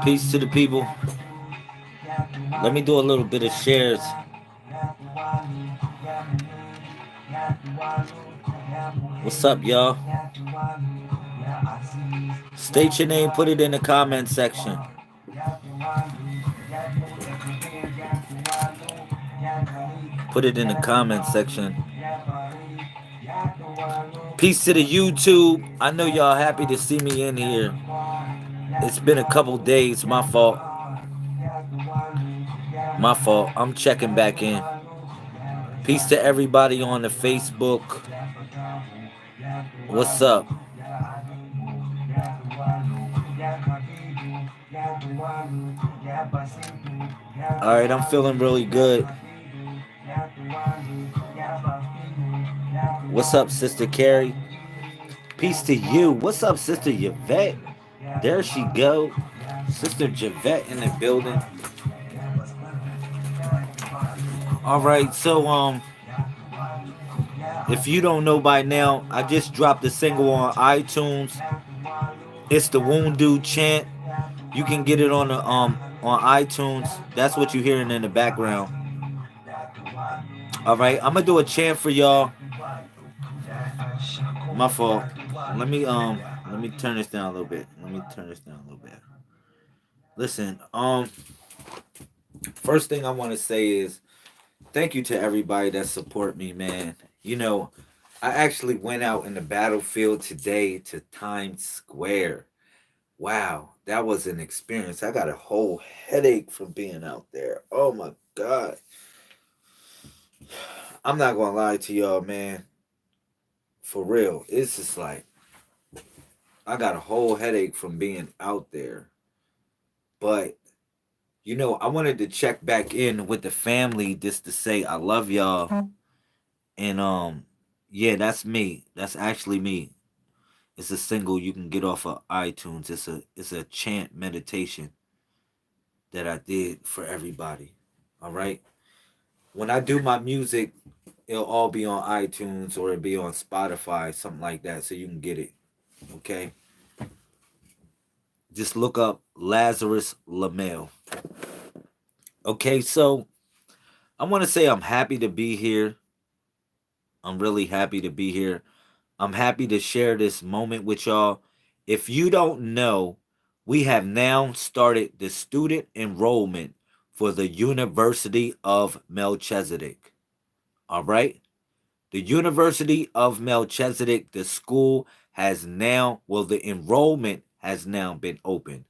Peace to the people. Let me do a little bit of shares. What's up, y'all? State your name, put it in the comment section. Put it in the comment section. Peace to the YouTube. I know y'all happy to see me in here. It's been a couple days. My fault. My fault. I'm checking back in. Peace to everybody on the Facebook. What's up? All right, I'm feeling really good. What's up, Sister Carrie? Peace to you. What's up, Sister Yvette? There she go. Sister Javette in the building. All right, so if you don't know by now, I just dropped a single on iTunes. It's the Woundoo Chant. You can get it on iTunes. That's what you're hearing in the background. All right, I'm gonna do a chant for y'all. My fault. Let me turn this down a little bit. Let me turn this down a little bit. Listen, first thing I want to say is thank you to everybody that support me, man. You know, I actually went out in the battlefield today to Times Square. Wow, that was an experience. I got a whole headache from being out there. Oh my God. I'm not gonna lie to y'all, man. For real. It's just like I got a whole headache from being out there. But you know, I wanted to check back in with the family just to say I love y'all. And yeah, that's me. That's actually me. It's a single you can get off of iTunes. It's a chant meditation that I did for everybody. All right. When I do my music, it'll all be on iTunes or it'll be on Spotify, something like that, so you can get it. Okay. Just look up Lazarus Lamel. Okay, so I want to say I'm happy to be here. I'm really happy to be here. I'm happy to share this moment with y'all. If you don't know, we have now started the student enrollment for the University of Melchizedek. All right? The University of Melchizedek, the school has now, well, the enrollment has now been opened.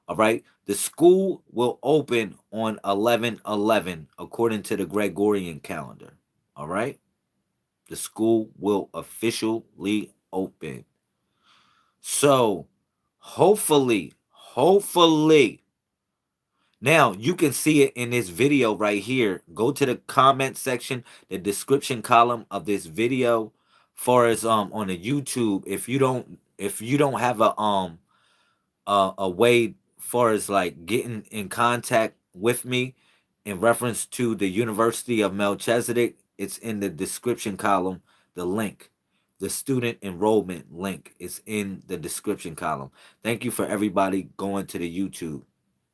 All right? The school will open on 11/11 according to the Gregorian calendar. All right? The school will officially open. So, hopefully, now you can see it in this video right here. Go to the comment section, the description column of this video. Far as on the YouTube, if you don't have a way far as like getting in contact with me in reference to the University of Melchizedek, it's in the description column. The link, the student enrollment link is in the description column. Thank you for everybody going to the YouTube.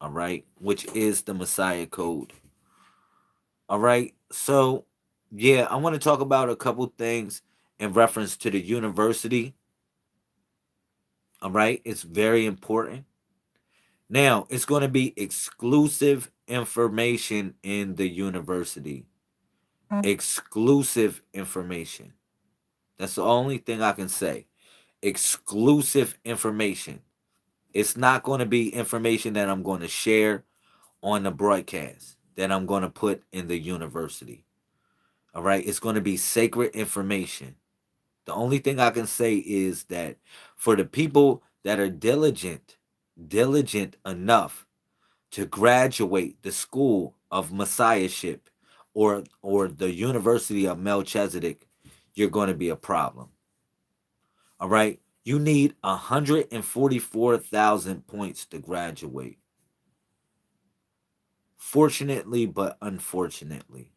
All right, which is the Messiah Code. All right, so yeah, I want to talk about a couple things in reference to the university. All right, it's very important. Now, it's going to be exclusive information in the university. Exclusive information. That's the only thing I can say. Exclusive information. It's not going to be information that I'm going to share on the broadcast, that I'm going to put in the university. All right? It's going to be sacred information. The only thing I can say is that for the people that are diligent enough to graduate the school of messiahship or the University of Melchizedek, you're going to be a problem. All right? You need 144,000 points to graduate. Fortunately, but unfortunately,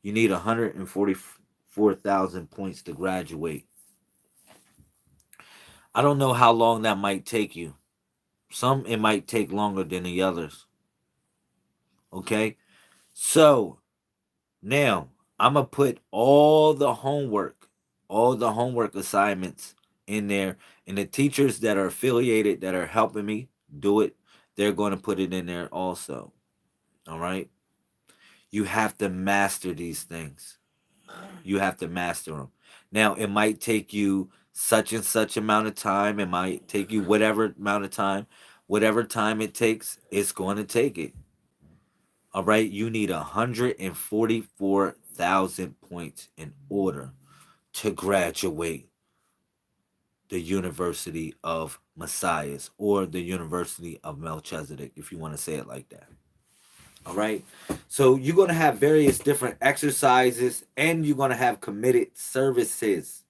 you need 144,000 points to graduate. I don't know how long that might take you. Some it might take longer than the others. Okay? So now I'm gonna put all the homework assignments in there, and the teachers that are affiliated that are helping me do it, they're going to put it in there also. All right? You have to master these things. You have to master them. Now, it might take you such and such amount of time. It might take you whatever amount of time. Whatever time it takes, it's going to take it. All right? You need 144,000 points in order to graduate the University of Messiahs or the University of Melchizedek, if you want to say it like that. All right. So you're going to have various different exercises and you're going to have committed services.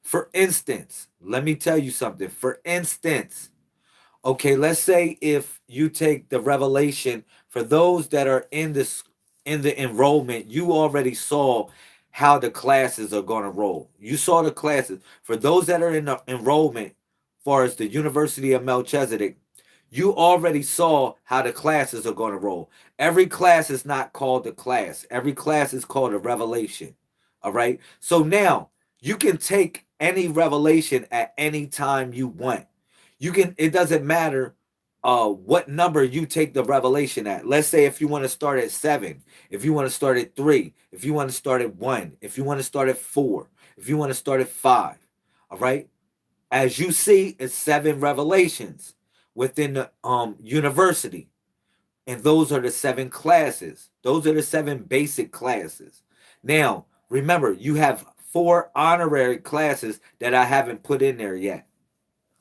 For instance, let me tell you something. For instance, okay, let's say if you take the revelation for those that are in this in the enrollment, you already saw how the classes are going to roll. You saw the classes. For those that are in the enrollment, far as the University of Melchizedek, you already saw how the classes are going to roll. Every class is not called a class. Every class is called a revelation. All right. So now you can take any revelation at any time you want. You can, it doesn't matter what number you take the revelation at. Let's say if you want to start at 7, if you want to start at 3, if you want to start at 1, if you want to start at 4, if you want to start at 5. All right. As you see, it's 7 revelations within the university. And those are the 7 classes. Those are the 7 basic classes. Now, remember, you have 4 honorary classes that I haven't put in there yet.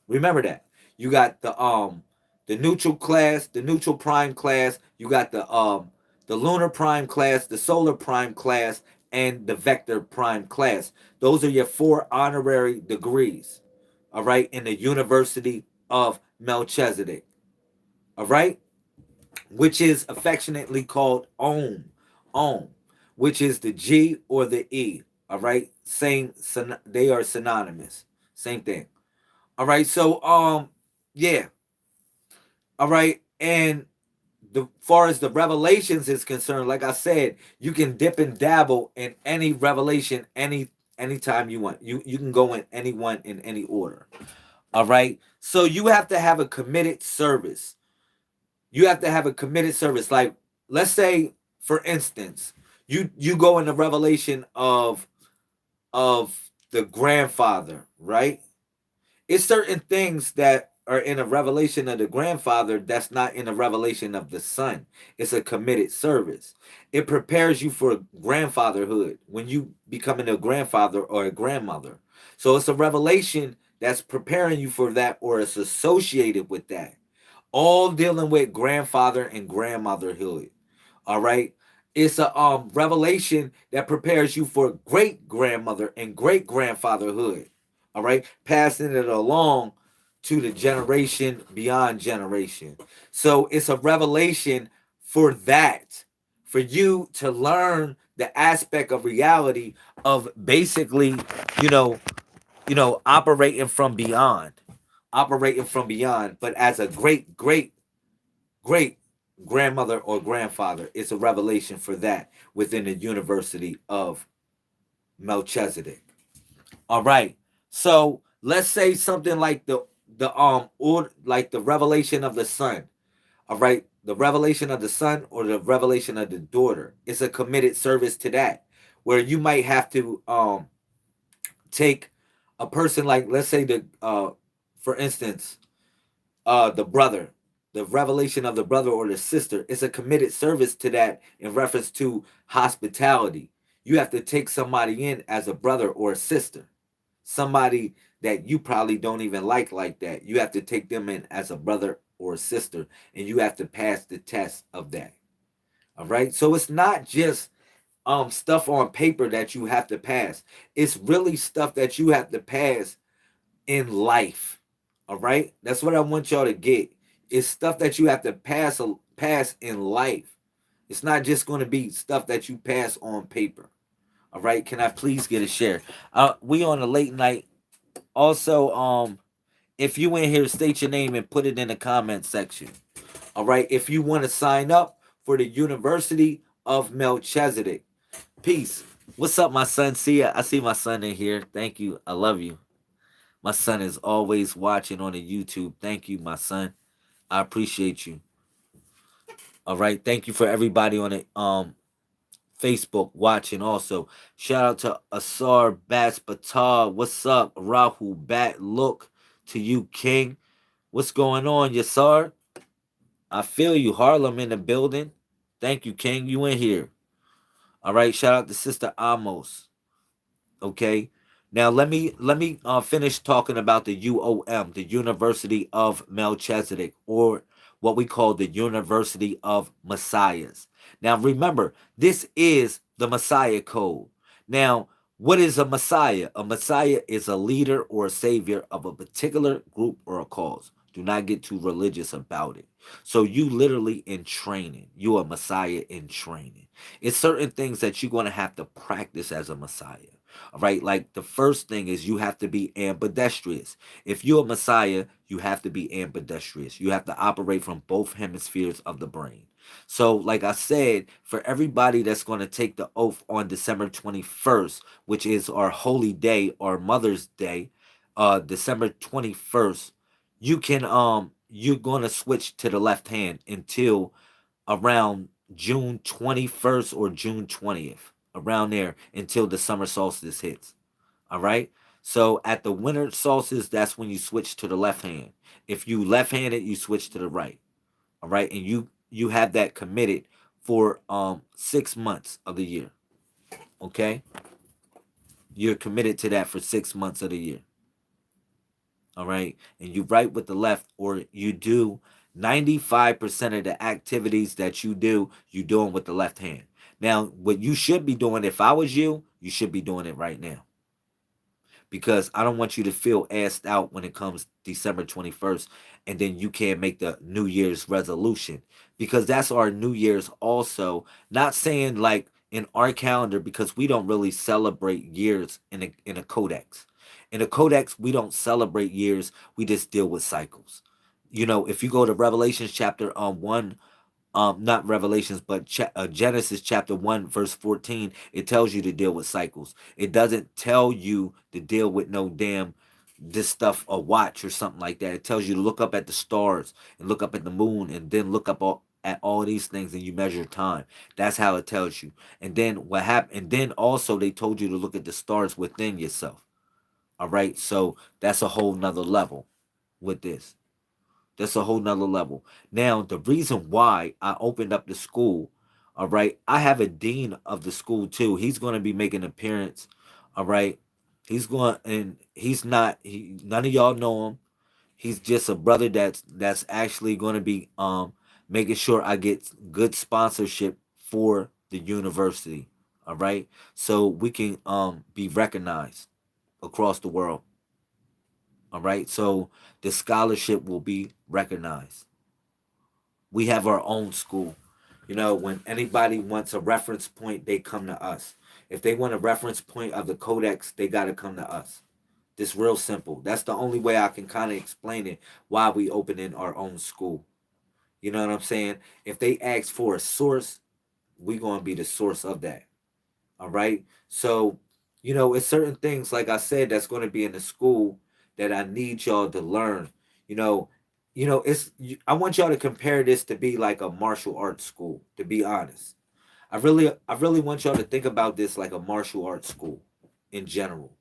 Remember that. You got the neutral class, the neutral prime class, you got the lunar prime class, the solar prime class, and the vector prime class. Those are your 4 honorary degrees. All right, in the University of Melchizedek. All right? Which is affectionately called Om. Om, which is the G or the E. All right? Same, they are synonymous. Same thing. All right, so yeah. All right, and the far as the revelations is concerned, like I said, you can dip and dabble in any revelation anytime you want. You can go in any one in any order. All right, so you have to have a committed service. You have to have a committed service. Like, let's say, for instance, you go in the revelation of the grandfather, right? It's certain things that are in a revelation of the grandfather that's not in a revelation of the son. It's a committed service. It prepares you for grandfatherhood when you becoming a grandfather or a grandmother. So it's a revelation that's preparing you for that, or it's associated with that. All dealing with grandfather and grandmotherhood. All right. It's a revelation that prepares you for great grandmother and great grandfatherhood. All right, passing it along to the generation beyond generation. So it's a revelation for that, for you to learn the aspect of reality of basically, you know, operating from beyond, but as a great grandmother or grandfather. It's a revelation for that within the University of Melchizedek. All right. So let's say something like the or like the revelation of the son. All right. The revelation of the son or the revelation of the daughter. It's a committed service to that. Where you might have to take a person like, let's say, the for instance, the brother, the revelation of the brother or the sister. It's a committed service to that in reference to hospitality. You have to take somebody in as a brother or a sister, somebody that you probably don't even like that. You have to take them in as a brother or a sister, and you have to pass the test of that. All right. So it's not just stuff on paper that you have to pass. It's really stuff that you have to pass in life. All right? That's what I want y'all to get. It's stuff that you have to pass in life. It's not just going to be stuff that you pass on paper. All right, can I please get a share? We on a late night. Also, if you in here, state your name and put it in the comment section. All right, if you want to sign up for the University of Melchizedek. Peace. What's up, my son? See ya. I see my son in here. Thank you. I love you. My son is always watching on the YouTube. Thank you, my son. I appreciate you. All right. Thank you for everybody on the Facebook watching also. Shout out to Asar Bats Batar. What's up? Rahul Bat Look to you, King. What's going on, Yasar? I feel you. Harlem in the building. Thank you, King. You in here. All right. Shout out to Sister Amos. Okay. Now let me finish talking about the UOM, the University of Melchizedek, or what we call the University of Messiahs. Now remember, this is the Messiah Code. Now, what is a Messiah? A Messiah is a leader or a savior of a particular group or a cause. Do not get too religious about it. So you literally in training. You a Messiah in training. It's certain things that you're going to have to practice as a Messiah. All right, like the first thing is you have to be ambidextrous. If you're a Messiah, you have to be ambidextrous. You have to operate from both hemispheres of the brain. So, like I said, for everybody that's going to take the oath on December 21st, which is our holy day, our Mother's Day, December 21st, you're going to switch to the left hand until around June 21st or June 20th, around there until the summer solstice hits. All right. So at the winter solstice, that's when you switch to the left hand. If you left handed, you switch to the right. All right. And you have that committed for 6 months of the year. Okay. You're committed to that for 6 months of the year. All right. And you write with the left, or you do 95% of the activities that you doing with the left hand. Now, what you should be doing, if I was you should be doing it right now, because I don't want you to feel assed out when it comes December 21st and then you can't make the New Year's resolution, because that's our New Year's also. Not saying like in our calendar, because we don't really celebrate years in a codex. In a codex, we don't celebrate years, we just deal with cycles. If you go to Revelations chapter 1, not Revelations, but Genesis chapter 1 verse 14, it tells you to deal with cycles. It doesn't tell you to deal with no damn this stuff, a watch or something like that. It tells you to look up at the stars and look up at the moon and then look up at all these things, and you measure time. That's how it tells you. And then what happened, and then also they told you to look at the stars within yourself. All right, so that's a whole nother level with this. That's a whole nother level. Now, the reason why I opened up the school, all right, I have a dean of the school too. He's going to be making an appearance, all right. He's not. None of y'all know him. He's just a brother that's actually going to be making sure I get good sponsorship for the university, all right, so we can be recognized across the world. All right. So the scholarship will be recognized. We have our own school. When anybody wants a reference point, they come to us. If they want a reference point of the codex, they got to come to us. It's real simple. That's the only way I can kind of explain it, why we open in our own school. You know what I'm saying? If they ask for a source, we going to be the source of that. All right. So, it's certain things, like I said, that's going to be in the school that I need y'all to learn. You know, I want y'all to compare this to be like a martial arts school, to be honest. I really want y'all to think about this like a martial arts school in general.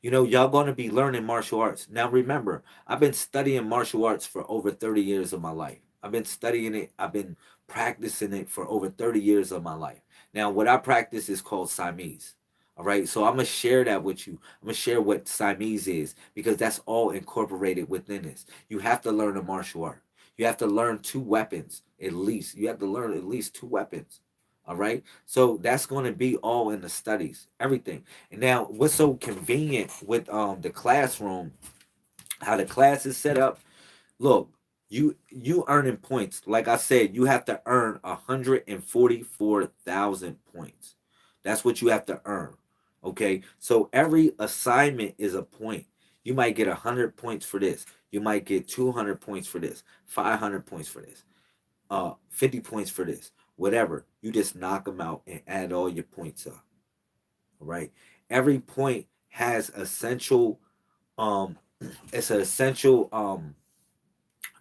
Y'all going to be learning martial arts. Now remember, I've been studying martial arts for over 30 years of my life. I've been studying it, I've been practicing it for over 30 years of my life. Now, what I practice is called Siamese. All right, so I'm gonna share that with you. I'm gonna share what Siamese is, because that's all incorporated within this. You have to learn a martial art. You have to learn two weapons at least. You have to learn at least two weapons. All right, so that's going to be all in the studies, everything. And now, what's so convenient with the classroom, how the class is set up? Look, you earning points. Like I said, you have to earn 144,000 points. That's what you have to earn. Okay, so every assignment is a point. You might get 100 points for this. You might get 200 points for this. 500 points for this. 50 points for this. Whatever. You just knock them out and add all your points up. All right. Every point has essential. Um, it's an essential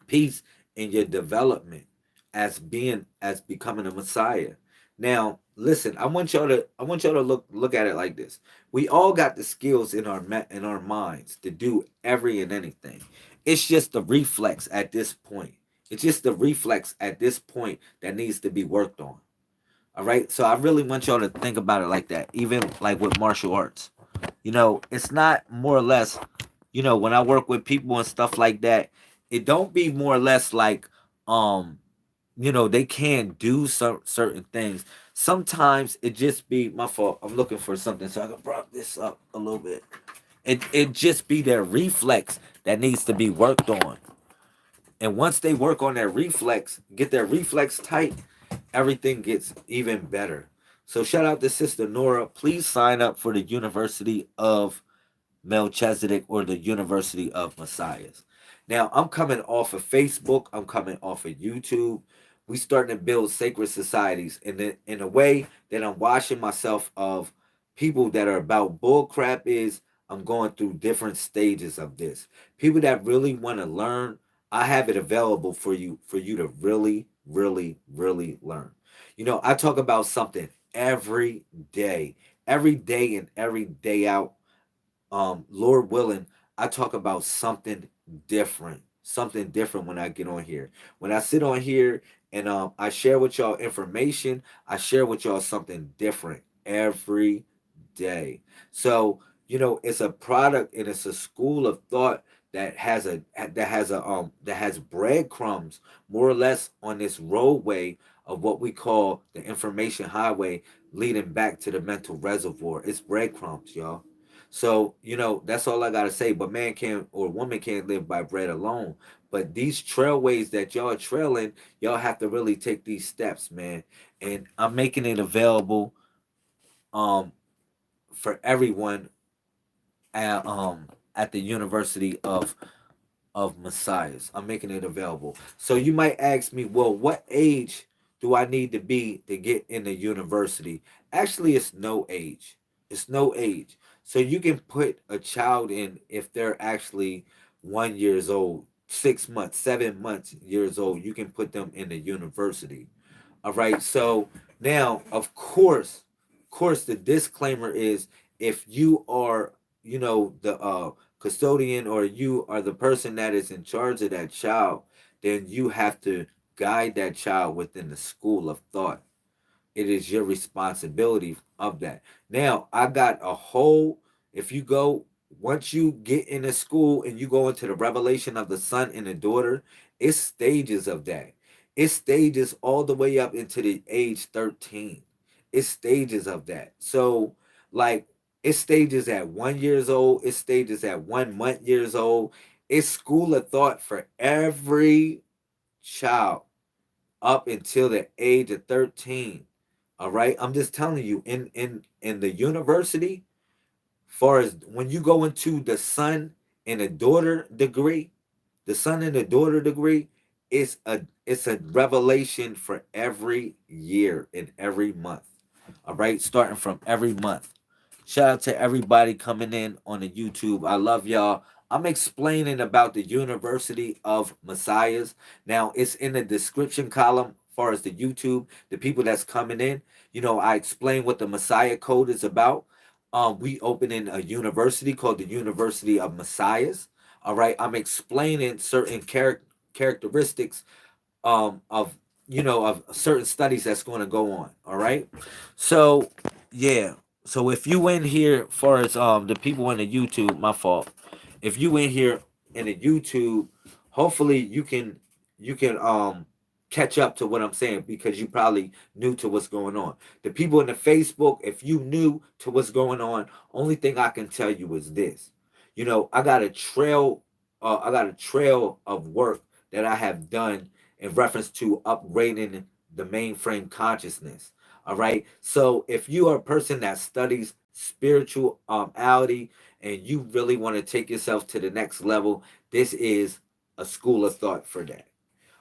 piece in your development as becoming a Messiah. Now, listen, I want y'all to look at it like this. We all got the skills in our minds to do every and anything. It's just the reflex at this point. It's just the reflex at this point that needs to be worked on. All right? So I really want y'all to think about it like that, even like with martial arts. It's not more or less, when I work with people and stuff like that, it don't be more or less like, um, they can't do some certain things. Sometimes it just be my fault. I'm looking for something so I can prop this up a little bit. It just be their reflex that needs to be worked on. And once they work on their reflex, get their reflex tight, everything gets even better. So shout out to Sister Nora. Please sign up for the University of Melchizedek or the University of Messiahs. Now, I'm coming off of Facebook. I'm coming off of YouTube. We starting to build sacred societies in a way that I'm washing myself of people that are about bull crap. Is I'm going through different stages of this. People that really want to learn, I have it available for you to really, really, really learn. I talk about something every day and every day out. Lord willing, I talk about something different when I get on here. When I sit on here and I share with y'all information, I share with y'all something different every day. So it's a product and it's a school of thought that has breadcrumbs more or less on this roadway of what we call the information highway leading back to the mental reservoir. It's breadcrumbs, y'all. So, that's all I gotta say. But man can't or woman can't live by bread alone. But these trailways that y'all are trailing, y'all have to really take these steps, man. And I'm making it available um for everyone at the University of Messiahs. I'm making it available. So you might ask me, well, what age do I need to be to get in the university? Actually, it's no age. It's no age. So you can put a child in if they're actually 1 years old, 6 months, 7 months years old. You can put them in the university. All right. So now, of course, the disclaimer is if you are, the custodian or you are the person that is in charge of that child, then you have to guide that child within the school of thought. It is your responsibility of that. Now, I got a whole, if you go, once you get into school and you go into the revelation of the son and the daughter, it's stages of that. It's stages all the way up into the age 13. It's stages of that. So, like, it's stages at 1 years old, it's stages at 1 month years old. It's school of thought for every child up until the age of 13. All right. I'm just telling you, in the university, far as when you go into the son and the daughter degree, the son and the daughter degree, it's a revelation for every year and every month. All right, starting from every month. Shout out to everybody coming in on the YouTube. I love y'all. I'm explaining about the University of Messiahs. Now, it's in the description column as far as the YouTube, the people that's coming in. I explain what the Messiah Code is about. We opening a university called the University of Messiahs. All right, I'm explaining certain characteristics of of certain studies that's going to go on. All right, so yeah, so if you in here, far as the people in the YouTube, my fault. If you in here in the YouTube, hopefully you can catch up to what I'm saying because you probably new to what's going on. The people in the Facebook, if you new to what's going on, only thing I can tell you is this. I got a trail of work that I have done in reference to upgrading the mainframe consciousness. All right. So if you are a person that studies spirituality, and you really want to take yourself to the next level, this is a school of thought for that.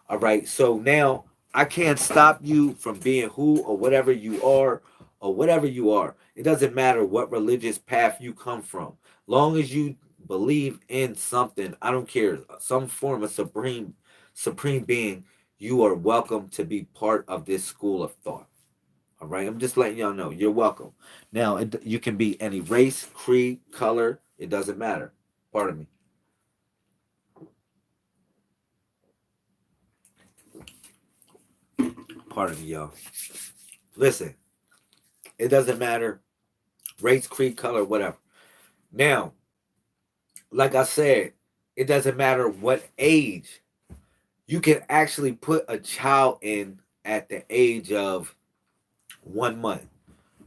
All right. So now I can't stop you from being who or whatever you are or whatever you are. It doesn't matter what religious path you come from. Long as you believe in something, I don't care, some form of supreme being, you are welcome to be part of this school of thought. All right. I'm just letting y'all know you're welcome. Now, you can be any race, creed, color. It doesn't matter. Pardon me. Pardon me, y'all. Listen, it doesn't matter race, creed, color, whatever. Now, like I said, it doesn't matter what age. You can actually put a child in at the age of 1 month,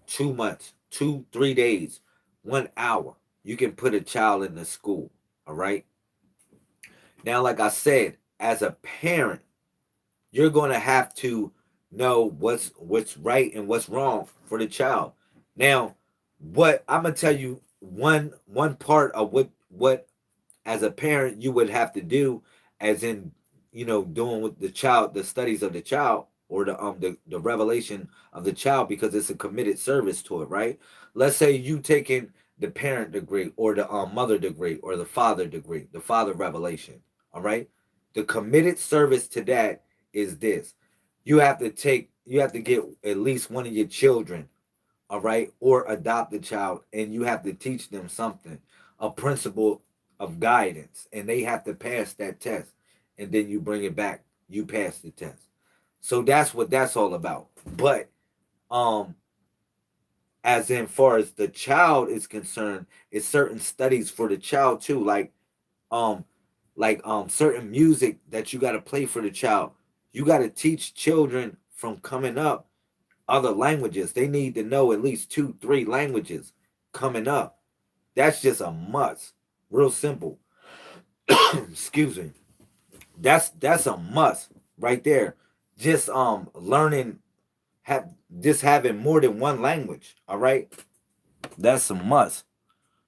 2 months, 3 days, 1 hour. You can put a child in the school. All right. Now, like I said, as a parent, you're going to have to know what's right and what's wrong for the child. Now, what I'm gonna tell you, one part of what as a parent you would have to do, as in, doing with the child, the studies of the child, or the revelation of the child, because it's a committed service to it, right? Let's say you taking the parent degree, or the mother degree, or the father degree, the father revelation. All right, the committed service to that is this: you have to get at least one of your children, all right, or adopt a child, and you have to teach them something, a principle of guidance, and they have to pass that test, and then you bring it back, you pass the test. So that's what that's all about. But um as in far as the child is concerned, it's certain studies for the child too, um certain music that you got to play for the child. You got to teach children from coming up other languages. They need to know at least 2 3 languages coming up. That's just a must. Real simple. Excuse me. That's a must right there. Just learning, have just having more than one language. All right, that's a must.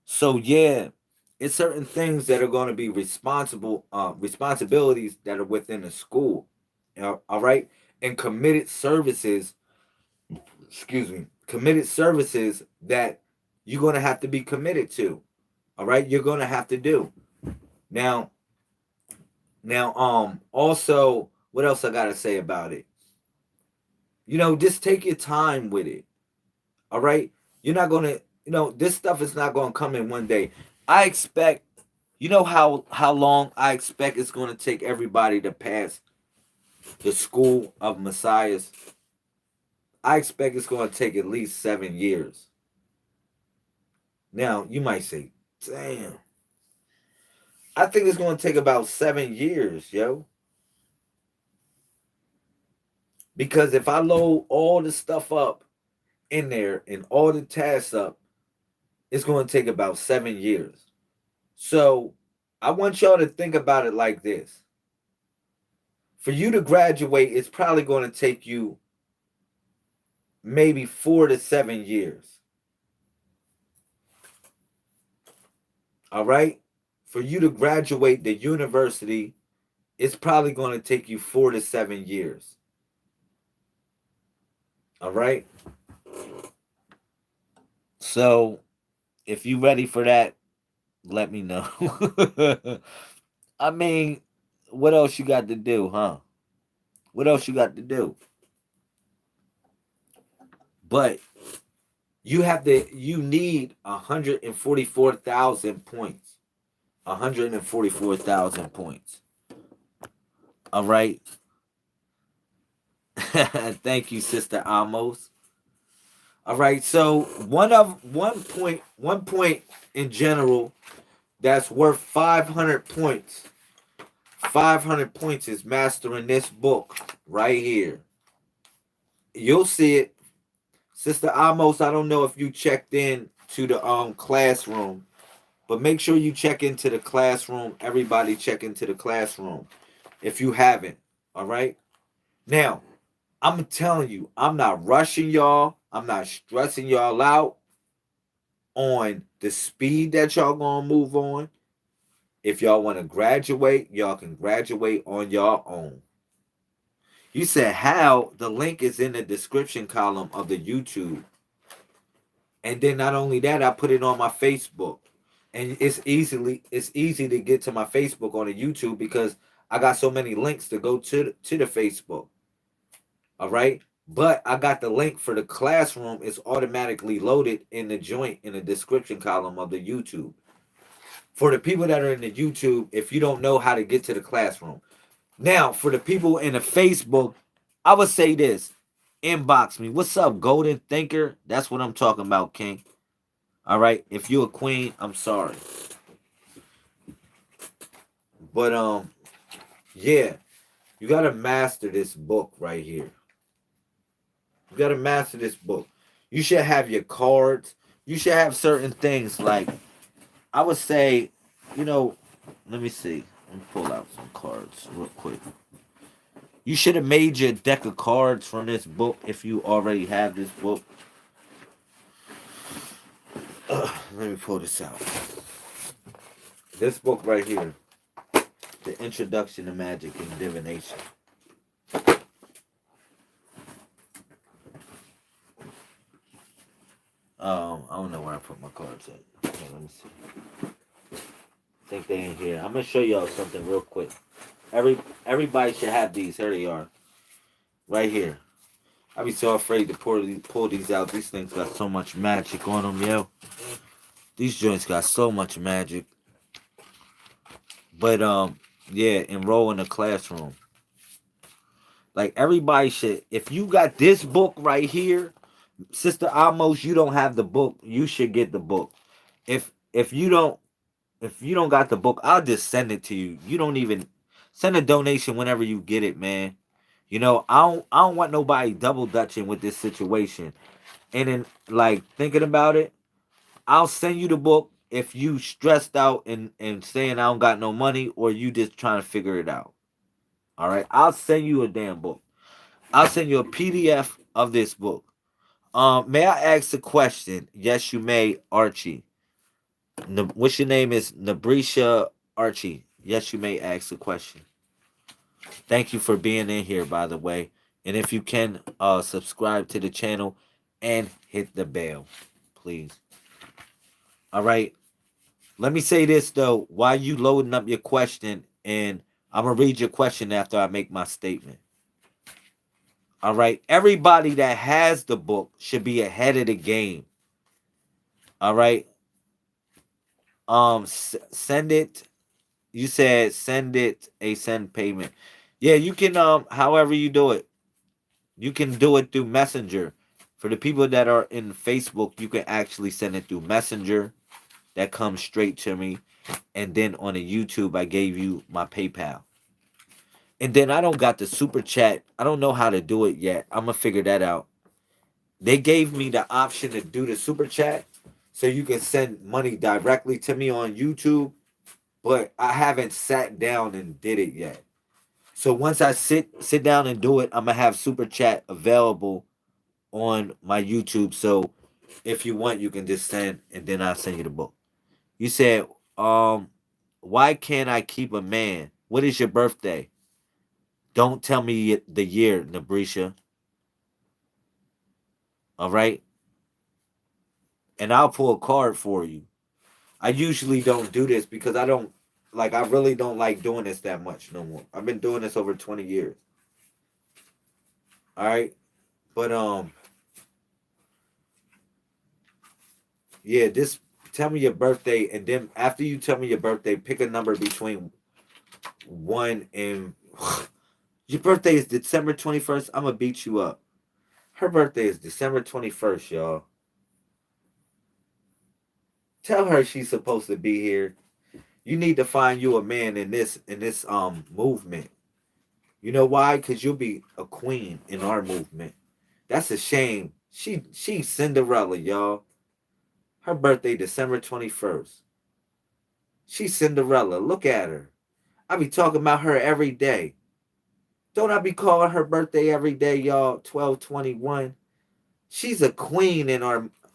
So yeah, it's certain things that are going to be responsibilities that are within the school. All right, and committed services. Excuse me, committed services that you're going to have to be committed to. All right, you're going to have to do now. Also, what else I got to say about it? Just take your time with it. All right, you're not going to. This stuff is not going to come in one day. I expect. How long I expect it's going to take everybody to pass the school of messiahs. I expect it's going to take at least 7 years. Now you might say, "Damn." I think it's going to take about 7 years, yo. Because if I load all the stuff up in there and all the tasks up, it's going to take about 7 years. So I want y'all to think about it like this. For you to graduate, it's probably going to take you maybe 4 to 7 years. All right? For you to graduate the university, it's probably going to take you 4 to 7 years. All right? So if you ready for that, let me know. I mean, what else you got to do, huh? What else you got to do? But you need 144,000 points. 144,000 points. All right. Thank you, Sister Amos. All right. So one point in general that's worth 500 points. 500 points is mastering this book right here. You'll see it. Sister Amos, I don't know if you checked in to the classroom, but make sure you check into the classroom. Everybody check into the classroom if you haven't. All right. Now, I'm telling you, I'm not rushing y'all. I'm not stressing y'all out. on the speed that y'all gonna move on. If y'all want to graduate, y'all can graduate on your own. You said how? The link is in the description column of the YouTube. And then not only that, I put it on my Facebook. And it's easy to get to my Facebook on the YouTube because I got so many links to go to the Facebook. All right? But I got the link for the classroom. It's automatically loaded in the joint in the description column of the YouTube. For the people that are in the YouTube, if you don't know how to get to the classroom. Now, for the people in the Facebook, I would say this. Inbox me. What's up, Golden Thinker? That's what I'm talking about, King. All right. If you're a queen, I'm sorry. But yeah, you gotta master this book right here. You gotta master this book. You should have your cards. You should have certain things like I would say, you know, let me see. Let me pull out some cards real quick. You should have made your deck of cards from this book if you already have this book. Let me pull this out. This book right here, The Introduction to Magic and Divination. I don't know where I put my cards at. Okay, let me see. I think they in here. I'm gonna show y'all something real quick. Everybody should have these. Here they are, right here. I be so afraid to pull these out. These things got so much magic on them, yo. These joints got so much magic. But yeah, enroll in the classroom. Like everybody should. If you got this book right here, Sister Amos, you don't have the book. You should get the book. If you don't got the book, I'll just send it to you. You don't even send a donation whenever you get it, man. You know, I don't want nobody double dutching with this situation. And then like thinking about it, I'll send you the book if you stressed out and saying I don't got no money or you just trying to figure it out. All right, I'll send you a damn book. I'll send you a PDF of this book. May I ask a question? Yes, you may, Archie. What's your name is Nabrisha Archie. Yes, you may ask a question. Thank you for being in here, by the way. And if you can, subscribe to the channel and hit the bell, please. All right. Let me say this though, while you loading up your question, and I'm gonna read your question after I make my statement. All right. Everybody that has the book should be ahead of the game. All right. Send it. You said send it a send payment. Yeah, you can however you do it. You can do it through Messenger. For the people that are in Facebook, you can actually send it through Messenger. That comes straight to me. And then on the YouTube, I gave you my PayPal. And then I don't got the super chat. I don't know how to do it yet. I'm gonna figure that out. They gave me the option to do the super chat so you can send money directly to me on YouTube, but I haven't sat down and did it yet. So once I sit down and do it, I'm gonna have super chat available on my YouTube. So if you want, you can just send, and then I'll send you the book. You said, why can't I keep a man? What is your birthday? Don't tell me the year, Nabrisha. All right, and I'll pull a card for you. I usually don't do this because I don't like. I really don't like doing this that much no more. I've been doing this over 20 years. All right, but yeah, this tell me your birthday, and then after you tell me your birthday, pick a number between one and your birthday is December 21st. I'm gonna beat you up. Her birthday is December 21st, y'all. Tell her she's supposed to be here. You need to find you a man in this movement. You know why? Cause you'll be a queen in our movement. That's a shame. She's Cinderella, y'all. Her birthday December 21st. She's Cinderella. Look at her. I be talking about her every day. Don't I be calling her birthday every day, y'all? 12/21. She's a queen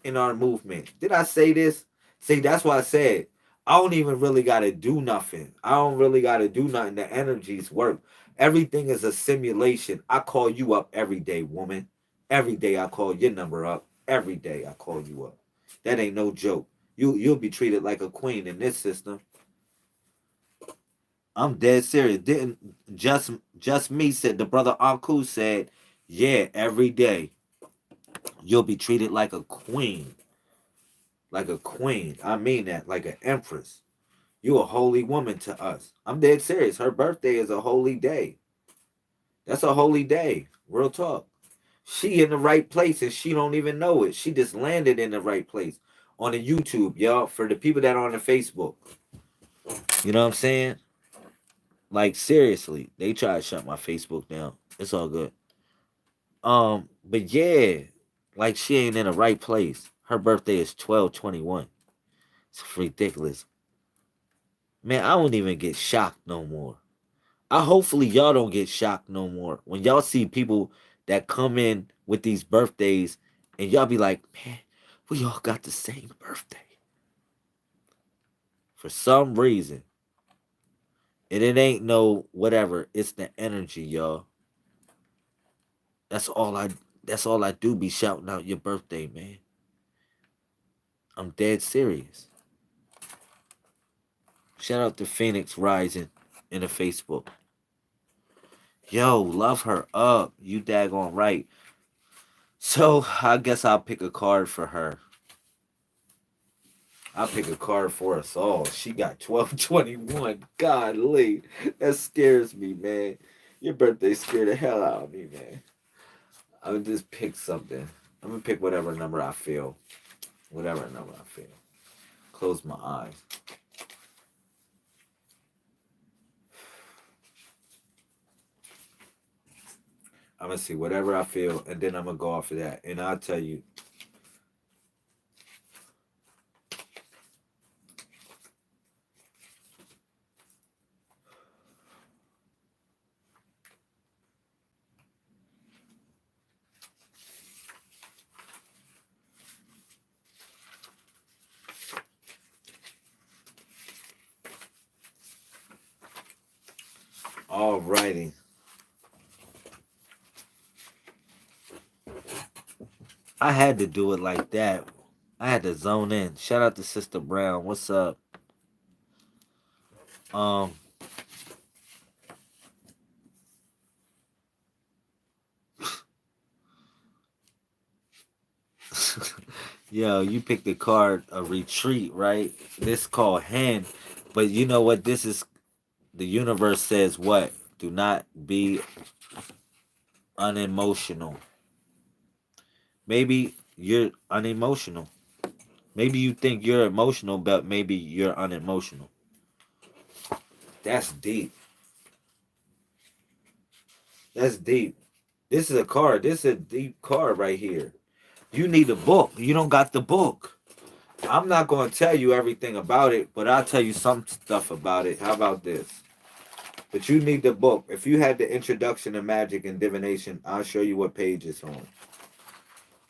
in our movement. Did I say this? See, that's why I said I don't even really gotta do nothing. I don't really gotta do nothing. The energies work. Everything is a simulation. I call you up every day, woman. Every day I call your number up. Every day I call you up. That ain't no joke. You'll be treated like a queen in this system. I'm dead serious. Didn't just me said the brother Aku said, yeah, every day you'll be treated like a queen. Like a queen. I mean that, like an empress. You a holy woman to us. I'm dead serious. Her birthday is a holy day. That's a holy day. Real talk. She in the right place and she don't even know it. She just landed in the right place on the YouTube, y'all. For the people that are on the Facebook, you know what I'm saying? Like seriously, they try to shut my Facebook down. It's all good. But yeah, like she ain't in the right place. Her birthday is 12/21. It's ridiculous, man. I don't even get shocked no more. I hopefully y'all don't get shocked no more when y'all see people that come in with these birthdays and y'all be like, man, we all got the same birthday for some reason. And it ain't no whatever. It's the energy, y'all. That's all I that's all I do be shouting out your birthday, man. I'm dead serious. Shout out to Phoenix Rising in the Facebook. Yo, love her up. You daggone right. So I guess I'll pick a card for her. I'll pick a card for us all. She got 12/21. Godly. That scares me, man. Your birthday scared the hell out of me, man. I'm gonna just pick something. I'm gonna pick whatever number I feel. Whatever number I feel. Close my eyes. I'm gonna see whatever I feel, and then I'm gonna go off of that. And I'll tell you. Alrighty. I had to do it like that. I had to zone in. Shout out to Sister Brown. What's up? Um, yo, you picked the card a retreat, right? This called hand, but you know what? This is the universe says what? Do not be unemotional. Maybe you're unemotional. Maybe you think you're emotional, but maybe you're unemotional. That's deep. That's deep. This is a card. This is a deep card right here. You need a book. You don't got the book. I'm not going to tell you everything about it, but I'll tell you some stuff about it. How about this? But you need the book. If you had the introduction to magic and divination, I'll show you what page it's on.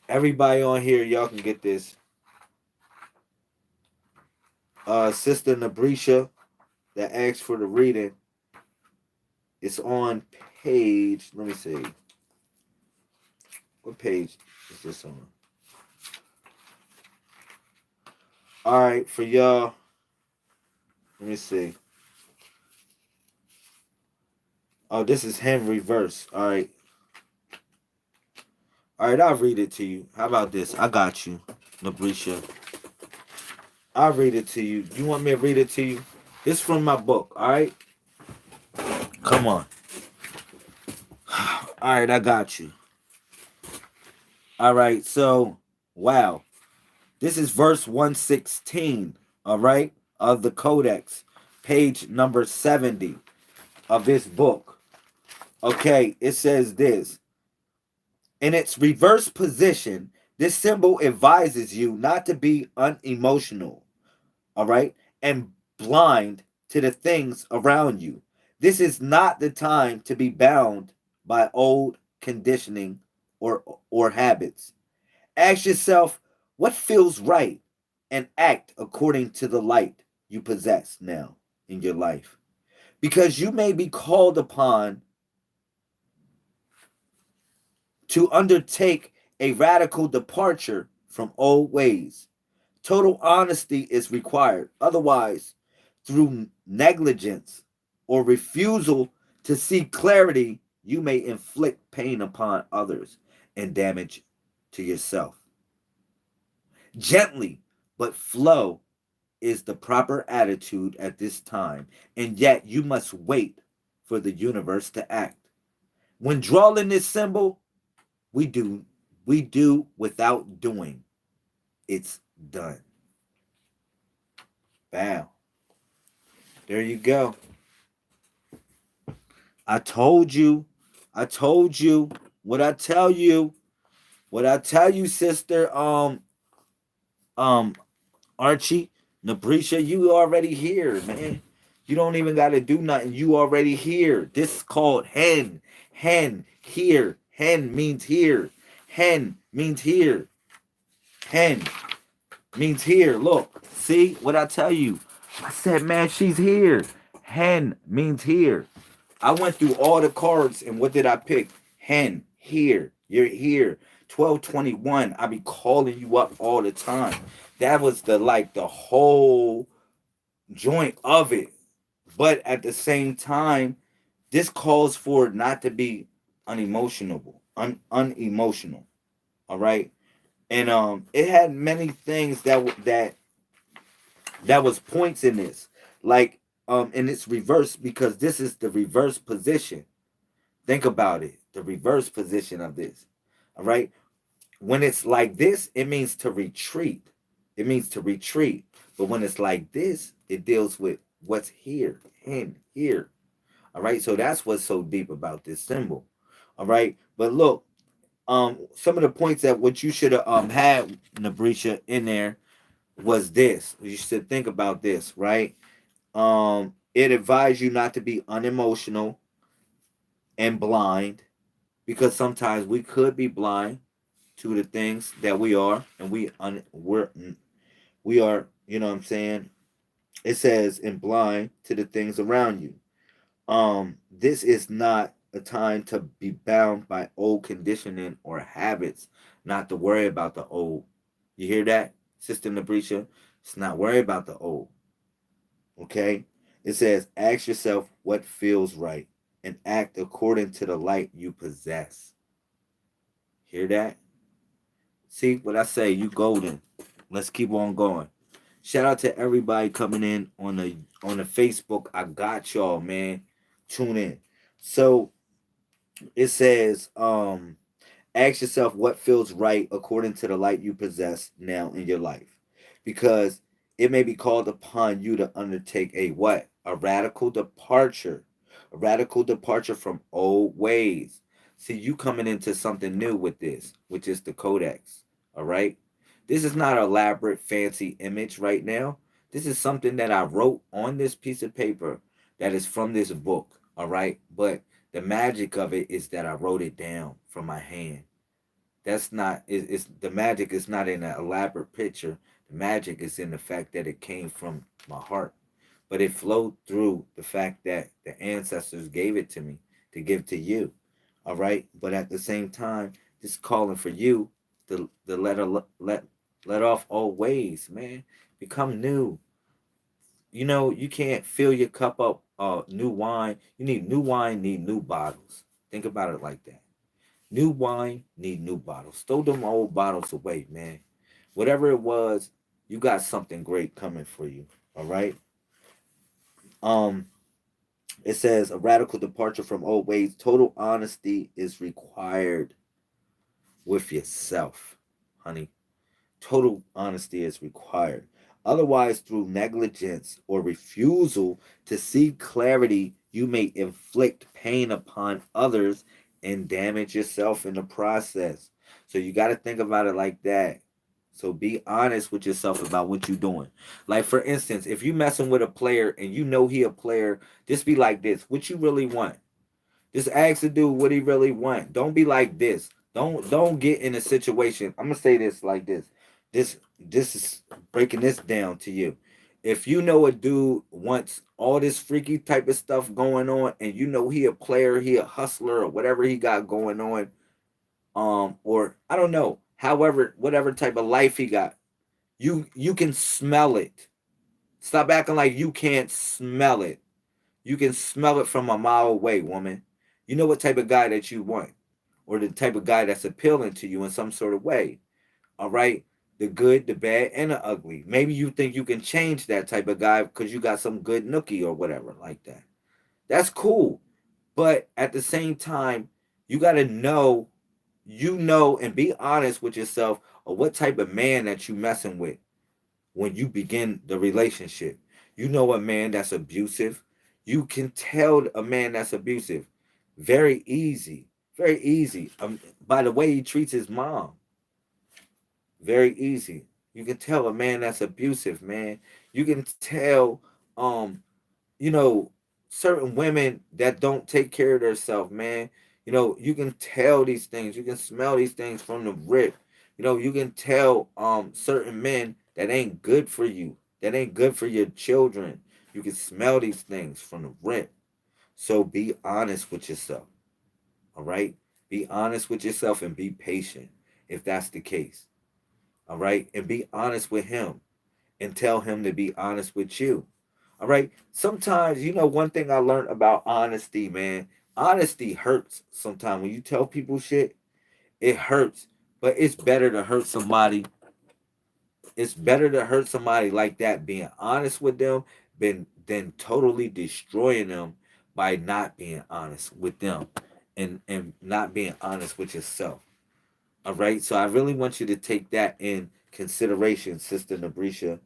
Everybody on here, y'all can get this. Sister Nabrisha that asked for the reading. It's on page. Let me see. What page is this on? All right, for y'all. Let me see. Oh, this is him reverse. All right. All right, I'll read it to you. How about this? I got you, Nabrisha. I'll read it to you. You want me to read it to you? This from my book, all right? Come on. All right, I got you. All right, so, wow. This is verse 116, all right, of the Codex, page number 70 of this book. Okay, it says this. In its reverse position, this symbol advises you not to be unemotional, all right, and blind to the things around you. This is not the time to be bound by old conditioning or habits. Ask yourself, what feels right, and act according to the light you possess now in your life. Because you may be called upon to undertake a radical departure from old ways. Total honesty is required. Otherwise, through negligence or refusal to see clarity, you may inflict pain upon others and damage to yourself. Gently, but flow is the proper attitude at this time, and yet you must wait for the universe to act. When drawing this symbol, we do we do without doing. It's done. Bam. There you go. I told you. I told you. What I tell you. What I tell you, sister. Um, Archie, Nabrisha, you already here, man. You don't even gotta do nothing. You already here. This is called hen. Hen here. Hen means here. Hen means here. Hen means here. Look, see what I tell you. I said, man, she's here. Hen means here. I went through all the cards and what did I pick? Hen, here. You're here. 1221. I be calling you up all the time. That was the whole joint of it. But at the same time, this calls for not to be unemotional. Unemotional. All right. And it had many things that was points in this. Like and it's reverse because this is the reverse position. Think about it. The reverse position of this. All right. When it's like this, it means to retreat. It means to retreat. But when it's like this, it deals with what's here and here. All right. So that's what's so deep about this symbol. All right. But look, some of the points that what you should have had, Nabrisha, in there was this. You should think about this, right? It advised you not to be unemotional and blind because sometimes we could be blind to the things that we are, and we are. You know what I'm saying? It says and blind to the things around you. This is not a time to be bound by old conditioning or habits, not to worry about the old. You hear that, Sister Nabrisha? It's not worry about the old. Okay? It says, ask yourself what feels right and act according to the light you possess. Hear that? See what I say? You golden. Let's keep on going. Shout out to everybody coming in on the Facebook. I got y'all, man. Tune in. So it says, ask yourself what feels right according to the light you possess now in your life. Because it may be called upon you to undertake a what? A radical departure. A radical departure from old ways. See, you coming into something new with this, which is the codex. All right? This is not an elaborate, fancy image right now. This is something that I wrote on this piece of paper that is from this book. All right? But the magic of it is that I wrote it down from my hand. That's not it's the magic is not in an elaborate picture. The magic is in the fact that it came from my heart. But it flowed through the fact that the ancestors gave it to me to give to you. All right? But at the same time, this calling for you to let off old ways, man. Become new. You know, you can't fill your cup up new wine. You need new wine, need new bottles. Think about it like that. New wine need new bottles. Throw them old bottles away, man. Whatever it was, you got something great coming for you. All right. Um, it says a radical departure from old ways. Total honesty is required with yourself, honey. Total honesty is required. Otherwise, through negligence or refusal to see clarity, you may inflict pain upon others and damage yourself in the process. So you got to think about it like that. So be honest with yourself about what you're doing. Like for instance, if you messing with a player and you know he a player, just be like this. What you really want? Just ask the dude what he really want. Don't be like this. Don't get in a situation. I'm gonna say this like this. This is breaking this down to you. If you know a dude wants all this freaky type of stuff going on, and you know he a player, he a hustler, or whatever he got going on, or I don't know, however, whatever type of life he got, you can smell it. Stop acting like you can't smell it. You can smell it from a mile away, woman. You know what type of guy that you want, or the type of guy that's appealing to you in some sort of way. All right, the good, the bad, and the ugly. Maybe you think you can change that type of guy because you got some good nookie or whatever like that. That's cool, but at the same time, you got to know, and be honest with yourself of what type of man that you messing with when you begin the relationship. You know a man that's abusive. You can tell a man that's abusive very easy, very easy. By the way he treats his mom, very easy. You can tell a man that's abusive, man. You can tell, um, you know, certain women that don't take care of themselves, man. You know, you can tell these things. You can smell these things from the rip. You know, you can tell certain men that ain't good for you, that ain't good for your children. You can smell these things from the rip. So be honest with yourself. All right? Be honest with yourself and be patient if that's the case. All right? And be honest with him and tell him to be honest with you. All right. Sometimes, one thing I learned about honesty, man, honesty hurts sometimes. When you tell people shit, it hurts. But it's better to hurt somebody. It's better to hurt somebody like that, being honest with them, than totally destroying them by not being honest with them and not being honest with yourself. All right. So I really want you to take that in consideration, Sister Nabrisha.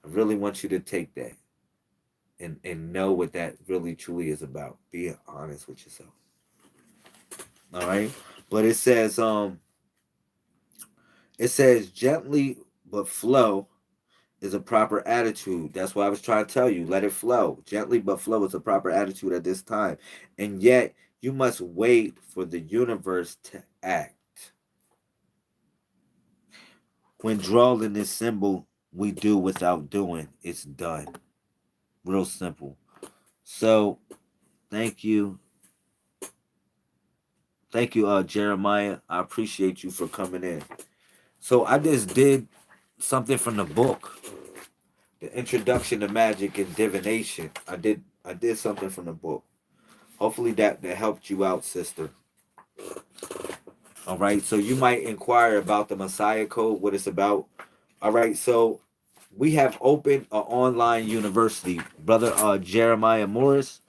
I really want you to take that and know what that really truly is about. Being honest with yourself. All right. But it says gently but flow is a proper attitude. That's why I was trying to tell you. Let it flow. Gently but flow is a proper attitude at this time. And yet you must wait for the universe to act. When drawing this symbol, we do without doing. It's done. Real simple. So thank you. Thank you, Jeremiah. I appreciate you for coming in. So I just did something from the book, the Introduction to Magic and Divination. I did something from the book. Hopefully that helped you out, sister. All right. So you might inquire about the Messiah Code, what it's about. All right. So we have opened an online university, brother Jeremiah Morris.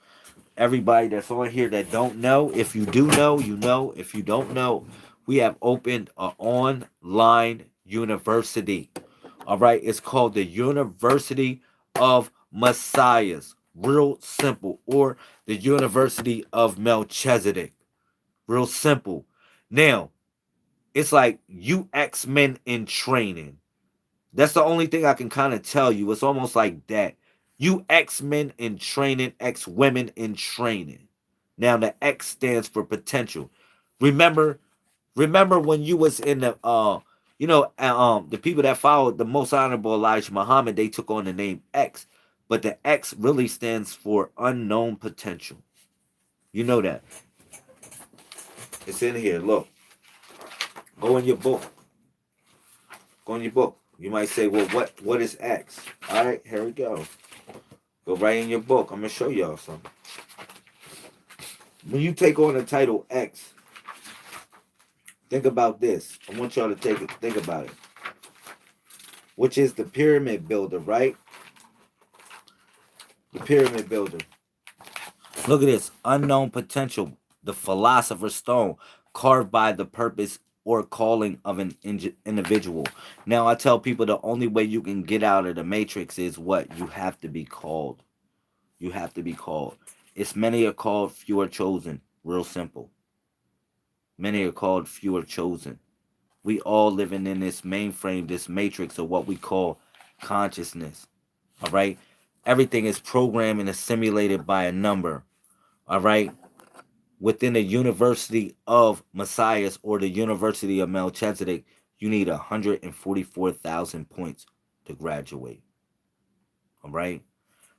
Everybody that's on here that don't know, if you do know, you know. If you don't know, we have opened an online university. All right, it's called the University of Messiahs. Real simple. Or the University of Melchizedek. Real simple. Now, it's like you X-Men in training. That's the only thing I can kind of tell you. It's almost like that. You X-Men in training, X-women in training. Now the X stands for potential. Remember, remember when you was in the the people that followed the most honorable Elijah Muhammad, they took on the name X. But the X really stands for unknown potential. You know that. It's in here. Look. Go in your book. Go in your book. You might say, well, what is X? All right, here we go. Go right in your book. I'm gonna show y'all something. When you take on the title X, think about this. I want y'all to think about it. Which is the pyramid builder, right? The pyramid builder. Look at this. Unknown potential. The philosopher's stone carved by the purpose or calling of an individual. Now I tell people the only way you can get out of the matrix is what? You have to be called. You have to be called. It's many are called, few are chosen. Real simple. Many are called, few are chosen. We all living in this mainframe, this matrix of what we call consciousness. All right? Everything is programmed and assimilated by a number. All right? Within the University of Messiahs or the University of Melchizedek, You need 144,000 points to graduate. All right.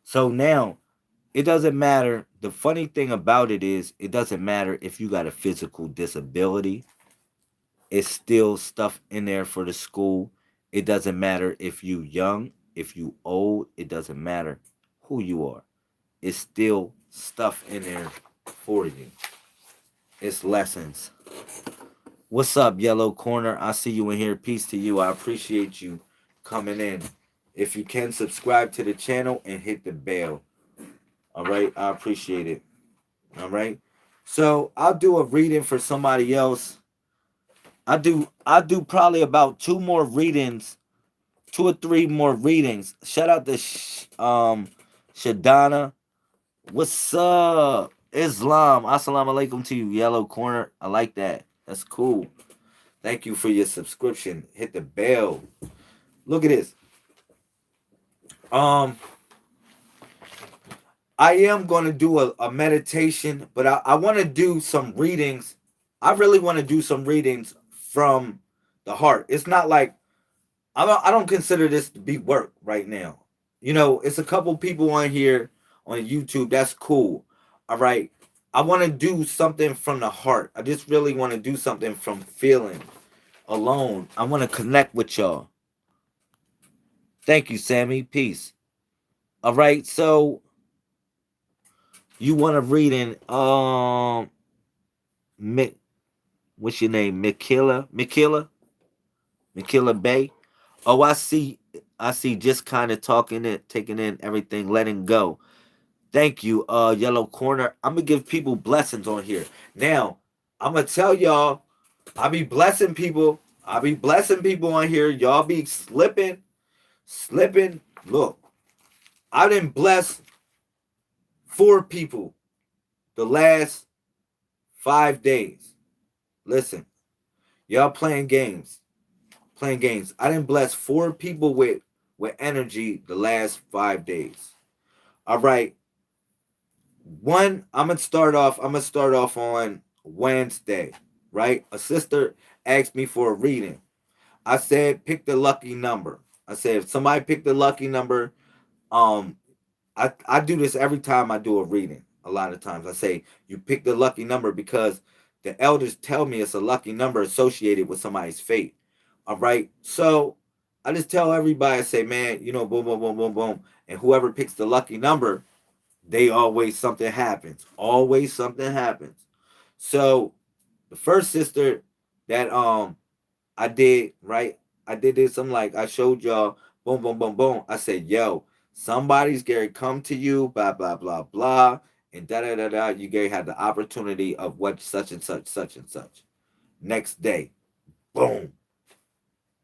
So now it doesn't matter. The funny thing about it is, it doesn't matter if you got a physical disability. It's still stuff in there for the school. It doesn't matter if you young, if you old. It doesn't matter who you are. It's still stuff in there for you. It's lessons. What's up, Yellow Corner? I see you in here. Peace to you. I appreciate you coming in. If you can, subscribe to the channel and hit the bell. All right, I appreciate it. All right. So I'll do a reading for somebody else. I do probably about two more readings, two or three more readings. Shout out to Shadana. What's up? Islam. Assalamu alaikum to you, Yellow Corner. I like that. That's cool. Thank you for your subscription. Hit the bell. Look at this. Um, I am going to do a meditation, but I want to do some readings. I really want to do some readings from the heart. It's not like I don't consider this to be work right now. You know, it's a couple people on here on YouTube. That's cool. All right. I want to do something from the heart. I just really want to do something from feeling alone. I want to connect with y'all. Thank you, Sammy. Peace. All right. So you want to read in what's your name? Mikila Bay. Oh, I see just kind of talking it, taking in everything, letting go. Thank you, Yellow Corner. I'm gonna give people blessings on here. Now, I'm gonna tell y'all, I be blessing people. I be blessing people on here. Y'all be slipping. Look, I didn't bless 4 people the last 5 days. Listen, y'all playing games. I didn't bless 4 people with energy the last 5 days. All right. One, I'm gonna start off on Wednesday, right? A sister asked me for a reading. I said pick the lucky number. I said if somebody picked the lucky number, um I do this every time I do a reading. A lot of times I say you pick the lucky number because the elders tell me it's a lucky number associated with somebody's fate. All right. So I just tell everybody, I say, man, boom, boom, boom, boom, boom. And whoever picks the lucky number, they always something happens. Always something happens. So the first sister that I did, right? I did this. I'm like, I showed y'all, boom, boom, boom, boom. I said, yo, somebody's gonna come to you, blah, blah, blah, blah, and da da da da. You gonna have the opportunity of what such and such, such and such. Next day, boom.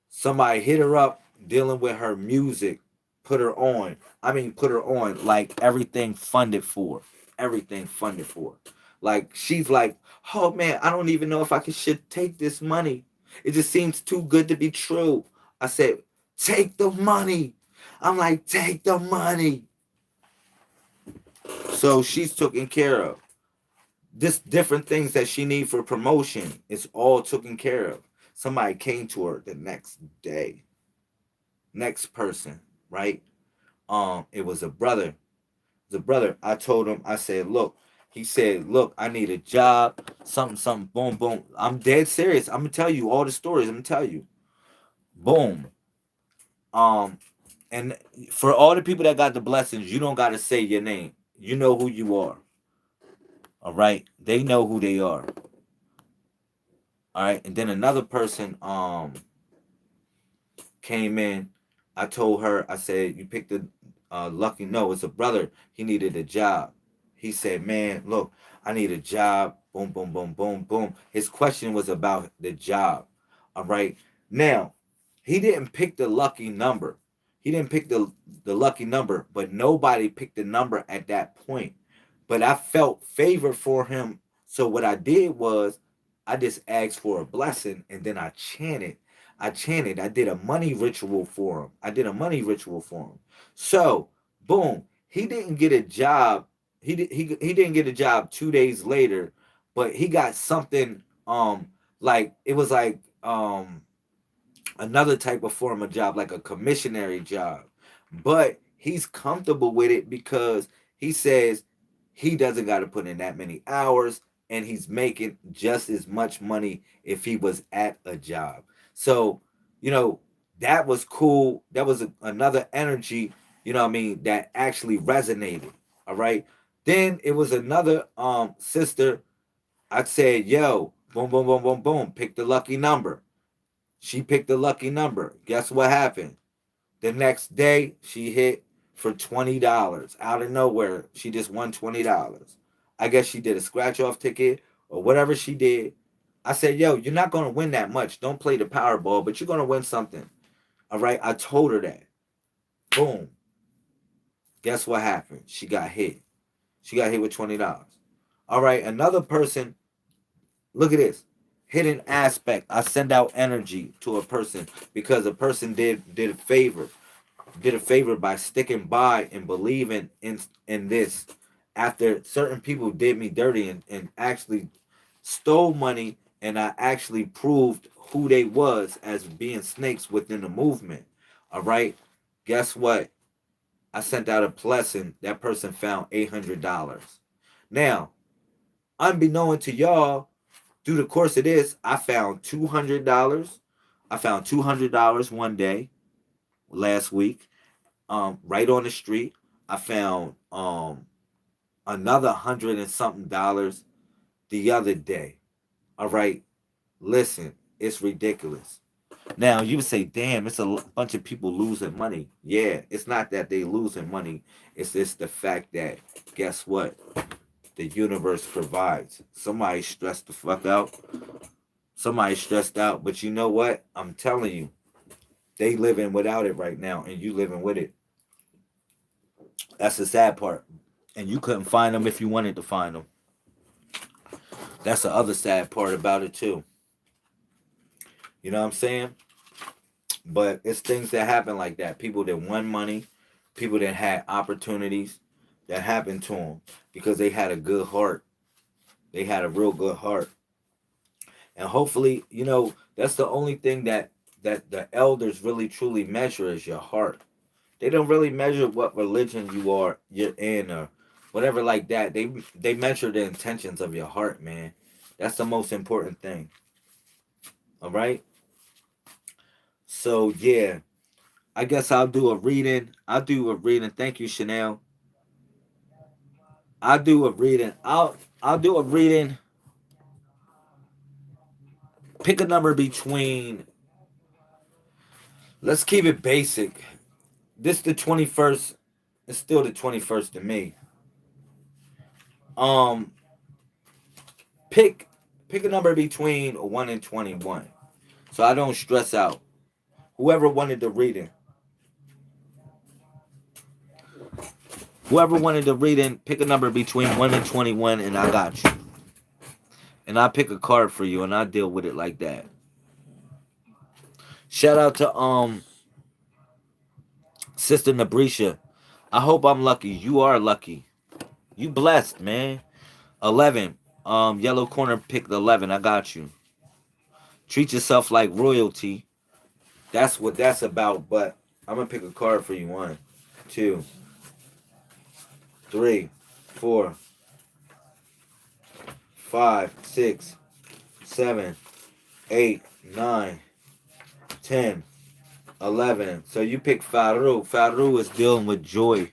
Somebody hit her up dealing with her music, put her on. I mean, put her on like everything funded for. Everything funded for. Like she's like, oh man, I don't even know if should take this money. It just seems too good to be true. I said, take the money. I'm like, take the money. So she's taken care of. This different things that she need for promotion is all taken care of. Somebody came to her the next day. Next person, right? It was a brother. The brother, I told him, I said, look, he said, look, I need a job, something, something, boom, boom. I'm dead serious. I'm gonna tell you all the stories. I'm gonna tell you. Boom. Um, and for all the people that got the blessings, you don't gotta say your name. You know who you are. All right. They know who they are. All right. And then another person came in. I told her, I said, you picked the lucky. No, it's a brother. He needed a job. He said, man, look, I need a job. Boom, boom, boom, boom, boom. His question was about the job. All right. Now, he didn't pick the lucky number. He didn't pick the lucky number, but nobody picked the number at that point. But I felt favor for him. So what I did was I just asked for a blessing and then I chanted. I did a money ritual for him. So, boom, he didn't get a job. He didn't get a job 2 days later, but he got something like it was like another type of form of job, like a commissionary job. But he's comfortable with it because he says he doesn't got to put in that many hours and he's making just as much money if he was at a job. So, you know, that was cool. That was another energy, you know what I mean, that actually resonated. All right. Then it was another sister. I said, yo, boom, boom, boom, boom, boom, pick the lucky number. She picked the lucky number. Guess what happened? The next day, she hit for $20 out of nowhere. She just won $20. I guess she did a scratch off ticket or whatever she did. I said, yo, you're not going to win that much. Don't play the Powerball, but you're going to win something. All right. I told her that. Boom. Guess what happened? She got hit. She got hit with $20. All right. Another person, look at this. Hidden aspect. I send out energy to a person because a person did a favor. Did a favor by sticking by and believing in this after certain people did me dirty and actually stole money, and I actually proved who they was as being snakes within the movement. All right. Guess what? I sent out a blessing. That person found $800. Now, unbeknown to y'all, through the course of this, I found $200. I found $200 one day last week, right on the street. I found another hundred and something dollars the other day. All right, listen, it's ridiculous. Now you would say, "Damn, it's a bunch of people losing money." Yeah, it's not that they losing money. It's just the fact that guess what? The universe provides. Somebody stressed the fuck out. Somebody stressed out, but you know what? I'm telling you, they living without it right now, and you living with it. That's the sad part. And you couldn't find them if you wanted to find them. That's the other sad part about it too. You know what I'm saying? But it's things that happen like that. People that won money, people that had opportunities that happened to them because they had a good heart. They had a real good heart. And hopefully, that's the only thing that the elders really truly measure is your heart. They don't really measure what religion you're in or whatever like that. They measure the intentions of your heart, man. That's the most important thing. All right. So yeah, I guess I'll do a reading. I'll do a reading. Thank you, Chanel. I'll do a reading. I'll do a reading. Pick a number between. Let's keep it basic. This the 21st. It's still the 21st to me. Um, pick pick a number between 1 and 21, so I don't stress out. Whoever wanted the reading, whoever wanted the reading, pick a number between 1 and 21, and I got you. And I pick a card for you, and I deal with it like that. Shout out to Sister Nabrisha. I hope I'm lucky. You are lucky. You blessed, man. 11. Yellow corner picked 11. I got you. Treat yourself like royalty. That's what that's about. But I'm gonna pick a card for you. 1, 2, 3, 4, 5, 6, 7, 8, 9, 10, 11. So you pick Faru. Faru is dealing with joy.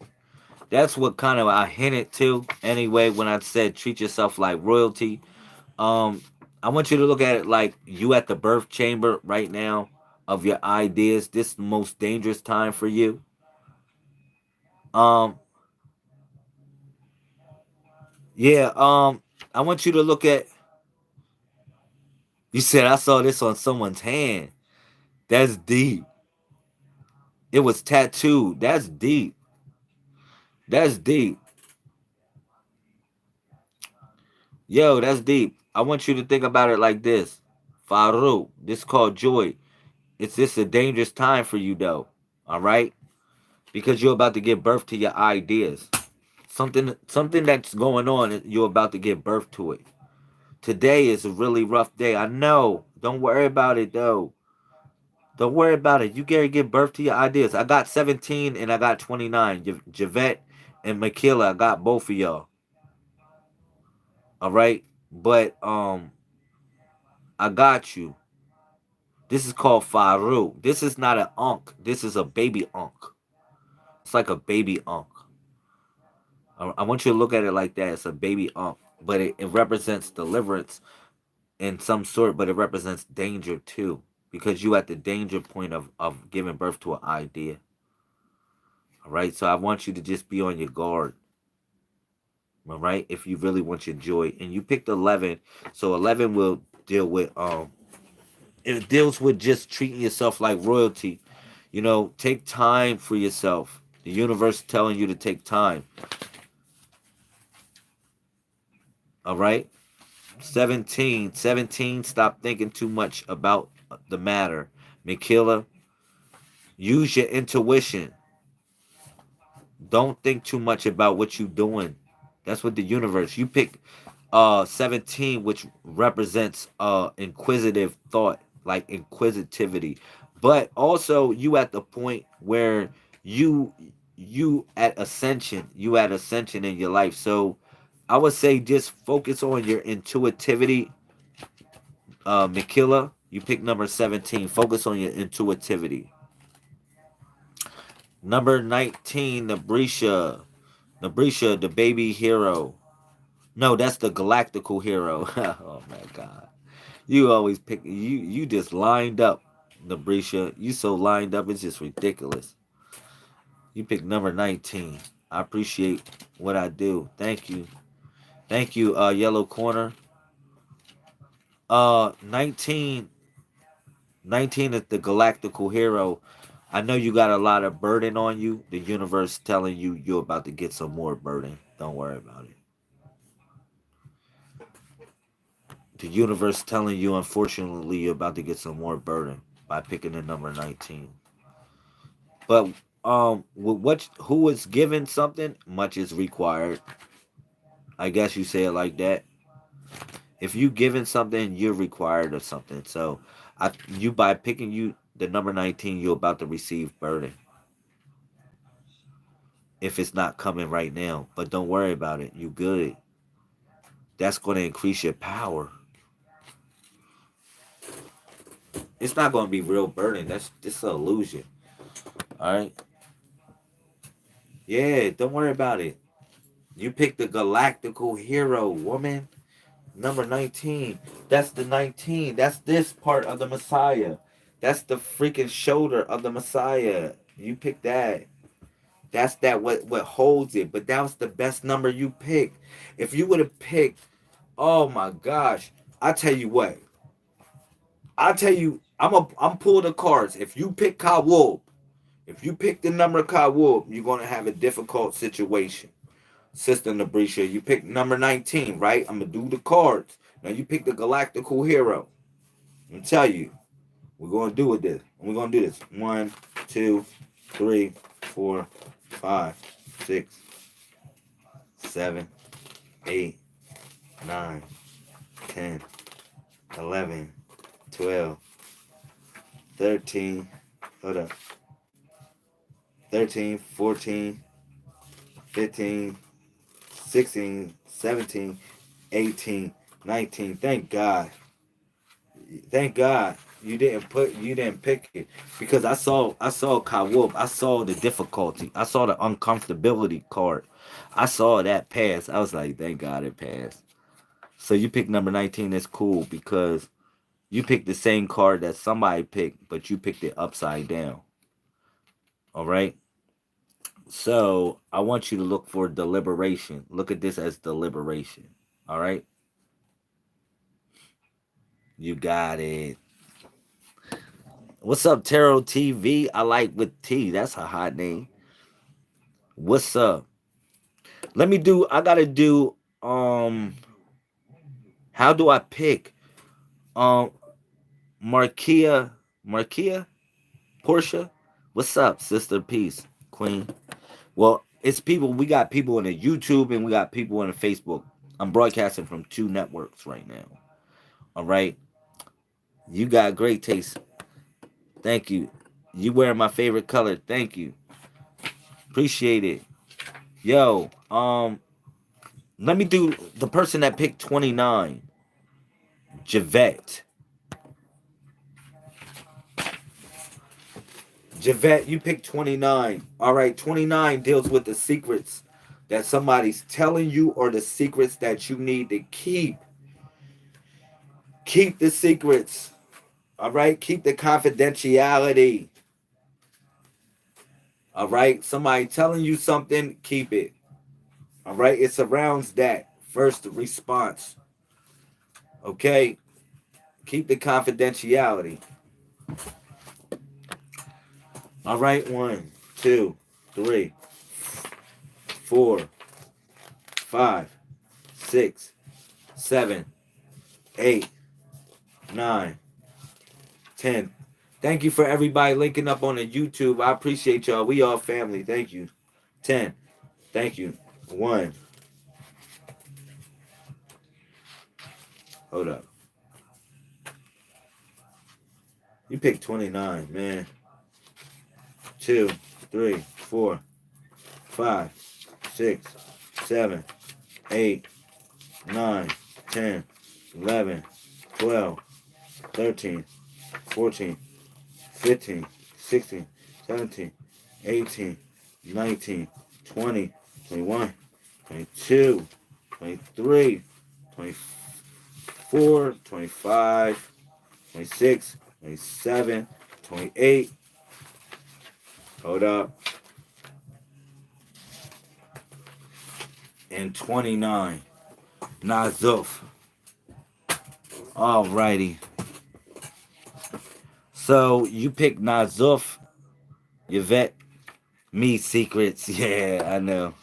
That's what kind of I hinted to anyway when I said treat yourself like royalty. Um, I want you to look at it like you at the birth chamber right now of your ideas. This is the most dangerous time for you. Um, yeah. I want you to look at. You said I saw this on someone's hand. That's deep. It was tattooed. That's deep. That's deep. Yo, that's deep. I want you to think about it like this. Faru, this is called joy. It's just a dangerous time for you though. All right? Because you're about to give birth to your ideas. Something that's going on, you're about to give birth to it. Today is a really rough day. I know. Don't worry about it though. Don't worry about it. You gotta give birth to your ideas. I got 17 and I got 29. Javette and Michaela, I got both of y'all. All right, but I got you. This is called Faru. This is not an unk. This is a baby unk. It's like a baby unk. I want you to look at it like that. It's a baby unk, but it represents deliverance in some sort, but it represents danger too, because you at the danger point of giving birth to an idea. All right, so I want you to just be on your guard. All right, if you really want your joy, and you picked 11, so 11 will deal with it deals with just treating yourself like royalty. You know, take time for yourself. The universe telling you to take time. All right. 17, stop thinking too much about the matter. Mikila, use your intuition. Don't think too much about what you're doing. That's what the universe. You pick 17, which represents inquisitive thought, like inquisitivity. But also you at the point where you you at ascension in your life. So I would say just focus on your intuitivity. Mikila, you pick number 17. Focus on your intuitivity. Number 19, Nabrisha. Nabrisha, the baby hero. No, that's the galactical hero. Oh my god. You always pick you just lined up, Nabrisha. You so lined up, it's just ridiculous. You pick number 19. I appreciate what I do. Thank you. Thank you, Yellow Corner. 19, 19 is the galactical hero. I know you got a lot of burden on you. The universe telling you you're about to get some more burden. Don't worry about it. The universe telling you, unfortunately, you're about to get some more burden by picking the number 19. But what who is given something, much is required. I guess you say it like that. If you given something, you're required of something. So, you by picking you the number 19, you're about to receive burden if it's not coming right now. But don't worry about it. You good. That's going to increase your power. It's not going to be real burden. That's just an illusion. All right. Yeah, don't worry about it. You picked the galactical hero, woman. Number 19. That's the 19. That's this part of the Messiah. That's the freaking shoulder of the Messiah. You picked that. That's that what holds it. But that was the best number you picked. If you would have picked, oh my gosh. I tell you what. I tell you, I'm pulling the cards. If you pick Kawub, if you pick the number Kawub, you're gonna have a difficult situation. Sister Nabrisha, you picked number 19, right? I'm gonna do the cards. Now you pick the galactical hero. I'm gonna tell you, we're gonna do with this. We're gonna do this. 1, 2, 3, 4, 5, 6, 7, 8, 9, 10, 11, 12, 13. Hold up. 13, 14, 15, 16, 17, 18, 19. Thank God. Thank God you didn't pick it, because I saw Kawub. I saw the difficulty. I saw the uncomfortability card. I saw that pass. I was like, thank God it passed. So you picked number 19. That's cool, because you picked the same card that somebody picked, but you picked it upside down. All right. So I want you to look for deliberation. Look at this as deliberation. All right. You got it. What's up, Tarot TV? I like with T. That's a hot name. What's up? Let me do. I gotta do. How do I pick? Um, Markia, Markia, Portia. What's up, sister? Peace, Queen. Well, it's people. We got people in the YouTube and we got people in the Facebook. I'm broadcasting from 2 networks right now. All right. You got great taste. Thank you. You wearing my favorite color. Thank you. Appreciate it. Yo, let me do the person that picked 29. Javette. Javette, you picked 29. All right, 29 deals with the secrets that somebody's telling you or the secrets that you need to keep. Keep the secrets. All right, keep the confidentiality. All right, somebody telling you something, keep it. All right, it surrounds that first response. Okay, keep the confidentiality. All right, 1, 2, 3, 4, 5, 6, 7, 8, 9, 10. Thank you for everybody linking up on the YouTube. I appreciate y'all. We all family. Thank you. 10. Thank you. 1. Hold up. You picked 29, man. 2, 3, 4, 5, 6, 7, 8, 9, 10, 11, 12, 13, 14, 15, 16, 17, 18, 19, 20, 21, 22, 23, 24, 25, 26, 27, 28. Hold up. And 29. Nazuf. Alrighty. So you pick Nazuf, Yvette, me secrets. Yeah, I know.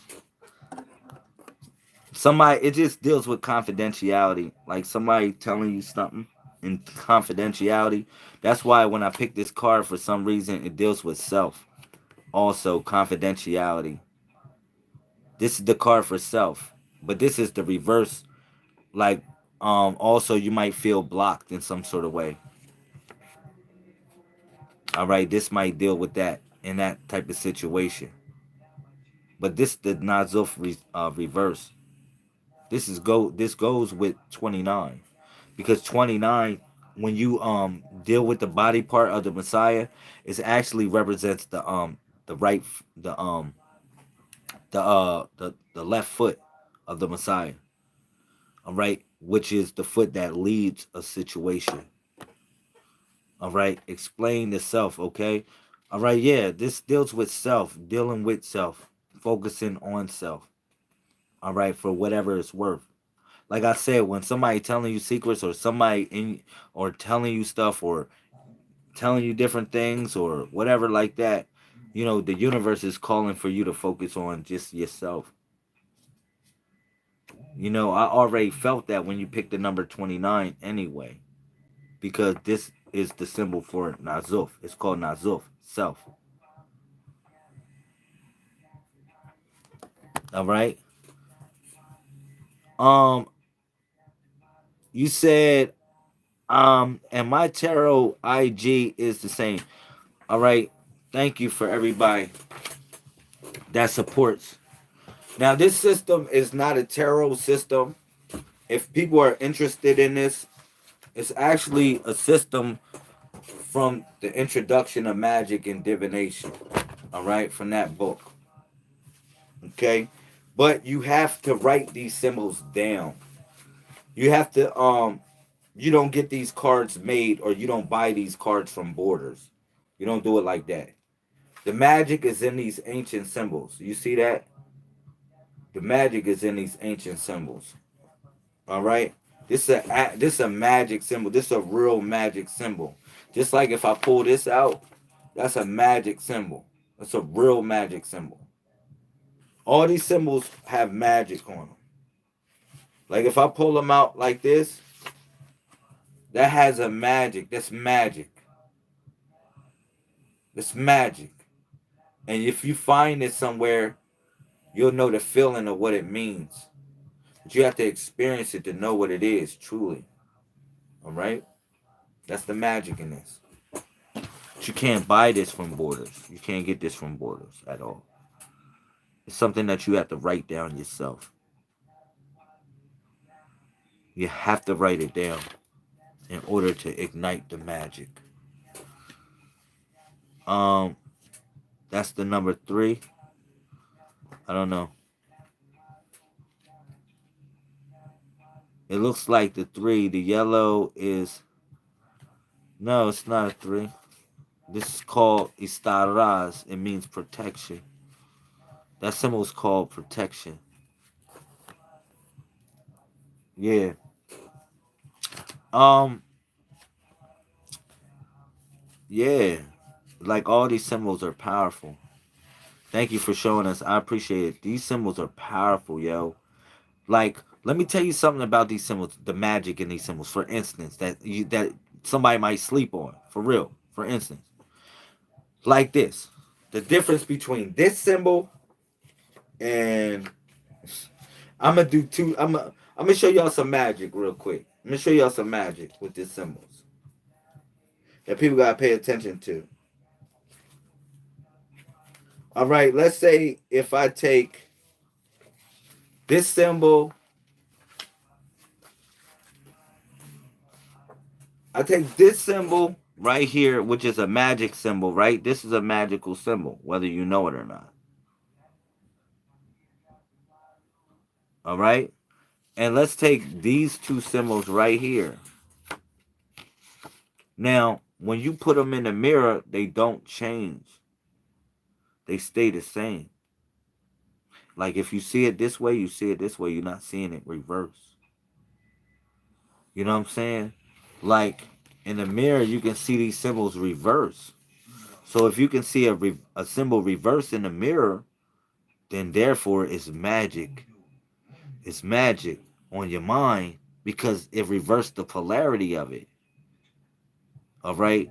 Somebody, it just deals with confidentiality. Like somebody telling you something in confidentiality. That's why when I pick this card, for some reason, it deals with self. Also, confidentiality. This is the card for self. But this is the reverse. Like, also you might feel blocked in some sort of way. All right, this might deal with that in that type of situation. But this the Nazuf reverse. This goes with 29 because 29 when you deal with the body part of the Messiah, it actually represents the right the left foot of the Messiah. All right, which is the foot that leads a situation. All right, explain the self, okay? All right, yeah, this deals with self, dealing with self, focusing on self. All right, for whatever it's worth. Like I said, when somebody telling you secrets or somebody in or telling you stuff or telling you different things or whatever like that, the universe is calling for you to focus on just yourself. I already felt that when you picked the number 29 anyway, because this is the symbol for Nazuf. It's called Nazuf, self. All right. Um, you said and my tarot IG is the same. All right. Thank you for everybody that supports. Now, this system is not a tarot system. If people are interested in this, it's actually a system from the introduction of magic and divination. All right, from that book. Okay, but you have to write these symbols down. You have to you don't get these cards made or you don't buy these cards from borders. You don't do it like that. The magic is in these ancient symbols. You see that? The magic is in these ancient symbols. All right? This a magic symbol. This a real magic symbol. Just like if I pull this out, that's a magic symbol. That's a real magic symbol. All these symbols have magic on them. Like if I pull them out like this, that has a magic. That's magic. It's magic. And if you find it somewhere, you'll know the feeling of what it means. But you have to experience it to know what it is, truly. All right? That's the magic in this. But you can't buy this from Borders. You can't get this from Borders at all. It's something that you have to write down yourself. You have to write it down in order to ignite the magic. Um, that's the number 3. I don't know. It looks like the 3. The yellow is no, it's not a 3. This is called Istaraz. It means protection. That symbol is called protection. Yeah. Um. Yeah. Like all these symbols are powerful. Thank you for showing us. I appreciate it. These symbols are powerful, yo. Like, let me tell you something about these symbols. The magic in these symbols. For instance, that somebody might sleep on. For real. For instance, like this. The difference between this symbol and I'm gonna do two. I'm gonna show y'all some magic real quick. I'm gonna show y'all some magic with these symbols that people gotta pay attention to. All right, let's say if I take this symbol, I take this symbol right here, which is a magic symbol, right? This is a magical symbol, whether you know it or not. All right, and let's take these two symbols right here. Now, when you put them in the mirror, they don't change. They stay the same. Like if you see it this way, you see it this way. You're not seeing it reverse. You know what I'm saying? Like in the mirror, you can see these symbols reverse. So if you can see a symbol reverse in the mirror, then therefore it's magic. It's magic on your mind because it reversed the polarity of it. All right.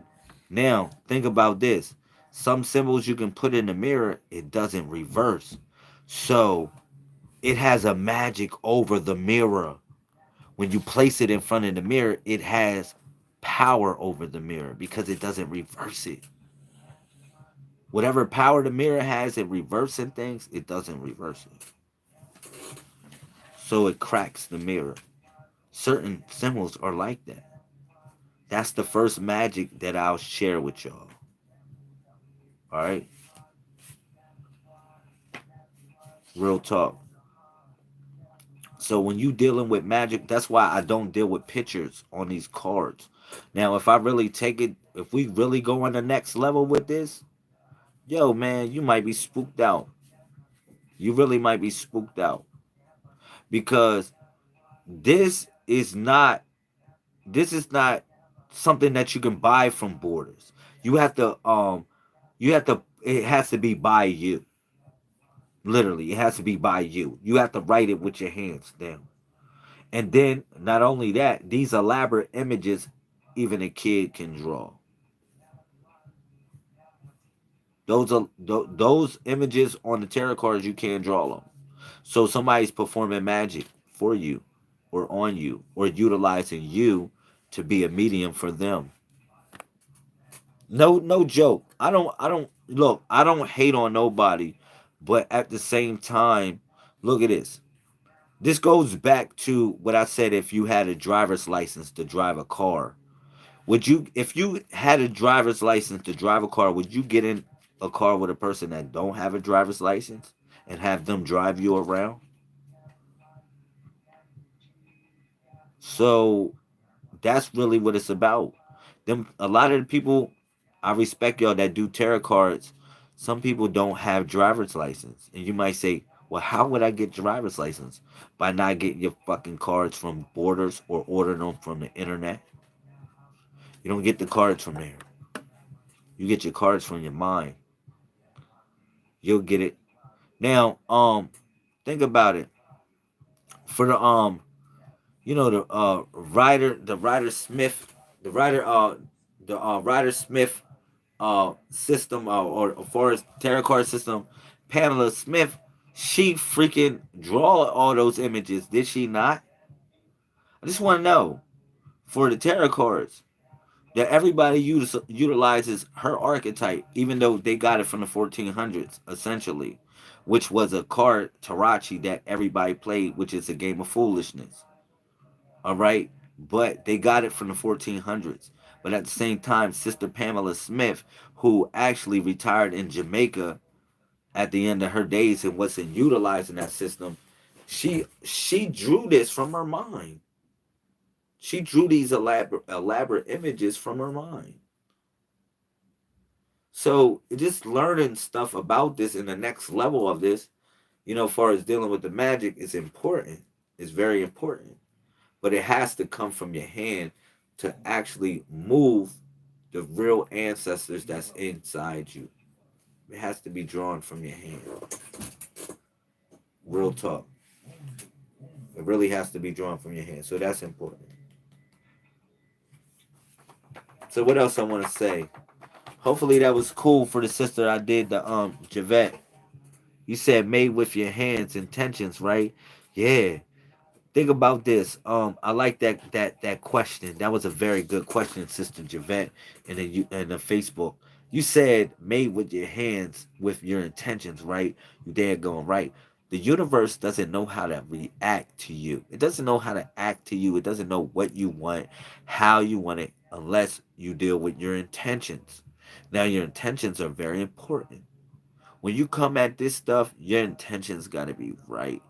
Now think about this. Some symbols you can put in the mirror, it doesn't reverse. So it has a magic over the mirror. When you place it in front of the mirror, it has power over the mirror because it doesn't reverse it. Whatever power the mirror has in reversing things, it doesn't reverse it. So it cracks the mirror. Certain symbols are like that. That's the first magic that I'll share with y'all. All right? Real talk. So when you dealing with magic, that's why I don't deal with pictures on these cards. Now, if I really take it, if we really go on the next level with this, yo, man, you might be spooked out. You really might be spooked out because this is not this is not something that you can buy from Borders. You have to it has to be by you. Literally, it has to be by you. You have to write it with your hands down. And then not only that, these elaborate images even a kid can draw. Those images on the tarot cards you can't draw them. So somebody's performing magic for you or on you or utilizing you to be a medium for them. No joke. I don't look, I don't hate on nobody, but at the same time, look at this. This goes back to what I said if you had a driver's license to drive a car. Would you if you had a driver's license to drive a car, would you get in a car with a person that don't have a driver's license and have them drive you around? So that's really what it's about. Them a lot of the people I respect y'all that do tarot cards. Some people don't have driver's license, and you might say, "Well, how would I get driver's license by not getting your fucking cards from Borders or ordering them from the internet? You don't get the cards from there. You get your cards from your mind. You'll get it now. Think about it. For the the Rider Smith, the Rider Smith system or Forest Tarot card system, Pamela Smith, she freaking draw all those images, did she not? I just want to know for the tarot cards. that everybody utilizes her archetype, even though they got it from the 1400s, essentially, which was a card Tarachi that everybody played, which is a game of foolishness. All right, but they got it from the 1400s. But at the same time, Sister Pamela Smith, who actually retired in Jamaica at the end of her days and wasn't utilizing that system, she drew this from her mind. She drew these elaborate images from her mind. So just learning stuff about this in the next level of this, as far as dealing with the magic, is important. It's very important. But it has to come from your hand to actually move the real ancestors that's inside you. It has to be drawn from your hand. Real talk. It really has to be drawn from your hand. So that's important. So what else I want to say? Hopefully that was cool for the sister I did the Javette. You said made with your hands intentions, right? Yeah. Think about this. I like that question. That was a very good question, Sister Javette, in the Facebook. You said made with your hands with your intentions, right? You there going right. The universe doesn't know how to react to you. It doesn't know how to act to you. It doesn't know what you want, how you want it, unless you deal with your intentions. Now your intentions are very important. When you come at this stuff, your intentions gotta be right.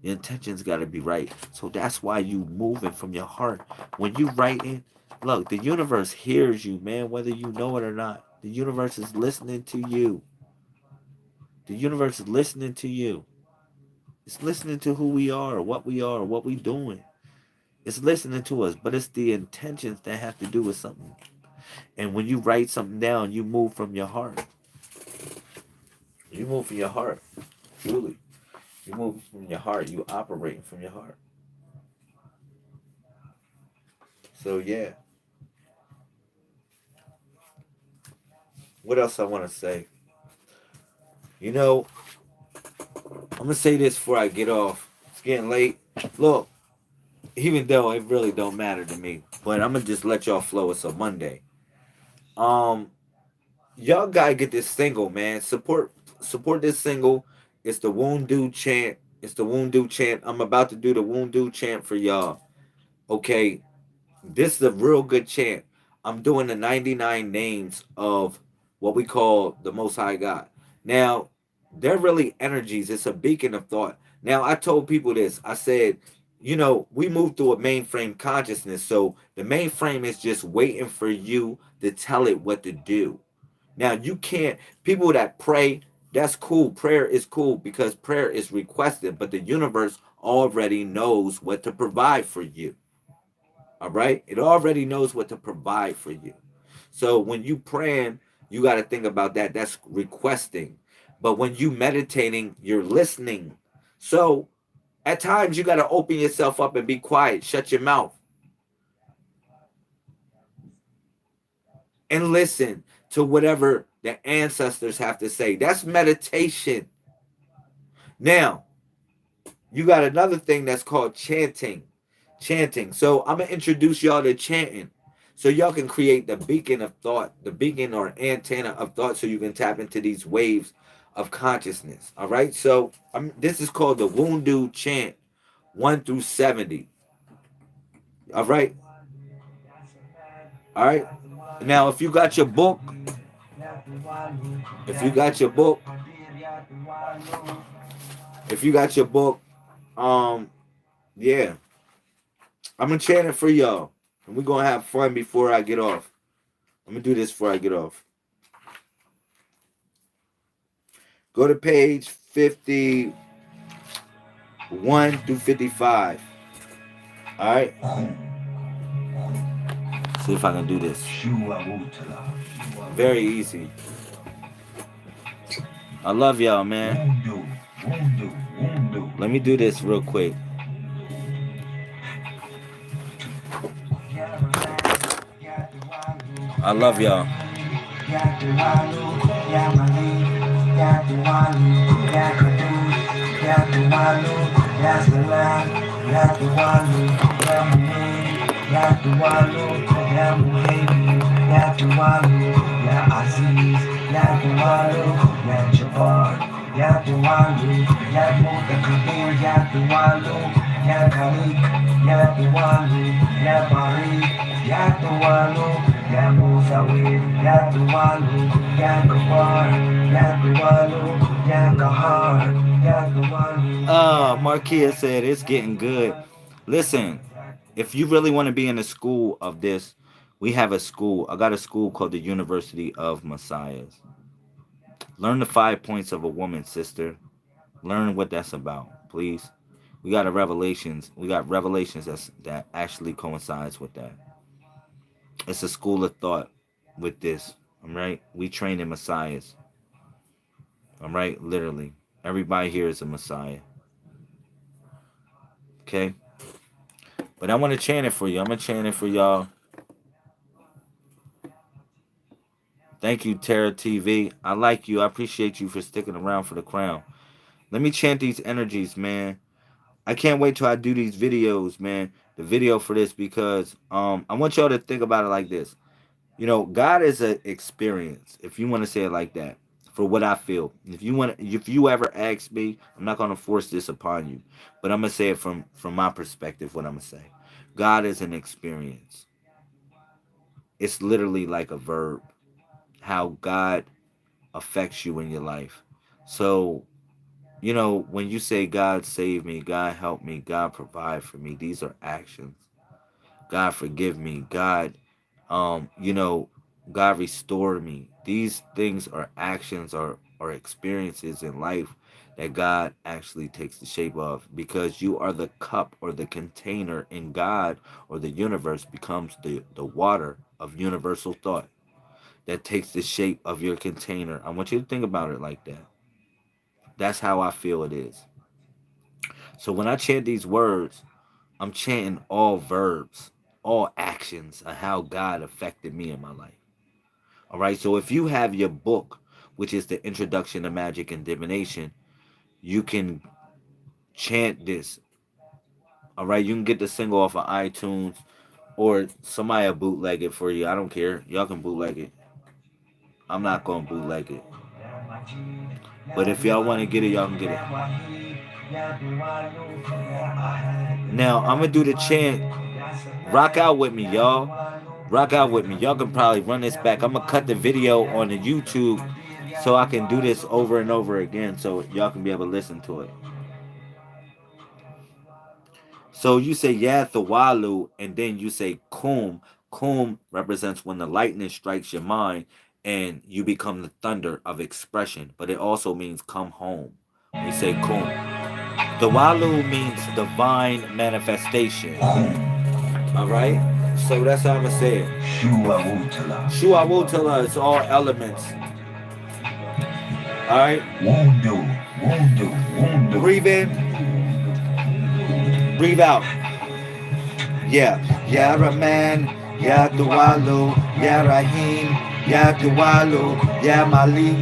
Your intentions got to be right. So that's why you moving from your heart. When you writing, look, the universe hears you, man, whether you know it or not. The universe is listening to you. The universe is listening to you. It's listening to who we are, what we doing. It's listening to us, but it's the intentions that have to do with something. And when you write something down, you move from your heart. You move from your heart, truly. You move from your heart. You operate from your heart. So yeah. What else I want to say? You know, I'm gonna say this before I get off. It's getting late. Look, even though it really don't matter to me, but I'm gonna just let y'all flow. It's a Monday. Um, y'all gotta get this single, man. Support this single. It's the Woundu chant. It's the Woundu chant. I'm about to do the Woundu chant for y'all. Okay, this is a real good chant. I'm doing the 99 names of what we call the Most High God. Now, they're really energies. It's a beacon of thought. Now, I told people this. I said, we move through a mainframe consciousness. So the mainframe is just waiting for you to tell it what to do. Now, you can't, people that pray, that's cool. Prayer is cool because prayer is requested, but the universe already knows what to provide for you. All right? It already knows what to provide for you. So when you praying, you got to think about that. That's requesting. But when you meditating, you're listening. So at times you got to open yourself up and be quiet. Shut your mouth and listen to whatever the ancestors have to say. That's meditation. Now, you got another thing that's called chanting. Chanting. So I'm going to introduce y'all to chanting. So y'all can create the beacon of thought, the beacon or antenna of thought so you can tap into these waves of consciousness. All right. So this is called the Woundu chant 1 through 70. All right. All right. Now, if you got your book, if you got your book, if you got your book, yeah, I'm gonna chant it for y'all, and we're gonna have fun before I get off. I'm gonna do this before I get off. Go to page 51 through 55. All right. See if I can do this. Very easy. I love y'all, man. Let me do this real quick. I love y'all. Ya Muhaymin, Ya Tuwalu, Ya Aziz, Ya Tuwalu, Ya Jabbar, Ya Tuwalu, Ya Mutakabir, Ya Tuwalu, Ya Khalik, Ya Tuwalu, Ya Barik, Ya Tuwalu, Ya Musawir, Ya Tuwalu, Ya Ghaffar, Ya Tuwalu, Ya Qahar, Ya Tuwalu. Markia said it's getting good. Listen, if you really want to be in the school of this, we have a school. I got a school called the University of Messiahs. Learn the 5 points of a woman, sister. Learn what that's about, please. We got a revelations. We got revelations that actually coincides with that. It's a school of thought with this. All right, we train in messiahs. All right, literally, everybody here is a messiah. Okay, but I want to chant it for you. I'm gonna chant it for y'all. Thank you, Terra TV. I like you. I appreciate you for sticking around for the crown. Let me chant these energies, man. I can't wait till I do these videos, man. The video for this because I want y'all to think about it like this. You know, God is an experience, if you want to say it like that, for what I feel. If you ever ask me, I'm not gonna force this upon you, but I'm gonna say it from my perspective. What I'm gonna say, God is an experience. It's literally like a verb. How God affects you in your life. So you know, when you say God save me, God help me, God provide for me, these are actions. God forgive me, God you know, God restore me. These things are actions or experiences in life that God actually takes the shape of because you are the cup or the container in God or the universe becomes the water of universal thought that takes the shape of your container. I want you to think about it like that. That's how I feel it is. So when I chant these words, I'm chanting all verbs, all actions of how God affected me in my life. All right. So if you have your book, which is the Introduction to Magic and Divination, you can chant this. All right. You can get the single off of iTunes or somebody will bootleg it for you. I don't care. Y'all can bootleg it. I'm not going to bootleg it. But if y'all want to get it, y'all can get it. Now, I'm going to do the chant. Rock out with me, y'all. Rock out with me. Y'all can probably run this back. I'm going to cut the video on the YouTube so I can do this over and over again so y'all can be able to listen to it. So you say Yathawalu and then you say Kum. Kum represents when the lightning strikes your mind and you become the thunder of expression, but it also means come home. We say Kum. The Walu means divine manifestation. All right? So that's how I'm going to say it. Shua Wutala is all elements. All right? Breathe in. Breathe out. Yeah. Ya Rahman, Ya Duwalu, Ya Rahim, Ya Duwalu, Ya Malik,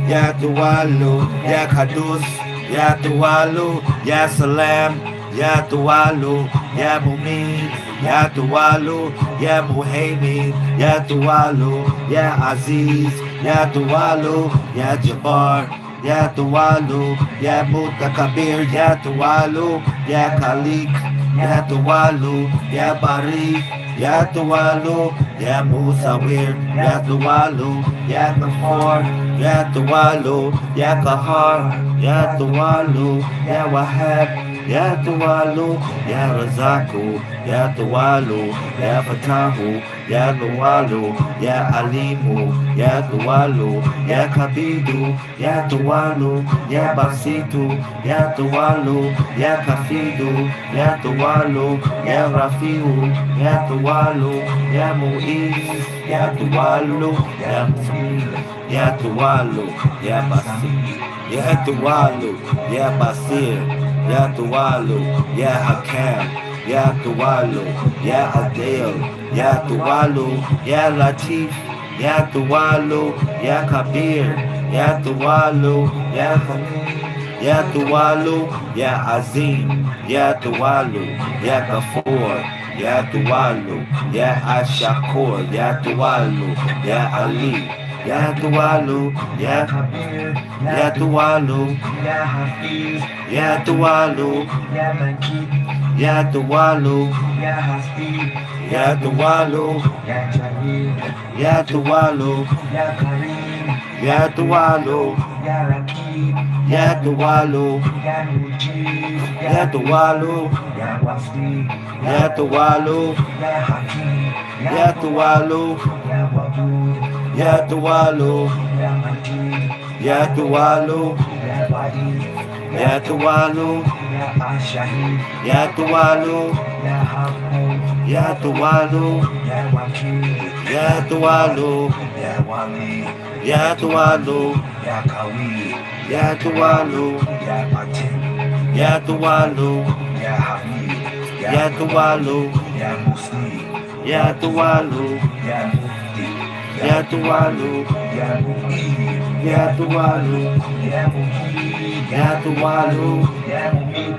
Ya Duwalu, Ya Kadus, Ya Duwalu, Ya Salam, Ya Duwalu, Ya Mumin, Ya Duwalu, Ya Muhaymin, Ya Duwalu, Ya Aziz, Ya Duwalu, Ya Jabbar, Ya Duwalu, Ya Mutakabir, Ya Duwalu, Ya Khalik, Ya Tuwalu, Ya Bari, Ya Tuwalu, Ya Musawir, Ya Tuwalu, Ya Ghaffar, Ya Tuwalu, Ya Qahar, Ya Tuwalu, Ya Wahab, Ya Tuwalu, Ya Razaku, Ya Tuwalu, Ya Fatahu, Ya Tuwalu, Ya Alimu, Ya Tuwalu, Ya Kabidu, Ya Tuwalu, Ya Basitu, Ya Tuwalu, Ya Kafidu, Ya Tuwalu, Ya Rafiu, Ya Tuwalu, Ya Mu'iz, Ya Tuwalu, Ya Mu'min, Ya Tuwalu, Ya Basir, Ya Tuwalu, Ya Basir, Ya Tuwalu, Ya Hakam, Ya Tuwalu, Ya Adel, Ya Tuwalu, Ya Latif, Ya Tuwalu, Ya Kabir, Ya Tuwalu, Ya Khamim, Ya Tuwalu, Ya Azim, Ya Tuwalu, Ya Gafur, Ya Tuwalu, Ya Ashakur, Ya Tuwalu, Ya Ali, Ya Tuwalu, Ya Ya Kabir, Ya Ya Tuwalu, Ya Hafiz, Ya Tuwalu, Ya Makid, Ya Tuwalu, Ya Hasbi, Ya Ya Tuwalu, Budi, Ya Jalil, Ya Tuwalu, Ya Karim, Ya Ya Tuwalu, Tuwalu, Ya Rakib, Ya Ya Tuwalu, Mujib, Ya Mujib, Ya Ya Tuwalu, Mujib, Ya Wasfi, Ya Ya Wahab, Tuwalu, Ya Hakim, Ya Ya Tawwab, Tuwalu, Ya Wadud, Ya Ya Wadud, Tuwalu, Ya Majid, Ya Ya Wadud, Tuwalu, Ya Ba'id, Ya Ya Tawwid, Tuwalu, Ya Ashahid, Ya Ya Ghafur, Tuwalu, Ya Hafiz, Ya Ya Wakil, Tuwalu, Ya Wakil, Ya Ya Tuwali, Tuwalu, Ya Wali, Ya Ya Tuwali, Tuwalu, Ya Kawi, Ya Ya Turawi, Tuwalu, Ya Matin, Ya Ya Mutali, Tuwalu, Ya Hamid, Ya Ya Mubari, Tuwalu, Ya Musli, Ya Ya Tuwali, Tuwalu, Ya Mufti, Ya Ya Tuwali, Tuwalu, Ya Mu'id, Ya Ya Tuwali, Tuwalu, Ya Muhid, Ya Ya Tuwali, Tuwalu, Ya Mumit,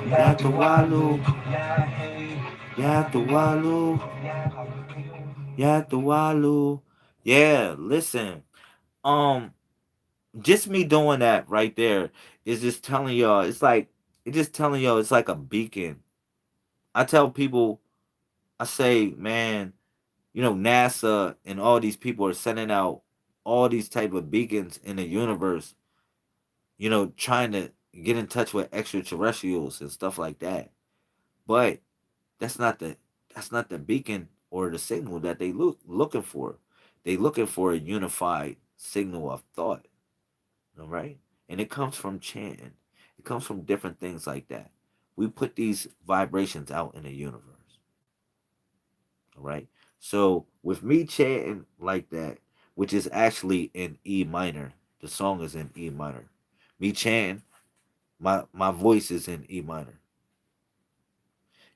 Ya Ya Tuwali, Tuwalu, Ya Hay, Ya Ya Qayyum, Tuwalu, Ya Qayyum. Ya Tuwalu. Yeah, listen. Um, just me doing that right there is just telling y'all. It's just telling y'all. It's like a beacon. I tell people. I say, man, NASA and all these people are sending out all these type of beacons in the universe. Trying to get in touch with extraterrestrials and stuff like that. But that's not the that's not the beacon or the signal that they looking for. They looking for a unified signal of thought. All right, and it comes from chanting. It comes from different things like that. We put these vibrations out in the universe. All right. So with me chanting like that, which is actually in E minor, the song is in E minor. Me chanting, my voice is in E minor.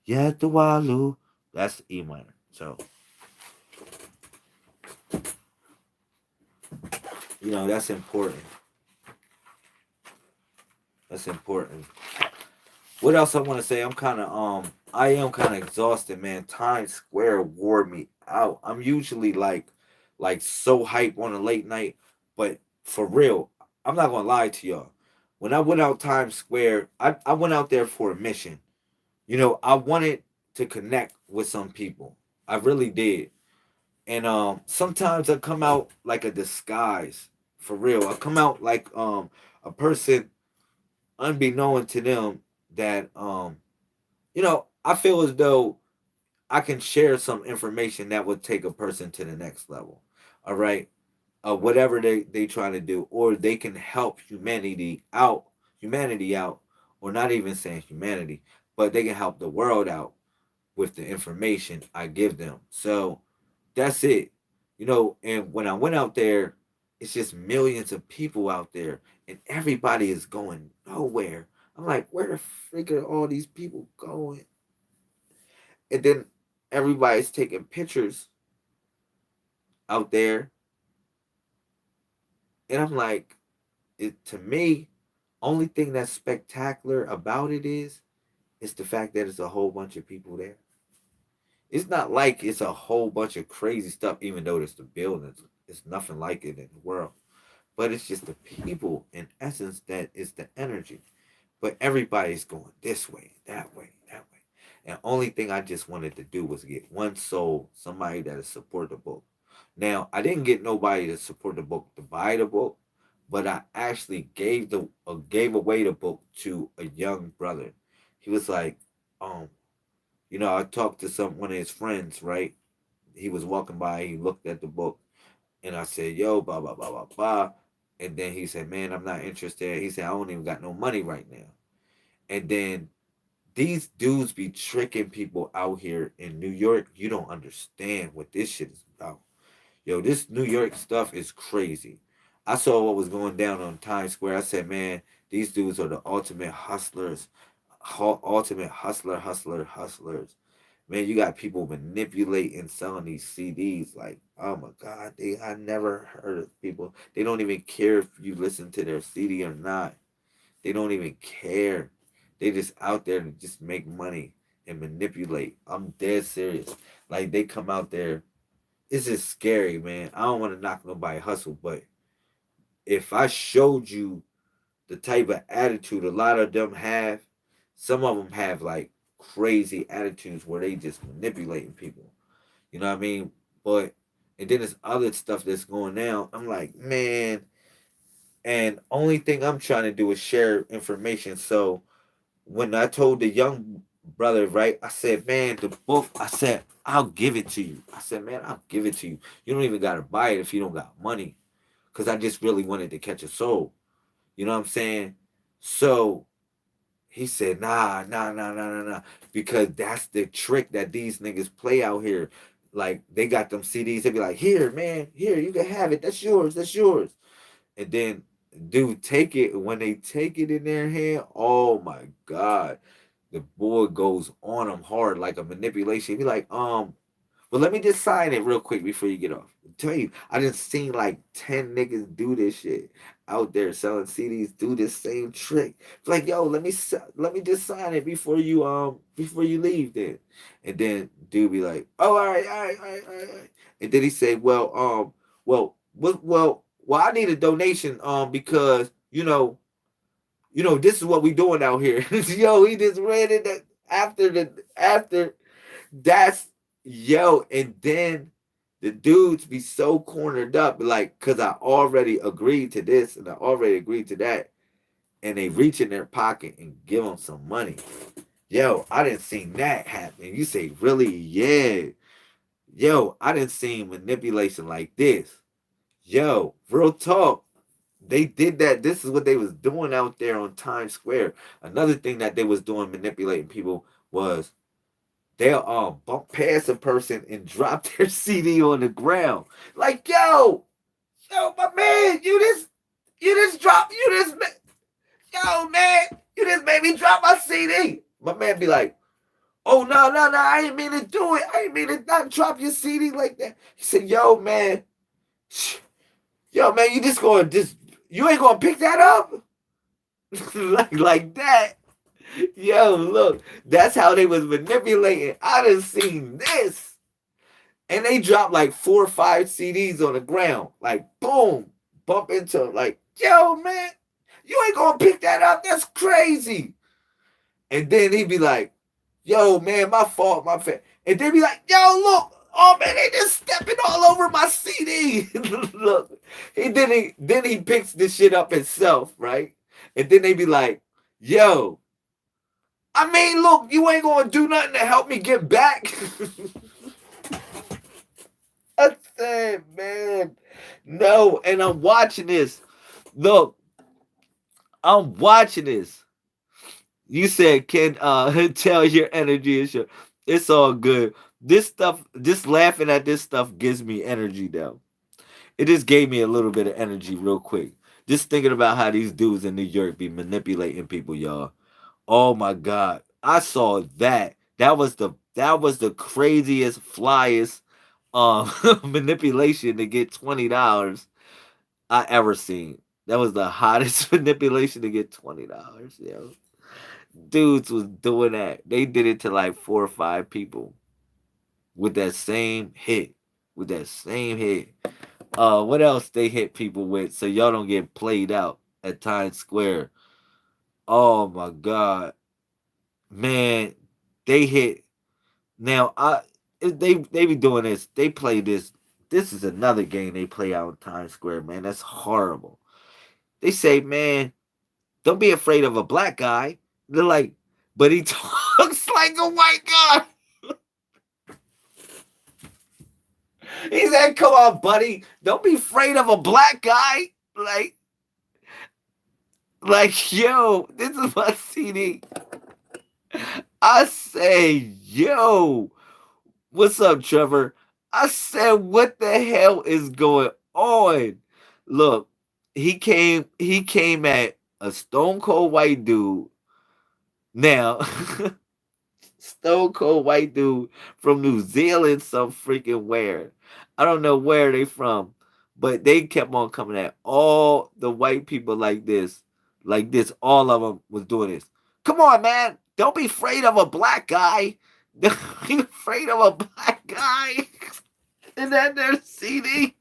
Yeah, the Walu. That's E minor. So that's important. That's important. What else I want to say? I am kind of exhausted, man. Times Square wore me out. I'm usually like so hype on a late night, but for real, I'm not gonna lie to y'all. When I went out Times Square, I went out there for a mission. I wanted to connect with some people. I really did. And sometimes I come out like a disguise. For real. I come out like a person unbeknown to them that I feel as though I can share some information that would take a person to the next level. All right. Whatever they trying to do, or they can help humanity out, or not even saying humanity, but they can help the world out with the information I give them. So that's it. And when I went out there, it's just millions of people out there, and everybody is going nowhere. I'm like, where the frick are all these people going? And then everybody's taking pictures out there, and I'm like, to me, only thing that's spectacular about it is the fact that it's a whole bunch of people there. It's not like it's a whole bunch of crazy stuff, even though there's the buildings. It's nothing like it in the world. But it's just the people, in essence, that is the energy. But everybody's going this way, that way, that way. And only thing I just wanted to do was get one soul, somebody that is support the book. Now, I didn't get nobody to support the book to buy the book, but I actually gave away the book to a young brother. He was like, um, I talked to one of his friends, right? He was walking by, he looked at the book, and I said, yo, blah, blah, blah, blah, blah. And then he said, man, I'm not interested. He said, I don't even got no money right now. And then these dudes be tricking people out here in New York. You don't understand what this shit is about. Yo, this New York stuff is crazy. I saw what was going down on Times Square. I said, man, these dudes are the ultimate hustlers. Ultimate hustlers. Man, you got people manipulating selling these CDs. Like, oh my God, I never heard of people. They don't even care if you listen to their CD or not. They don't even care. They just out there to just make money and manipulate. I'm dead serious. Like they come out there. It's just scary, man. I don't want to knock nobody hustle, but if I showed you the type of attitude a lot of them have, some of them have like crazy attitudes where they just manipulating people. You know what I mean? But and then there's other stuff that's going down. I'm like, man, and only thing I'm trying to do is share information. So when I told the young brother, right, I said, man, the book, I said, I'll give it to you. I said, man, I'll give it to you. You don't even gotta buy it if you don't got money. Cause I just really wanted to catch a soul. You know what I'm saying? So he said, nah. Because that's the trick that these niggas play out here. Like they got them CDs, they be like, here, man, here, you can have it. That's yours, that's yours. And then dude take it. When they take it in their hand, oh my God. The boy goes on them hard like a manipulation. He be like, well, let me just sign it real quick before you get off. I tell you, I just seen like 10 niggas do this shit out there selling CDs, do this same trick. It's like, yo, let me just sign it before you leave then. And then dude be like, oh, all right. And then he say, well, I need a donation, because this is what we doing out here. Yo, he just ran it after that's yo, and then the dudes be so cornered up, like, cause I already agreed to this and I already agreed to that, and they reach in their pocket and give them some money. Yo, I didn't see that happen. You say, really? Yeah. Yo, I didn't see manipulation like this. Yo, real talk. They did that. This is what they was doing out there on Times Square. Another thing that they was doing manipulating people was they'll bump past a person and drop their CD on the ground. Like, yo, my man, yo, man, you just made me drop my CD. My man be like, oh, no, I ain't mean to do it. I ain't mean to not drop your CD like that. He said, yo, man, you ain't gonna pick that up? like that. Yo, look, that's how they was manipulating. I done seen this. And they dropped like 4 or 5 CDs on the ground. Like, boom, bump into them. Like, yo, man, you ain't gonna pick that up. That's crazy. And then he'd be like, yo, man, my fault, my fault. And they'd be like, yo, look, oh man, they just stepping all over my CD. Look, then he picks this shit up himself, right? And then they be like, yo, I mean, look, you ain't gonna do nothing to help me get back. I said, man, no. And I'm watching this. Look, I'm watching this. You said, can tell your energy is your. It's all good. This stuff, just laughing at this stuff gives me energy though. It just gave me a little bit of energy real quick. Just thinking about how these dudes in New York be manipulating people, y'all. Oh my God. I saw that. That was the craziest, flyest manipulation to get $20 I ever seen. That was the hottest manipulation to get $20, yo. Dudes was doing that. They did it to like 4 or 5 people with that same hit. With that same hit. What else they hit people with so y'all don't get played out at Times Square? Oh my God. Man, they hit. Now they be doing this. They play this. This is another game they play out in Times Square, man. That's horrible. They say, man, don't be afraid of a black guy. They're like, but he talks like a white guy. He said, come on, buddy. Don't be afraid of a black guy. Yo, this is my CD. I say, yo, what's up, Trevor? I said, what the hell is going on? Look, he came at a stone cold white dude. Now, stone cold white dude from New Zealand, some freaking where. I don't know where they from, but they kept on coming at all the white people like this. Like this, all of them was doing this. Come on, man. Don't be afraid of a black guy. Don't be afraid of a black guy. And then there's CD.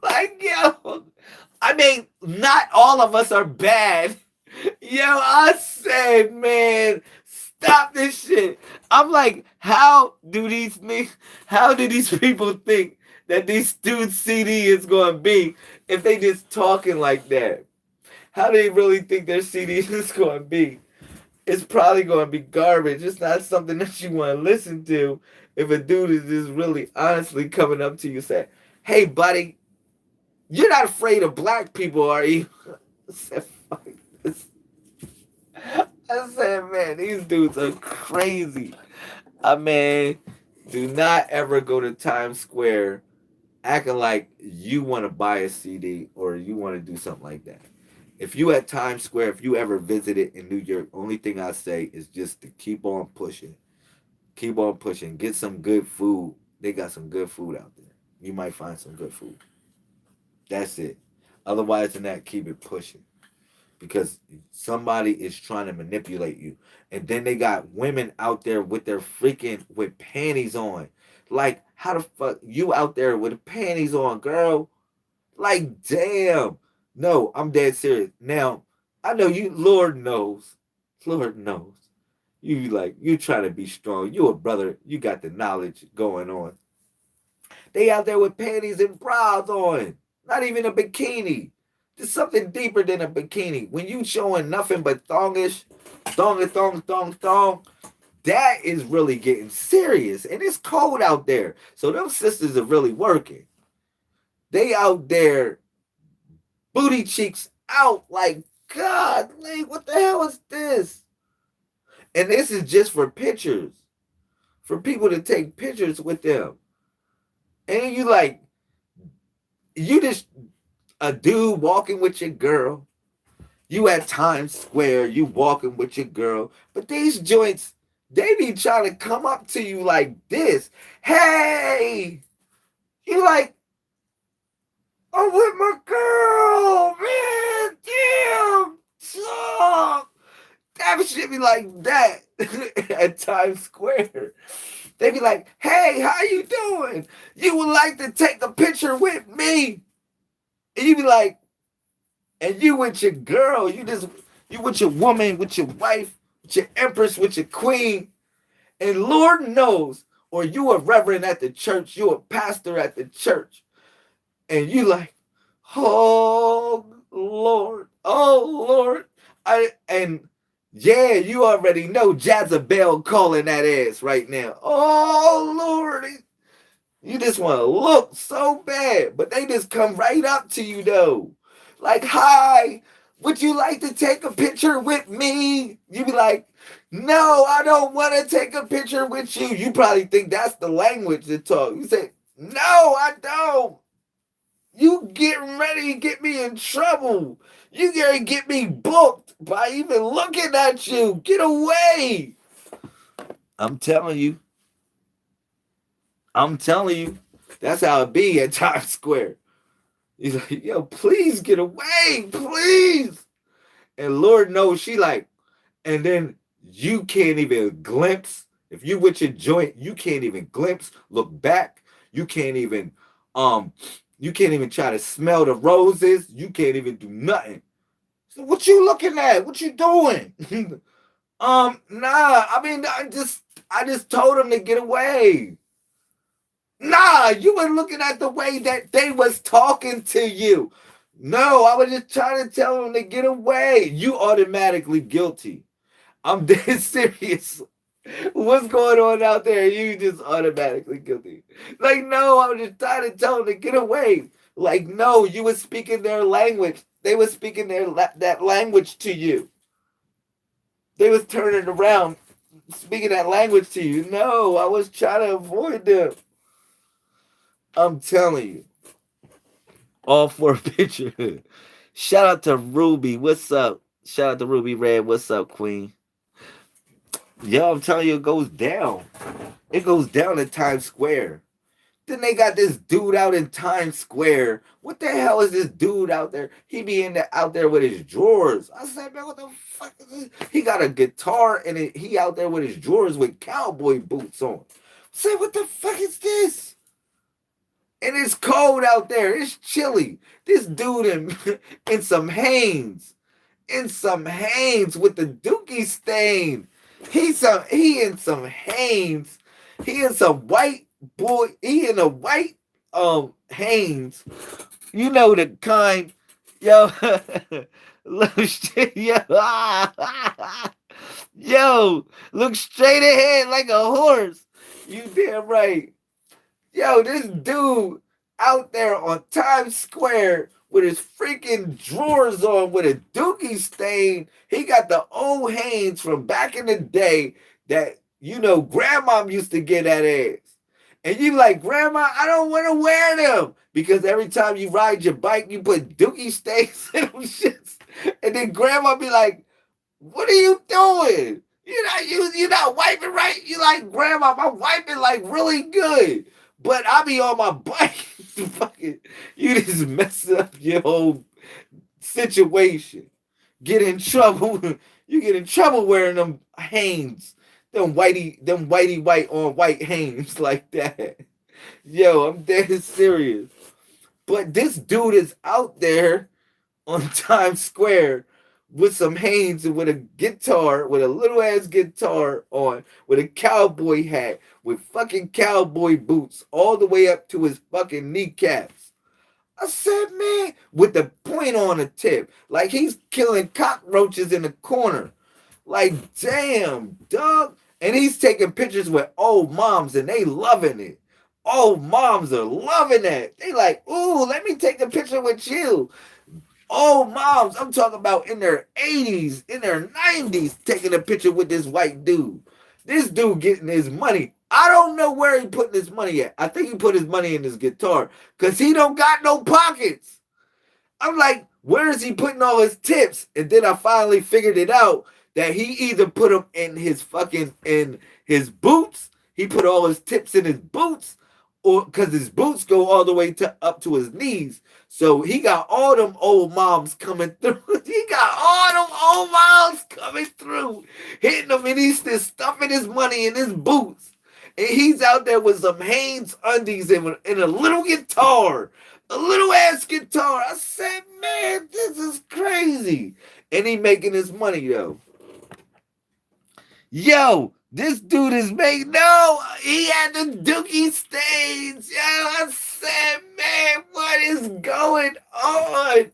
Like, yo. I mean, not all of us are bad. Yo, I said, man, stop this shit. I'm like, how do these people think that these dudes CD is gonna be if they just talking like that? How do they really think their CD is gonna be? It's probably gonna be garbage. It's not something that you want to listen to if a dude is just really honestly coming up to you saying, "Hey, buddy, you're not afraid of black people, are you?" I said, "Fuck this." I said, man, these dudes are crazy. I mean, do not ever go to Times Square acting like you want to buy a CD or you want to do something like that. If you at Times Square, if you ever visited in New York, only thing I say is just to keep on pushing. Keep on pushing. Get some good food. They got some good food out there. You might find some good food. That's it. Otherwise than that, keep it pushing. Because somebody is trying to manipulate you. And then they got women out there with their freaking with panties on. Like, how the fuck you out there with panties on, girl? Like, damn. No, I'm dead serious. Now, I know you, Lord knows. Lord knows. You like you trying to be strong. You a brother. You got the knowledge going on. They out there with panties and bras on. Not even a bikini. Just something deeper than a bikini. When you showing nothing but thongish, thong, that is really getting serious. And it's cold out there. So them sisters are really working. They out there, booty cheeks out, like, God, like, what the hell is this? And this is just for pictures. For people to take pictures with them. And you like, you just a dude walking with your girl. You at Times Square, you walking with your girl. But these joints, they be trying to come up to you like this. Hey! You like, I'm with my girl, man. Damn. Oh, that shit be like that at Times Square. They be like, hey, how you doing? You would like to take a picture with me? And you be like, and you with your girl, you with your woman, with your wife, with your empress, with your queen, and Lord knows, or you a reverend at the church, you a pastor at the church, and you like, oh Lord, oh Lord, and yeah, you already know Jezebel calling that ass right now. Oh Lord, you just want to look so bad, but they just come right up to you though. Like, hi, would you like to take a picture with me? You be like, no, I don't want to take a picture with you. You probably think that's the language to talk. You say, no, I don't. You getting ready to get me in trouble. You gonna get me booked by even looking at you. Get away. I'm telling you. I'm telling you. That's how it be at Times Square. He's like, yo, please get away, please. And Lord knows she like, and then you can't even glimpse. If you with your joint, you can't even glimpse, look back. You can't even, um, you can't even try to smell the roses. You can't even do nothing. So what you looking at? What you doing? Nah. I mean, I just told him to get away. Nah, you were looking at the way that they was talking to you. No, I was just trying to tell them to get away. You automatically guilty. I'm dead serious. What's going on out there? You just automatically guilty. Like, no, I was just trying to tell them to get away. Like, no, you were speaking their language. They were speaking that language to you. They was turning around, speaking that language to you. No, I was trying to avoid them. I'm telling you. All for a picture. Shout out to Ruby. What's up? Shout out to Ruby Red. What's up, Queen? Yo, I'm telling you, it goes down. It goes down at Times Square. Then they got this dude out in Times Square. What the hell is this dude out there? He be out there with his drawers. I said, man, what the fuck is this? He got a guitar and he out there with his drawers with cowboy boots on. I said, what the fuck is this? And it's cold out there. It's chilly. This dude in some Hanes, with the dookie stain. He in some Hanes. He in some white boy. He in a white Hanes. You know the kind. Yo, look shit, yo, yo, look straight ahead like a horse. You damn right. Yo, this dude out there on Times Square with his freaking drawers on with a dookie stain. He got the old Hanes from back in the day that, grandma used to get that ass. And you like, grandma, I don't want to wear them. Because every time you ride your bike, you put dookie stains in them shits. And then grandma be like, what are you doing? You're not wiping right. You like, grandma, I'm wiping like really good. But I be on my bike. Fucking, you just mess up your whole situation. Get in trouble. You get in trouble wearing them Hanes. Them whitey white on white Hanes like that. Yo, I'm dead serious. But this dude is out there on Times Square with some Hanes and with a guitar, with a little ass guitar on, with a cowboy hat, with fucking cowboy boots all the way up to his fucking kneecaps. I said, man, with the point on the tip, like he's killing cockroaches in the corner. Like, damn, dog. And he's taking pictures with old moms and they loving it. Old moms are loving that. They like, ooh, let me take a picture with you. Old moms, I'm talking about in their 80s, in their 90s, taking a picture with this white dude. This dude getting his money. I don't know where he putting his money at. I think he put his money in his guitar because he don't got no pockets. I'm like, where is he putting all his tips? And then I finally figured it out that he either put them in his boots. He put all his tips in his boots, or because his boots go all the way up to his knees. So he got all them old moms coming through. He got all them old moms coming through, hitting them, and he's still stuffing his money in his boots. And he's out there with some Hanes undies and a little guitar, a little ass guitar. I said, man, this is crazy. And he making his money though. Yo, this dude is making, no, he had the dookie stains. Yo, I said, man, what is going on?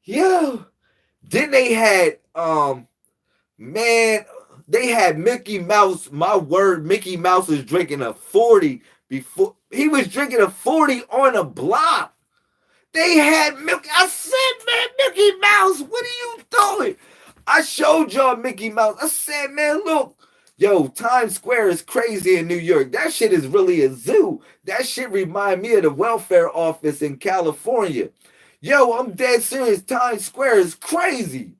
Yo, then they had, man, they had Mickey Mouse. My word, Mickey Mouse was drinking a 40 before. He was drinking a 40 on a block. They had Mickey. I said, man, Mickey Mouse, what are you doing? I showed y'all Mickey Mouse. I said, man, look. Yo, Times Square is crazy in New York. That shit is really a zoo. That shit remind me of the welfare office in California. Yo, I'm dead serious. Times Square is crazy.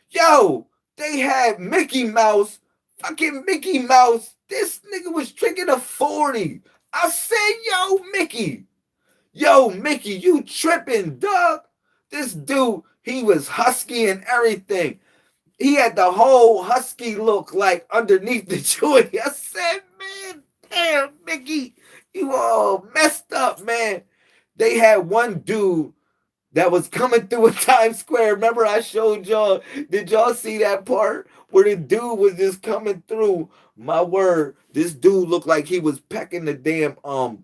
Yo, they had Mickey Mouse. Fucking Mickey Mouse. This nigga was drinking a 40. I said, yo, Mickey. Yo, Mickey, you tripping, dog. This dude, he was husky and everything. He had the whole husky look like underneath the joint. I said, man, damn, Mickey, you all messed up, man. They had one dude that was coming through a Times Square. Remember I showed y'all, did y'all see that part where the dude was just coming through? My word, this dude looked like he was pecking the damn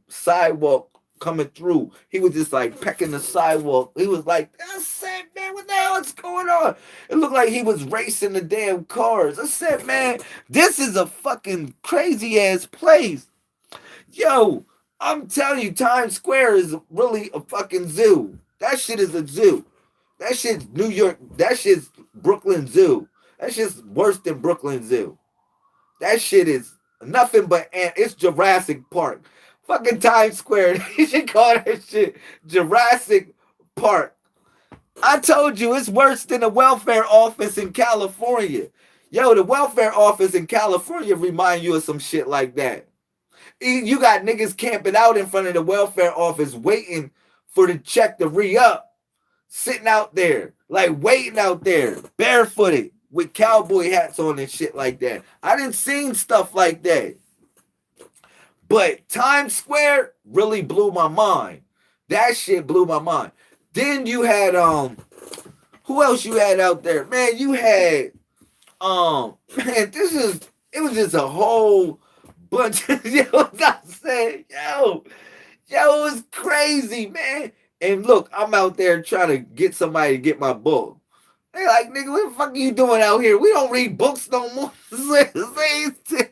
sidewalk coming through. He was just like pecking the sidewalk. He was like, I said, man, what the hell is going on? It looked like he was racing the damn cars. I said, man, this is a fucking crazy ass place. Yo, I'm telling you, Times Square is really a fucking zoo. That shit is a zoo. That shit's New York. That shit's Brooklyn Zoo. That shit's worse than Brooklyn Zoo. That shit is nothing but it's Jurassic Park. Fucking Times Square. You should call that shit Jurassic Park. I told you it's worse than the welfare office in California. Yo, the welfare office in California remind you of some shit like that. You got niggas camping out in front of the welfare office waiting for the check to re up, sitting out there, like waiting out there, barefooted with cowboy hats on and shit like that. I didn't seen stuff like that. But Times Square really blew my mind. That shit blew my mind. Then you had who else you had out there? Man, you had man, it was just a whole bunch of yo, I said, yo, it was crazy, man. And look, I'm out there trying to get somebody to get my book. They like, nigga, what the fuck are you doing out here? We don't read books no more.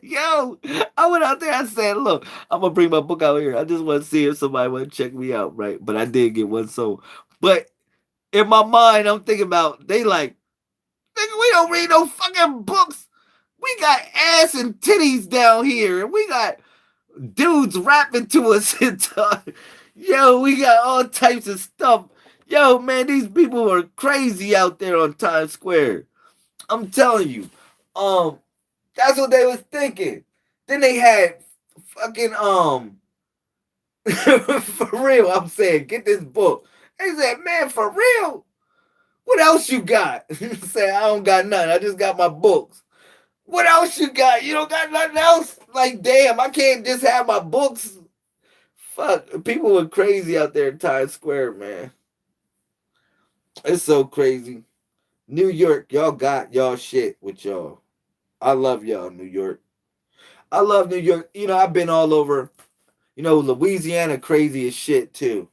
Yo, I went out there. I said, look, I'm gonna bring my book out here. I just want to see if somebody want to check me out, right? But I did get one sold. But in my mind, I'm thinking about they like, nigga, we don't read no fucking books. We got ass and titties down here, and we got dudes rapping to us. Yo, we got all types of stuff. Yo, man, these people are crazy out there on Times Square. I'm telling you. That's what they was thinking. Then they had fucking for real, I'm saying, get this book. They said, man, for real? What else you got? Say, I don't got nothing. I just got my books. What else you got? You don't got nothing else? Like, damn, I can't just have my books. Fuck, people were crazy out there in Times Square, man. It's so crazy. New York, y'all got y'all shit with y'all. I love y'all, New York. I love New York. You know, I've been all over. You know, Louisiana crazy as shit too.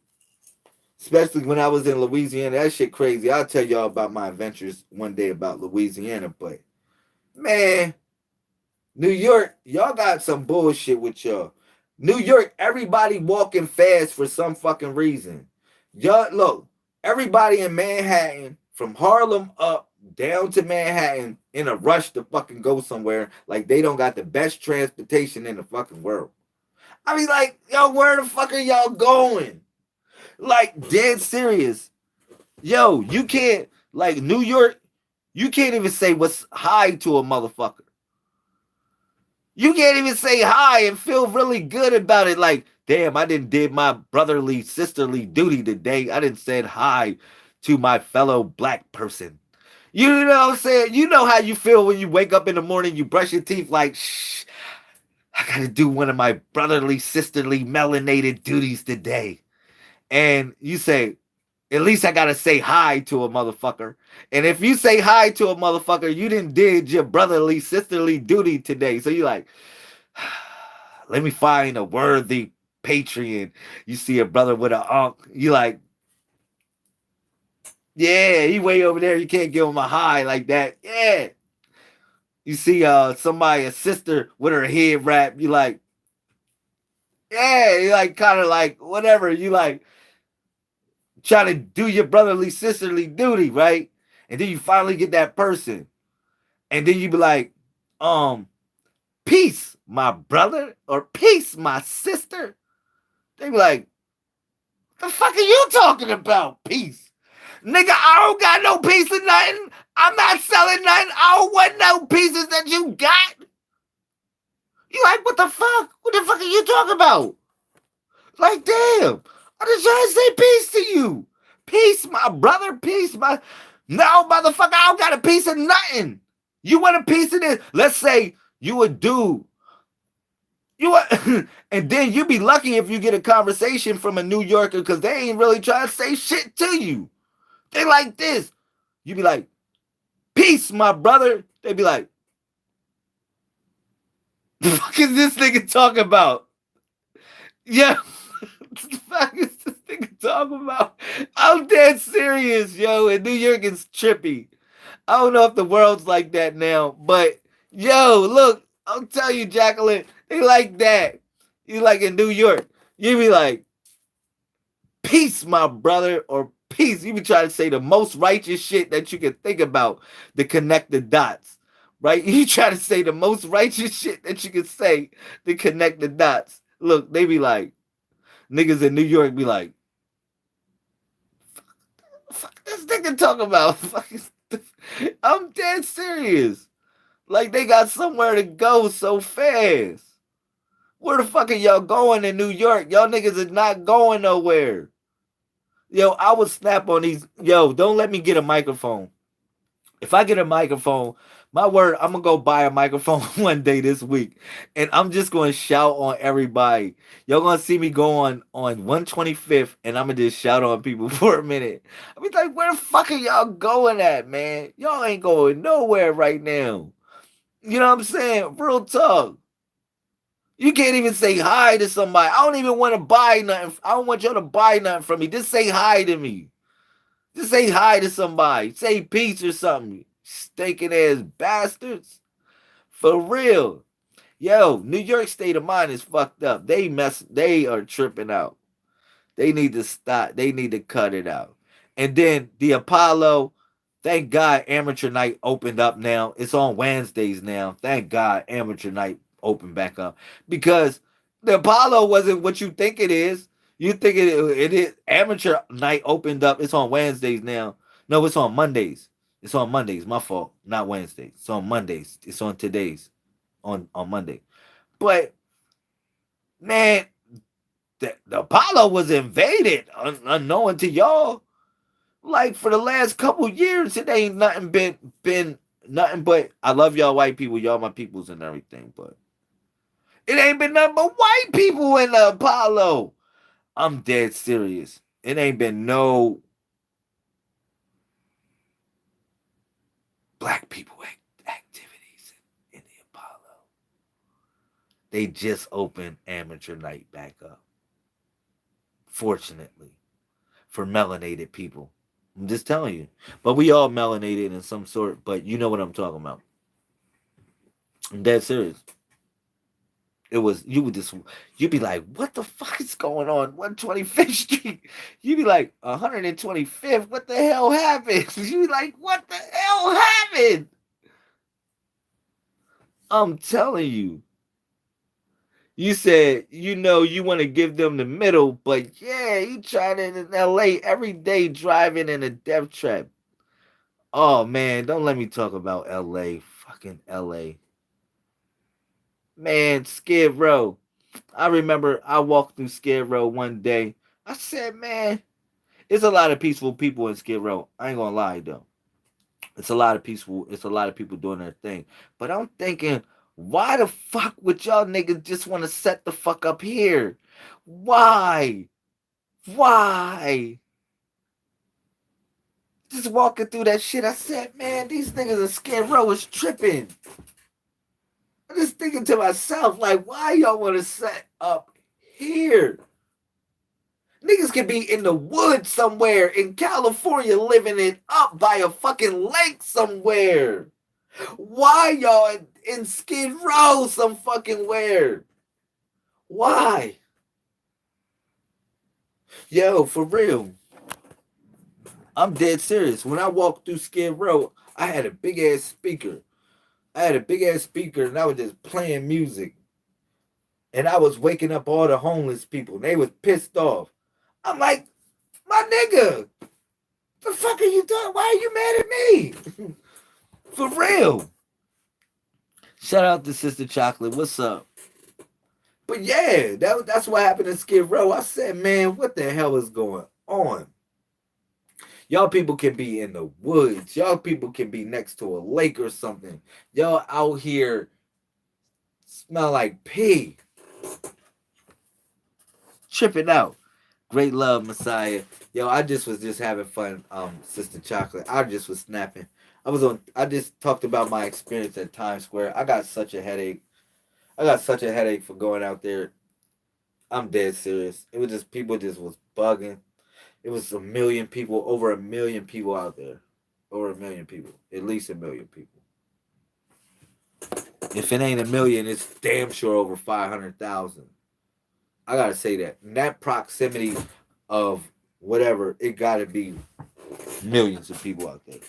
Especially when I was in Louisiana, that shit crazy. I'll tell y'all about my adventures one day about Louisiana, but man, New York, y'all got some bullshit with y'all. New York, everybody walking fast for some fucking reason. Y'all, look, everybody in Manhattan, from Harlem up down to Manhattan, in a rush to fucking go somewhere, like they don't got the best transportation in the fucking world. I mean, like, yo, where the fuck are y'all going? Like, dead serious. Yo, you can't, like, New York, you can't even say what's hi to a motherfucker. You can't even say hi and feel really good about it. Like, damn, I didn't did my brotherly, sisterly duty today. I didn't said hi to my fellow black person. You know what I'm saying? You know how you feel when you wake up in the morning, you brush your teeth like, shh, I gotta do one of my brotherly, sisterly, melanated duties today. And you say, at least I gotta say hi to a motherfucker. And if you say hi to a motherfucker, you didn't did your brotherly, sisterly duty today. So you like, let me find a worthy patriot. You see a brother with an unk, you like, yeah, he way over there. You can't give him a high like that. Yeah. You see somebody, a sister with her head wrapped, you like, yeah, you like kind of like whatever. You like try to do your brotherly, sisterly duty, right? And then you finally get that person. And then you be like, peace, my brother, or peace, my sister. They be like, the fuck are you talking about? Peace. Nigga, I don't got no piece of nothing. I'm not selling nothing. I don't want no pieces that you got. You like, what the fuck? What the fuck are you talking about? Like, damn. I'm just trying to say peace to you. Peace, my brother. Peace, my... No, motherfucker, I don't got a piece of nothing. You want a piece of this? Let's say you a dude. You are, and then you be lucky if you get a conversation from a New Yorker because they ain't really trying to say shit to you. They like this. You be like, peace, my brother. They be like, the fuck is this nigga talking about? Yeah. What the fuck is this nigga talking about? I'm dead serious, yo. And New York is trippy. I don't know if the world's like that now, but yo, look, I'll tell you, Jacqueline, they like that. You like in New York, you be like, peace, my brother, or peace. You be trying to say the most righteous shit that you can think about to connect the dots, right? You try to say the most righteous shit that you can say to connect the dots. Look, they be like, niggas in New York be like, fuck this nigga talking about. I'm dead serious. Like they got somewhere to go so fast. Where the fuck are y'all going in New York? Y'all niggas is not going nowhere. Yo, I would snap on these. Yo, don't let me get a microphone. If I get a microphone, my word, I'm gonna go buy a microphone one day this week, and I'm just gonna shout on everybody. Y'all gonna see me go on 125th, and I'm gonna just shout on people for a minute. I be like, where the fuck are y'all going at, man? Y'all ain't going nowhere right now. You know what I'm saying? Real talk. You can't even say hi to somebody. I don't even want to buy nothing. I don't want y'all to buy nothing from me. Just say hi to me. Just say hi to somebody. Say peace or something. Stinking ass bastards. For real. Yo, New York state of mind is fucked up. They are tripping out. They need to stop. They need to cut it out. And then the Apollo, thank God amateur night opened up now. It's on Wednesdays now. Thank God amateur night opened back up. Because the Apollo wasn't what you think it is. You think it is amateur night opened up. It's on Wednesdays now. No, it's on Mondays. It's on Mondays. My fault. Not Wednesdays. It's on Mondays. It's on today's. On Monday. But man, the Apollo was invaded unknown to y'all. Like for the last couple years, it ain't nothing been nothing but I love y'all white people, y'all my peoples and everything, but it ain't been nothing but white people in the Apollo. I'm dead serious. It ain't been no black people activities in the Apollo. They just opened amateur night back up. Fortunately, for melanated people. I'm just telling you. But we all melanated in some sort, but you know what I'm talking about. I'm dead serious. It was you would just you'd be like, what the fuck is going on? 125th Street. You'd be like, 125th, what the hell happened? You'd be like, what the hell happened? I'm telling you. You said, you want to give them the middle, but yeah, you tried it in LA every day driving in a death trap. Oh man, don't let me talk about LA. Fucking LA. Man, Skid Row. I remember I walked through Skid Row one day. I said, man, it's a lot of peaceful people in Skid Row. I ain't gonna lie though. It's a lot of people doing their thing. But I'm thinking, why the fuck would y'all niggas just want to set the fuck up here? Why? Why? Just walking through that shit, I said, man, these niggas in Skid Row is tripping. I'm just thinking to myself, like, why y'all want to set up here? Niggas can be in the woods somewhere in California living it up by a fucking lake somewhere. Why y'all in Skid Row some fucking where? Why? Yo, for real. I'm dead serious. When I walked through Skid Row, I had a big ass speaker. And I was just playing music. And I was waking up all the homeless people. They was pissed off. I'm like, my nigga, the fuck are you doing? Why are you mad at me? For real. Shout out to Sister Chocolate. What's up? But yeah, that's what happened in Skid Row. I said, man, what the hell is going on? Y'all people can be in the woods. Y'all people can be next to a lake or something. Y'all out here smell like pee. Tripping out. Great love, Messiah. Yo, I just was just having fun, Sister Chocolate. I just was snapping. I just talked about my experience at Times Square. I got such a headache. I got such a headache for going out there. I'm dead serious. It was just people just was bugging. It was a million people, over a million people out there. Over a million people. At least a million people. If it ain't a million, it's damn sure over 500,000. I gotta say that. In that proximity of whatever, it gotta be millions of people out there.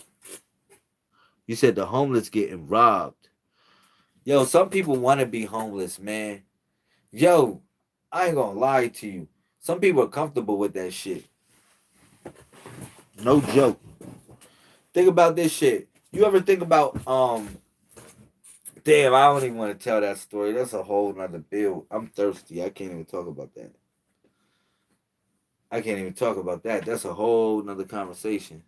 You said the homeless getting robbed. Yo, some people want to be homeless, man. Yo, I ain't gonna lie to you. Some people are comfortable with that shit. No joke. Think about this shit. You ever think about Damn, I don't even want to tell that story. That's a whole nother bill. I'm thirsty. I can't even talk about that. I can't even talk about that. That's a whole nother conversation.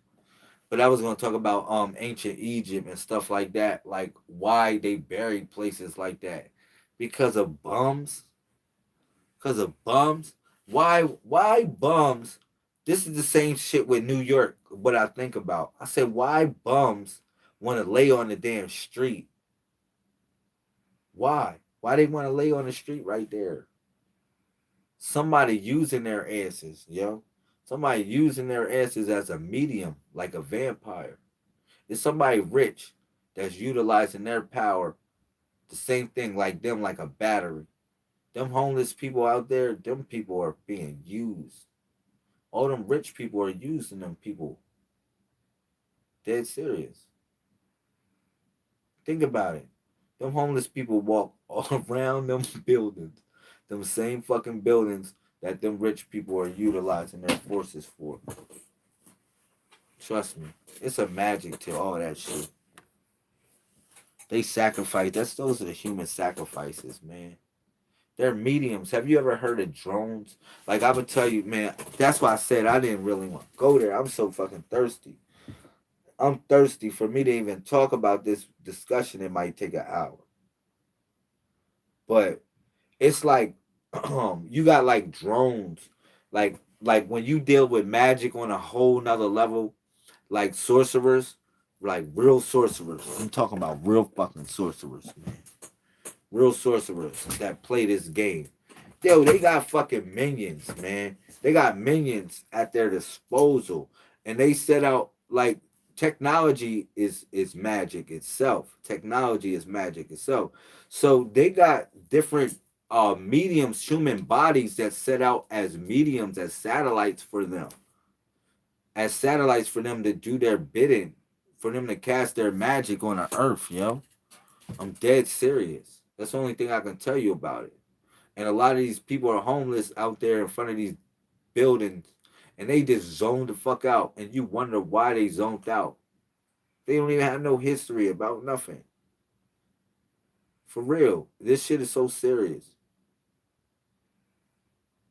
But I was gonna talk about ancient Egypt and stuff like that, like why they buried places like that. Because of bums? Because of bums? Why bums? This is the same shit with New York, what I think about. I said, why bums want to lay on the damn street? Why? Why they want to lay on the street right there? Somebody using their asses, yo. Somebody using their asses as a medium, like a vampire. It's somebody rich that's utilizing their power. The same thing like them, like a battery. Them homeless people out there, them people are being used. All them rich people are using them people. Dead serious. Think about it. Them homeless people walk all around them buildings. Them same fucking buildings that them rich people are utilizing their forces for. Trust me. It's a magic to all that shit. They sacrifice. Those are the human sacrifices, man. They're mediums. Have you ever heard of drones? Like I would tell you, man. That's why I said I didn't really want to go there. I'm so fucking thirsty. I'm thirsty. For me to even talk about this discussion, it might take an hour. But it's like you got like drones, like when you deal with magic on a whole nother level, like sorcerers, like real sorcerers. I'm talking about real fucking sorcerers, man. Real sorcerers that play this game. Yo, they got fucking minions, man. They got minions at their disposal, and they set out like technology is magic itself. Technology is magic itself. So they got different mediums, human bodies that set out as mediums, as satellites for them, as satellites for them to do their bidding, for them to cast their magic on the earth, yo. I'm dead serious. That's the only thing I can tell you about it. And a lot of these people are homeless out there in front of these buildings, and they just zoned the fuck out. And you wonder why they zoned out. They don't even have no history about nothing. For real, this shit is so serious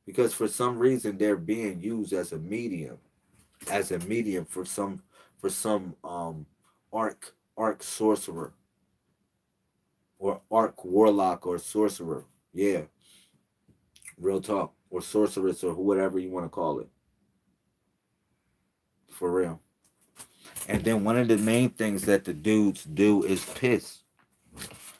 because for some reason they're being used as a medium for some arc sorcerer or arc warlock or sorcerer. Yeah, real talk, or sorceress or whatever you want to call it. For real. And then one of the main things that the dudes do is piss.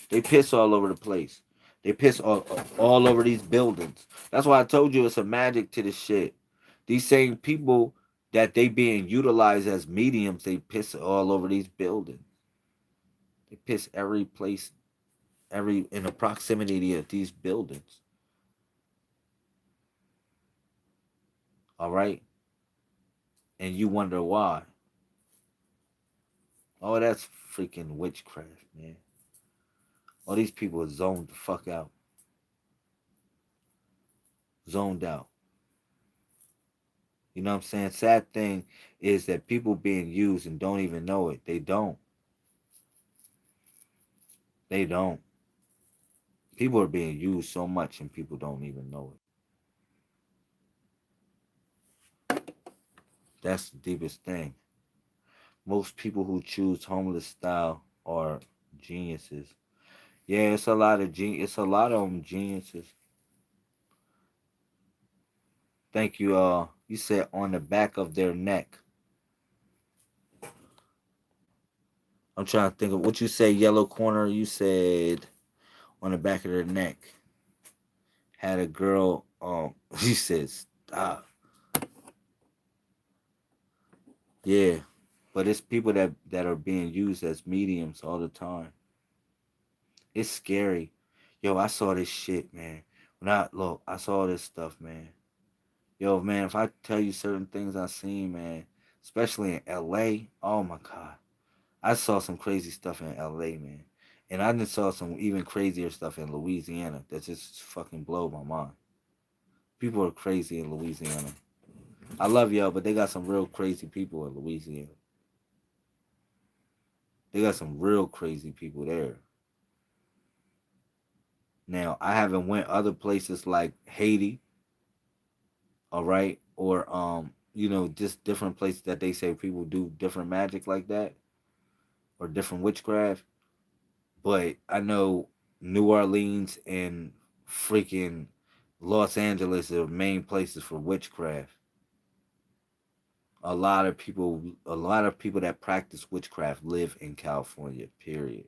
They piss all over the place. They piss all over these buildings. That's why I told you it's a magic to the shit. These same people that they being utilized as mediums, they piss all over these buildings. They piss every place, every in the proximity of these buildings. All right, and you wonder why. Oh, that's freaking witchcraft, man. All these people are zoned the fuck out, zoned out. You know what I'm saying? Sad thing is that people being used and don't even know it. They don't. They don't. People are being used so much and people don't even know it. That's the deepest thing. Most people who choose homeless style are geniuses. Yeah, it's a lot of it's a lot of them geniuses. Thank you. You said on the back of their neck. I'm trying to think of what you say. Yellow corner. You said on the back of their neck. Had a girl. He said stop. Yeah, but it's people that are being used as mediums all the time. It's scary. Yo, I saw this shit, man. When I look, I saw this stuff, man. Yo, man, if I tell you certain things I seen, man, especially in LA, oh my god. I saw some crazy stuff in LA, man. And I just saw some even crazier stuff in Louisiana that just fucking blow my mind. People are crazy in Louisiana. I love y'all, but they got some real crazy people in Louisiana. They got some real crazy people there. Now, I haven't went other places like Haiti, all right, or just different places that they say people do different magic like that or different witchcraft. But I know New Orleans and freaking Los Angeles are main places for witchcraft. A lot of people that practice witchcraft live in California, period.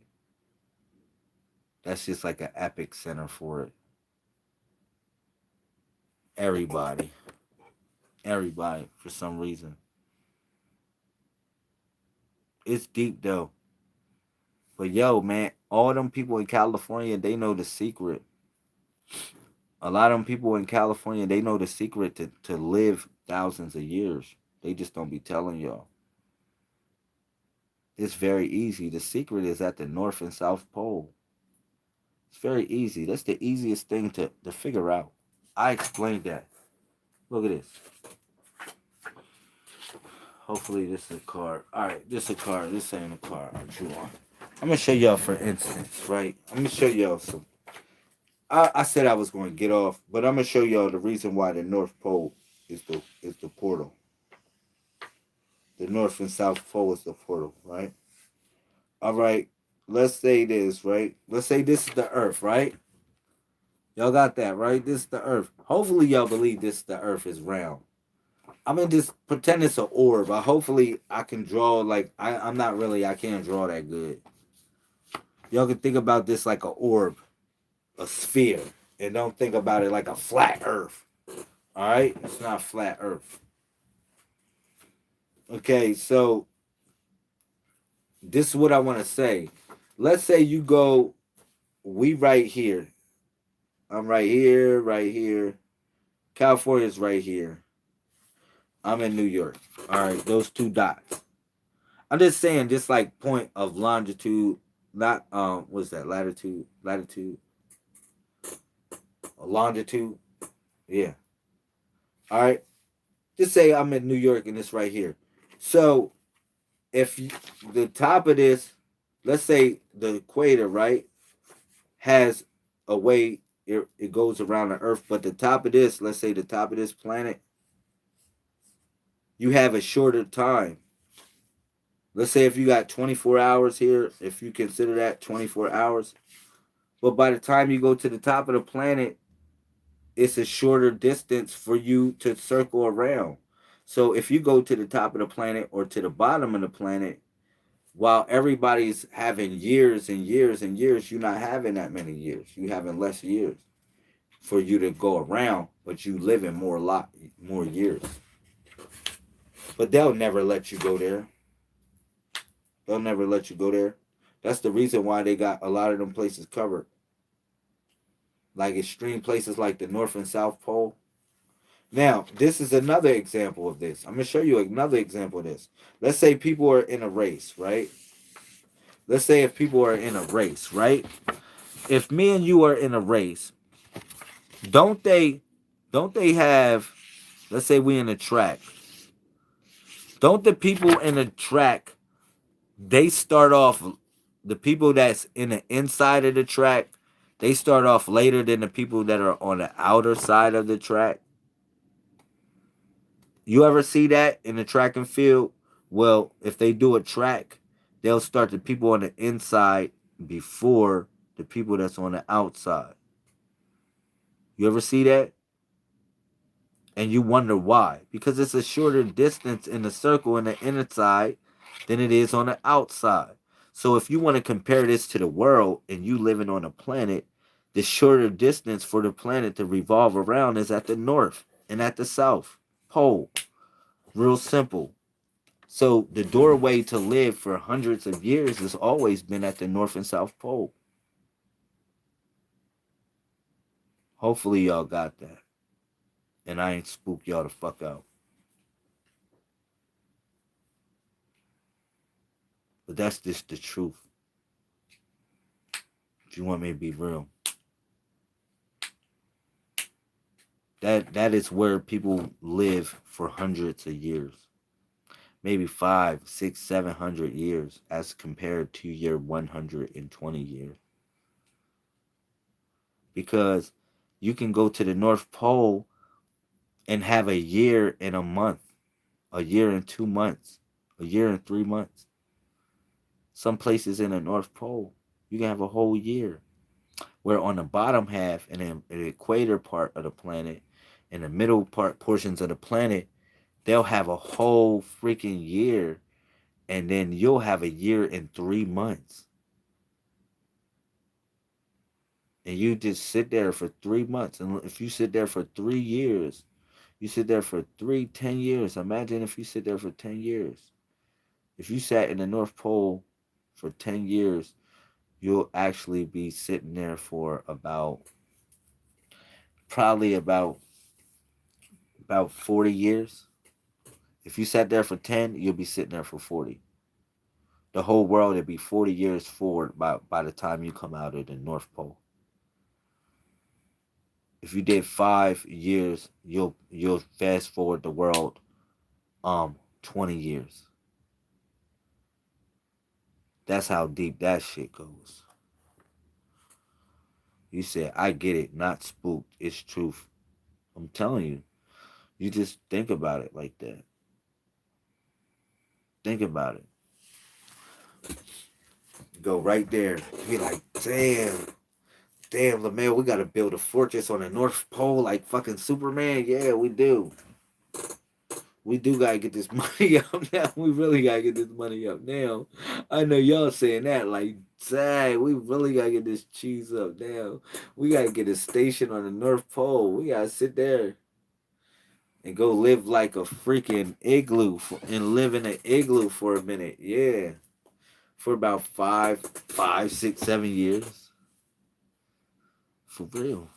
That's just like an epic center for it. Everybody. Everybody, for some reason. It's deep though. But yo, man, all them people in California, they know the secret. A lot of them people in California, they know the secret to live thousands of years. They just don't be telling y'all. It's very easy. The secret is at the North and South Pole. It's very easy. That's the easiest thing to figure out. I explained that. Look at this. Hopefully this is a card. Alright, this is a card. This ain't a card I drew on. I'm gonna show y'all for instance, right? I'm gonna show y'all some. I said I was gonna get off, but I'm gonna show y'all the reason why the North Pole is the portal. The North and South Pole is the portal, right? Alright. Let's say this, right? Let's say this is the Earth, right? Y'all got that, right? This is the Earth. Hopefully y'all believe the Earth is round. I'm gonna just pretend it's an orb, but hopefully I can draw like I'm not really I can't draw that good. Y'all can think about this like an orb, a sphere, and don't think about it like a flat Earth. All right, it's not flat Earth. Okay, so this is what I want to say. Let's say you go, we right here. I'm right here, right here. California's right here. I'm in New York. All right, those two dots. I'm just saying, just like point of longitude, not what's that? Latitude, longitude. Yeah. All right. Just say I'm in New York and it's right here. So if the top of this, let's say the equator, right, has a way it goes around the Earth, but the top of this, let's say the top of this planet, you have a shorter time. Let's say if you got 24 hours here, if you consider that 24 hours, but by the time you go to the top of the planet, it's a shorter distance for you to circle around. So if you go to the top of the planet or to the bottom of the planet, while everybody's having years and years and years, you're not having that many years. You having less years for you to go around, but you live in more years. But they'll never let you go there. They'll never let you go there. That's the reason why they got a lot of them places covered. Like extreme places like the North and South Pole. Now, this is another example of this. I'm going to show you another example of this. Let's say people are in a race, right? Let's say if people are in a race, right? If me and you are in a race, don't they have, let's say we in a track. Don't the people in the track, they start off, the people that's in the inside of the track, they start off later than the people that are on the outer side of the track? You ever see that in the track and field? Well, if they do a track, they'll start the people on the inside before the people that's on the outside. You ever see that? And you wonder why. Because it's a shorter distance in the circle in the inner side than it is on the outside. So if you want to compare this to the world and you living on a planet, the shorter distance for the planet to revolve around is at the north and at the south pole. Real simple. So the doorway to live for hundreds of years has always been at the North and South Pole. Hopefully y'all got that. And I ain't spook y'all the fuck out. But that's just the truth. If you want me to be real. That is where people live for hundreds of years. Maybe 5, 6, 700 years as compared to your 120 years. because you can go to the North Pole and have a year and a month, a year and 2 months, a year and 3 months. Some places in the North Pole, you can have a whole year. Where on the bottom half and in the equator part of the planet, in the middle part portions of the planet, they'll have a whole freaking year, and then you'll have a year and 3 months. And you just sit there for 3 months. And if you sit there for 3 years, you sit there for 10 years. Imagine if you sit there for 10 years. If you sat in the North Pole for 10 years, you'll actually be sitting there for probably about 40 years. If you sat there for 10, you'll be sitting there for 40. The whole world would be 40 years forward by the time you come out of the North Pole. If you did 5 years, you'll fast forward the world 20 years. That's how deep that shit goes. You said, I get it, not spooked. It's truth. I'm telling you. You just think about it like that. Think about it. Go right there. Be like, damn, LaMail, we gotta build a fortress on the North Pole like fucking Superman. Yeah, we do. We do gotta get this money up now. We really gotta get this money up now. I know y'all saying that like, dang, we really gotta get this cheese up now. We gotta get a station on the North Pole. We gotta sit there and go live like a freaking igloo and live in an igloo for a minute. Yeah, for about 5, 6, 7 years. For real.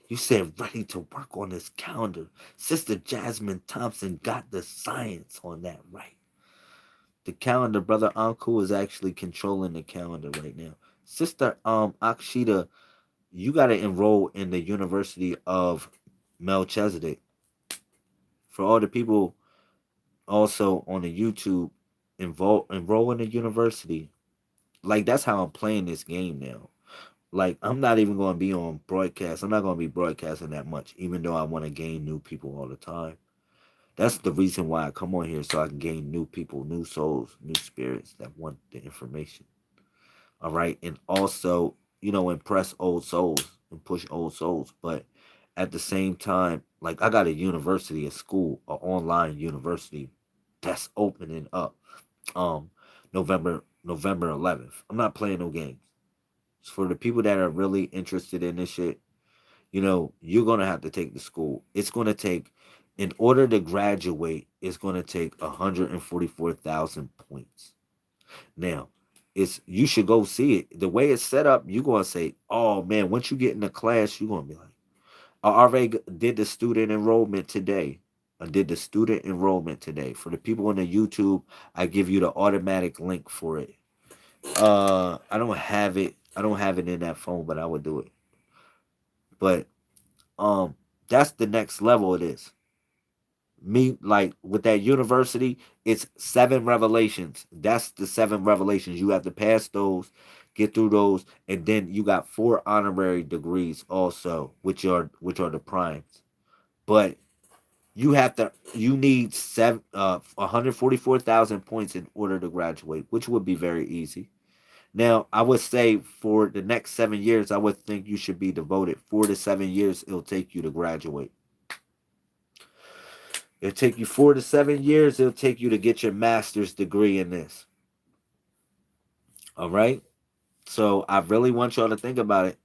You said ready to work on this calendar. Sister Jasmine Thompson got the science on that right. The calendar, brother Uncle is actually controlling the calendar right now. Sister Akshita, you gotta enroll in the University of Melchizedek. For all the people also on the YouTube, enroll in the university. Like that's how I'm playing this game now. Like I'm not even going to be on broadcast. I'm not going to be broadcasting that much, even though I want to gain new people all the time. That's the reason why I come on here, so I can gain new people, new souls, new spirits that want the information. All right, and also, impress old souls and push old souls. But at the same time, like I got a university, a school, an online university that's opening up. Um, November 11th. I'm not playing no games. For the people that are really interested in this shit, you're gonna have to take the school. It's gonna take, in order to graduate, it's gonna take 144,000 points. Now, you should go see it. The way it's set up, you're gonna say, "Oh man!" Once you get in the class, you're gonna be like, "I already did the student enrollment today. I did the student enrollment today." For the people on the YouTube, I give you the automatic link for it. I don't have it. I don't have it in that phone, but I would do it. But that's the next level of this. Me, like with that university, it's 7 revelations. That's the 7 revelations. You have to pass those, get through those, and then you got 4 honorary degrees also, which are the primes. But you need 144,000 points in order to graduate, which would be very easy. Now, I would say for the next 7 years, I would think you should be devoted. 4 to 7 years, it'll take you to graduate. It'll take you 4 to 7 years. It'll take you to get your master's degree in this. All right. So I really want y'all to think about it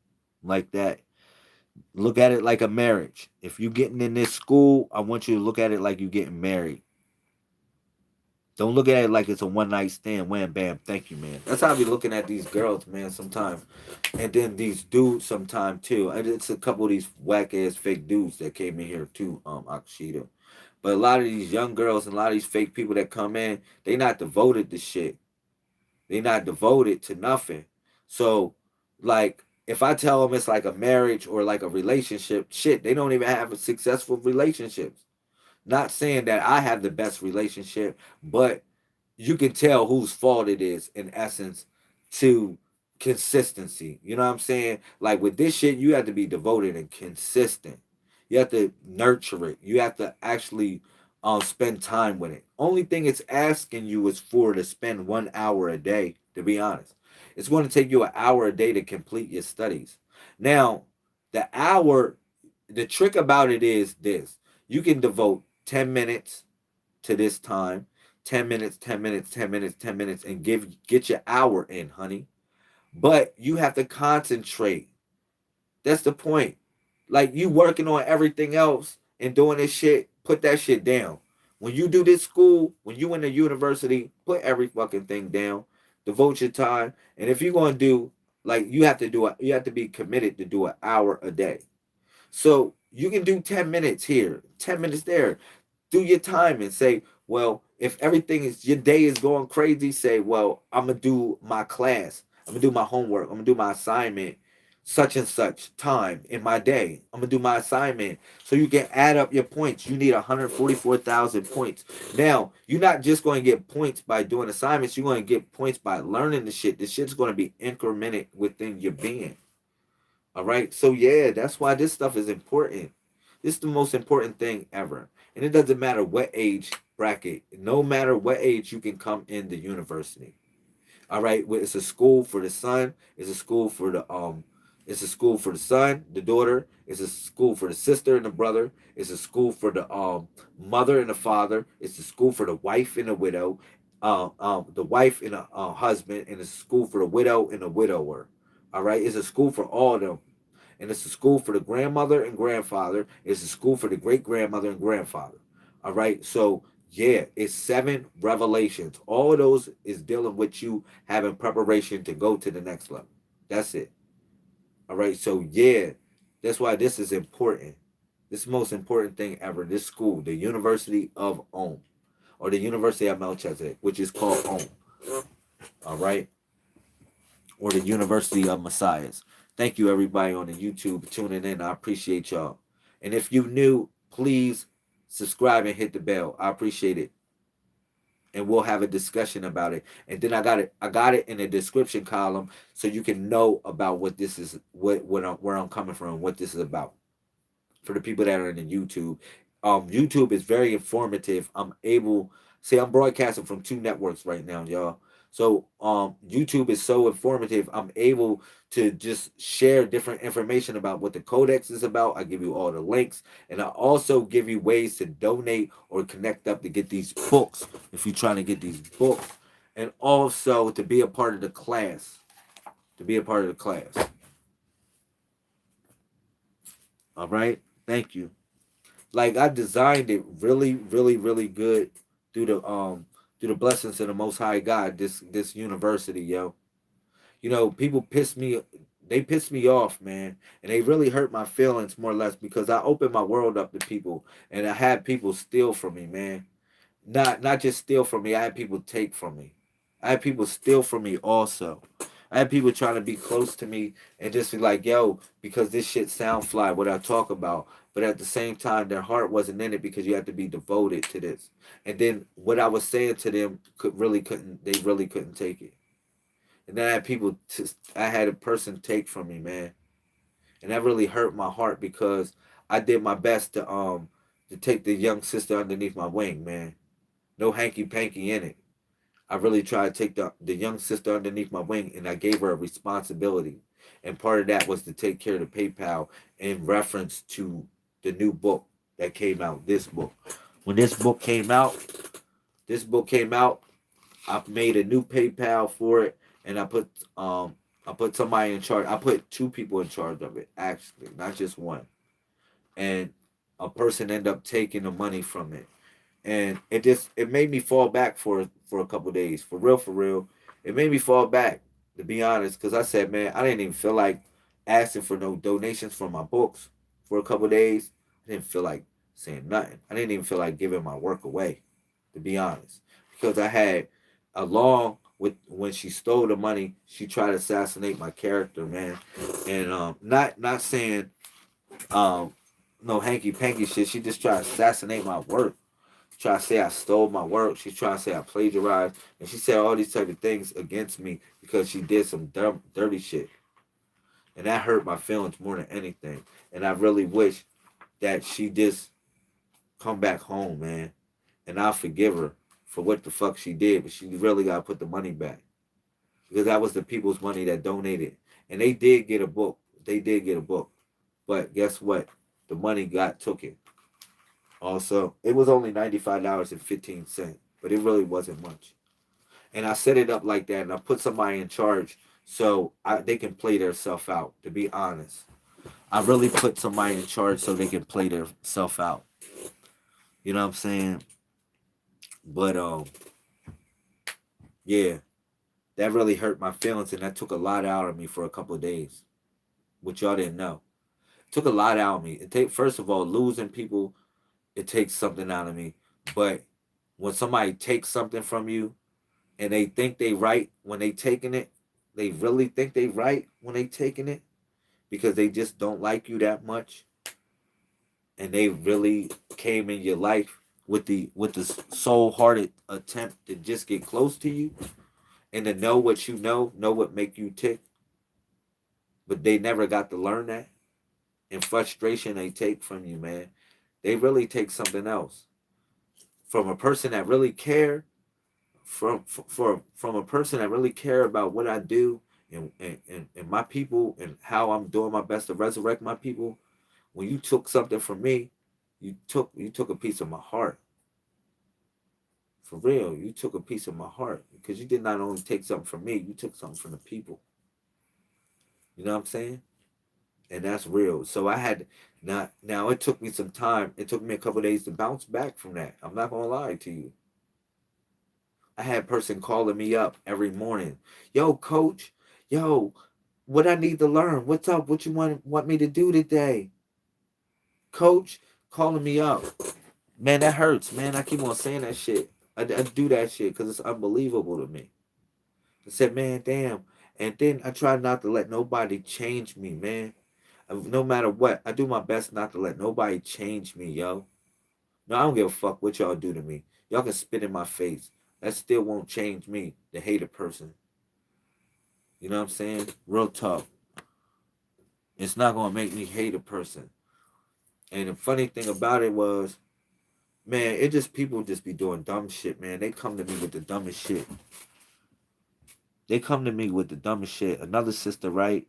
like that. Look at it like a marriage. If you're getting in this school, I want you to look at it like you're getting married. Don't look at it like it's a one night stand. Wham, bam, thank you, man. That's how I be looking at these girls, man, sometimes. And then these dudes sometime too. And it's a couple of these whack ass fake dudes that came in here too, Akshita. But a lot of these young girls and a lot of these fake people that come in, they not devoted to shit. They not devoted to nothing. So, like, if I tell them it's like a marriage or like a relationship, shit, they don't even have a successful relationships. Not saying that I have the best relationship, but you can tell whose fault it is in essence to consistency. You know what I'm saying? Like with this shit, you have to be devoted and consistent. You have to nurture it. You have to actually spend time with it. Only thing it's asking you is for to spend 1 hour a day, to be honest. It's going to take you an hour a day to complete your studies. Now, the hour, the trick about it is this. You can devote 10 minutes to this time, 10 minutes, 10 minutes, 10 minutes, 10 minutes, and get your hour in, honey. But you have to concentrate. That's the point. Like you working on everything else and doing this shit, put that shit down. When you do this school, when you in the university, put every fucking thing down. Devote your time. And if you're gonna do like you have to do it, you have to be committed to do an hour a day. So you can do 10 minutes here, 10 minutes there. Do your time and say, well, if everything is your day is going crazy, say, well, I'm gonna do my class, I'm gonna do my homework, I'm gonna do my assignment, such and such time in my day. I'm gonna do my assignment. So you can add up your points. You need 144,000 points. Now, you're not just going to get points by doing assignments, you're going to get points by learning the shit. The shit's going to be incremented within your being. All right. So yeah, that's why this stuff is important. This is the most important thing ever. And it doesn't matter what age bracket, no matter what age you can come in the university. All right. It's a school for the son, it's a school for the son, the daughter, it's a school for the sister and the brother, it's a school for the mother and the father, it's a school for the wife and the widow, the wife and the husband, and it's a school for the widow and the widower. All right, it's a school for all of them, and it's a school for the grandmother and grandfather. It's a school for the great grandmother and grandfather. All right, so yeah, it's 7 revelations. All of those is dealing with you having preparation to go to the next level. That's it. All right, so yeah, that's why this is important. This is the most important thing ever. This school, the University of Om, or the University of Melchizedek, which is called Om. All right, or the University of Messiahs. Thank you, everybody on the YouTube tuning in. I appreciate y'all. And if you new, please subscribe and hit the bell. I appreciate it. And we'll have a discussion about it. And then I got it in the description column so you can know about what this is, where I'm coming from, what this is about. For the people that are in the YouTube. YouTube is very informative. I'm broadcasting from 2 networks right now, y'all. So YouTube is so informative. I'm able to just share different information about what the codex is about. I give you all the links, and I also give you ways to donate or connect up to get these books if you're trying to get these books, and also to be a part of the class. To be a part of the class. All right. Thank you. Like I designed it really, really, really good through the blessings of the Most High God. This university, yo. You know, people piss me off, man, and they really hurt my feelings more or less because I opened my world up to people, and I had people steal from me, man. Not just steal from me. I had people take from me. I had people steal from me also. I had people trying to be close to me and just be like, yo, because this shit sound fly, what I talk about. But at the same time, their heart wasn't in it because you have to be devoted to this. And then what I was saying to them they really couldn't take it. And then I had a person take from me, man. And that really hurt my heart because I did my best to take the young sister underneath my wing, man. No hanky panky in it. I really tried to take the young sister underneath my wing and I gave her a responsibility. And part of that was to take care of the PayPal in reference to the new book that came out, this book. When this book came out, I made a new PayPal for it and I put somebody in charge. I put 2 people in charge of it, actually, not just one. And a person ended up taking the money from it, and it made me fall back for a couple days, for real, for real. It made me fall back, to be honest, because I said, man, I didn't even feel like asking for no donations for my books for a couple days. I didn't feel like saying nothing. I didn't even feel like giving my work away, to be honest, because I had along with when she stole the money, she tried to assassinate my character, man, and not saying um no hanky panky shit. She just tried to assassinate my work. She tried to say I stole my work. She's trying to say I plagiarized, and she said all these type of things against me because she did some dumb, dirty shit, and that hurt my feelings more than anything. And I really wish that she just come back home, man, and I'll forgive her for what the fuck she did, but she really gotta put the money back because that was the people's money that donated, and they did get a book. They did get a book, but guess what? The money got took it. Also, it was only $95.15, but it really wasn't much. And I set it up like that, and I put somebody in charge so they can play their self out. To be honest, I really put somebody in charge so they can play their self out. You know what I'm saying? But yeah, that really hurt my feelings, and that took a lot out of me for a couple of days, which y'all didn't know. It took a lot out of me. It take first of all losing people. It takes something out of me, but when somebody takes something from you and they think they right when they taking it, they really think they right when they taking it because they just don't like you that much, and they really came in your life with the soul hearted attempt to just get close to you and to know what you know what make you tick, but they never got to learn that. And frustration they take from you, man. They really take something else from a person that really care from a person that really care about what I do and my people and how I'm doing my best to resurrect my people. When you took something from me, you took a piece of my heart. For real, you took a piece of my heart because you did not only take something from me, you took something from the people. You know what I'm saying? And that's real. So I had now it took me some time. It took me a couple of days to bounce back from that. I'm not gonna lie to you. I had a person calling me up every morning. Yo, coach, yo, what I need to learn? What's up? What you want me to do today? Coach, calling me up. Man, that hurts, man. I keep on saying that shit. I do that shit because it's unbelievable to me. I said, man, damn. And then I try not to let nobody change me, man. No matter what, I do my best not to let nobody change me, yo. No, I don't give a fuck what y'all do to me. Y'all can spit in my face. That still won't change me to hate a person. You know what I'm saying? Real tough. It's not gonna make me hate a person. And the funny thing about it was, man, it just people just be doing dumb shit, man. They come to me with the dumbest shit. They come to me with the dumbest shit. Another sister, right?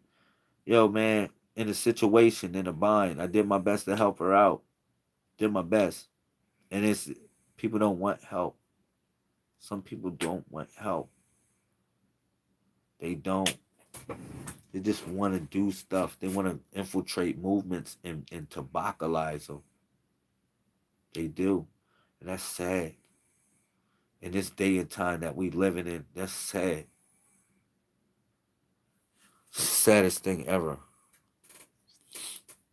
Yo, man, in a situation, in a bind, I did my best to help her out. Did my best. And it's people don't want help. Some people don't want help. They don't. They just want to do stuff. They want to infiltrate movements and tobacalize them. They do. And that's sad. In this day and time that we living in, that's sad. Saddest thing ever.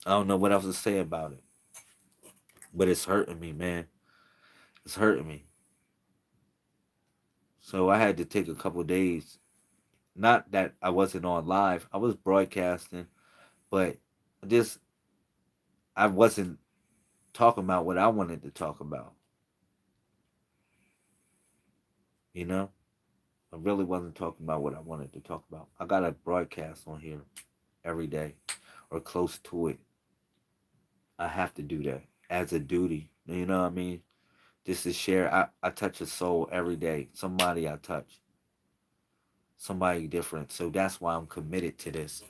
I don't know what else to say about it. But it's hurting me, man. It's hurting me. So I had to take a couple days. Not that I wasn't on live. I was broadcasting, but just I wasn't talking about what I wanted to talk about. You know? I really wasn't talking about what I wanted to talk about. I got a broadcast on here every day or close to it. I have to do that as a duty. You know what I mean? Just to share. I touch a soul every day. Somebody I touch. Somebody different. So that's why I'm committed to this.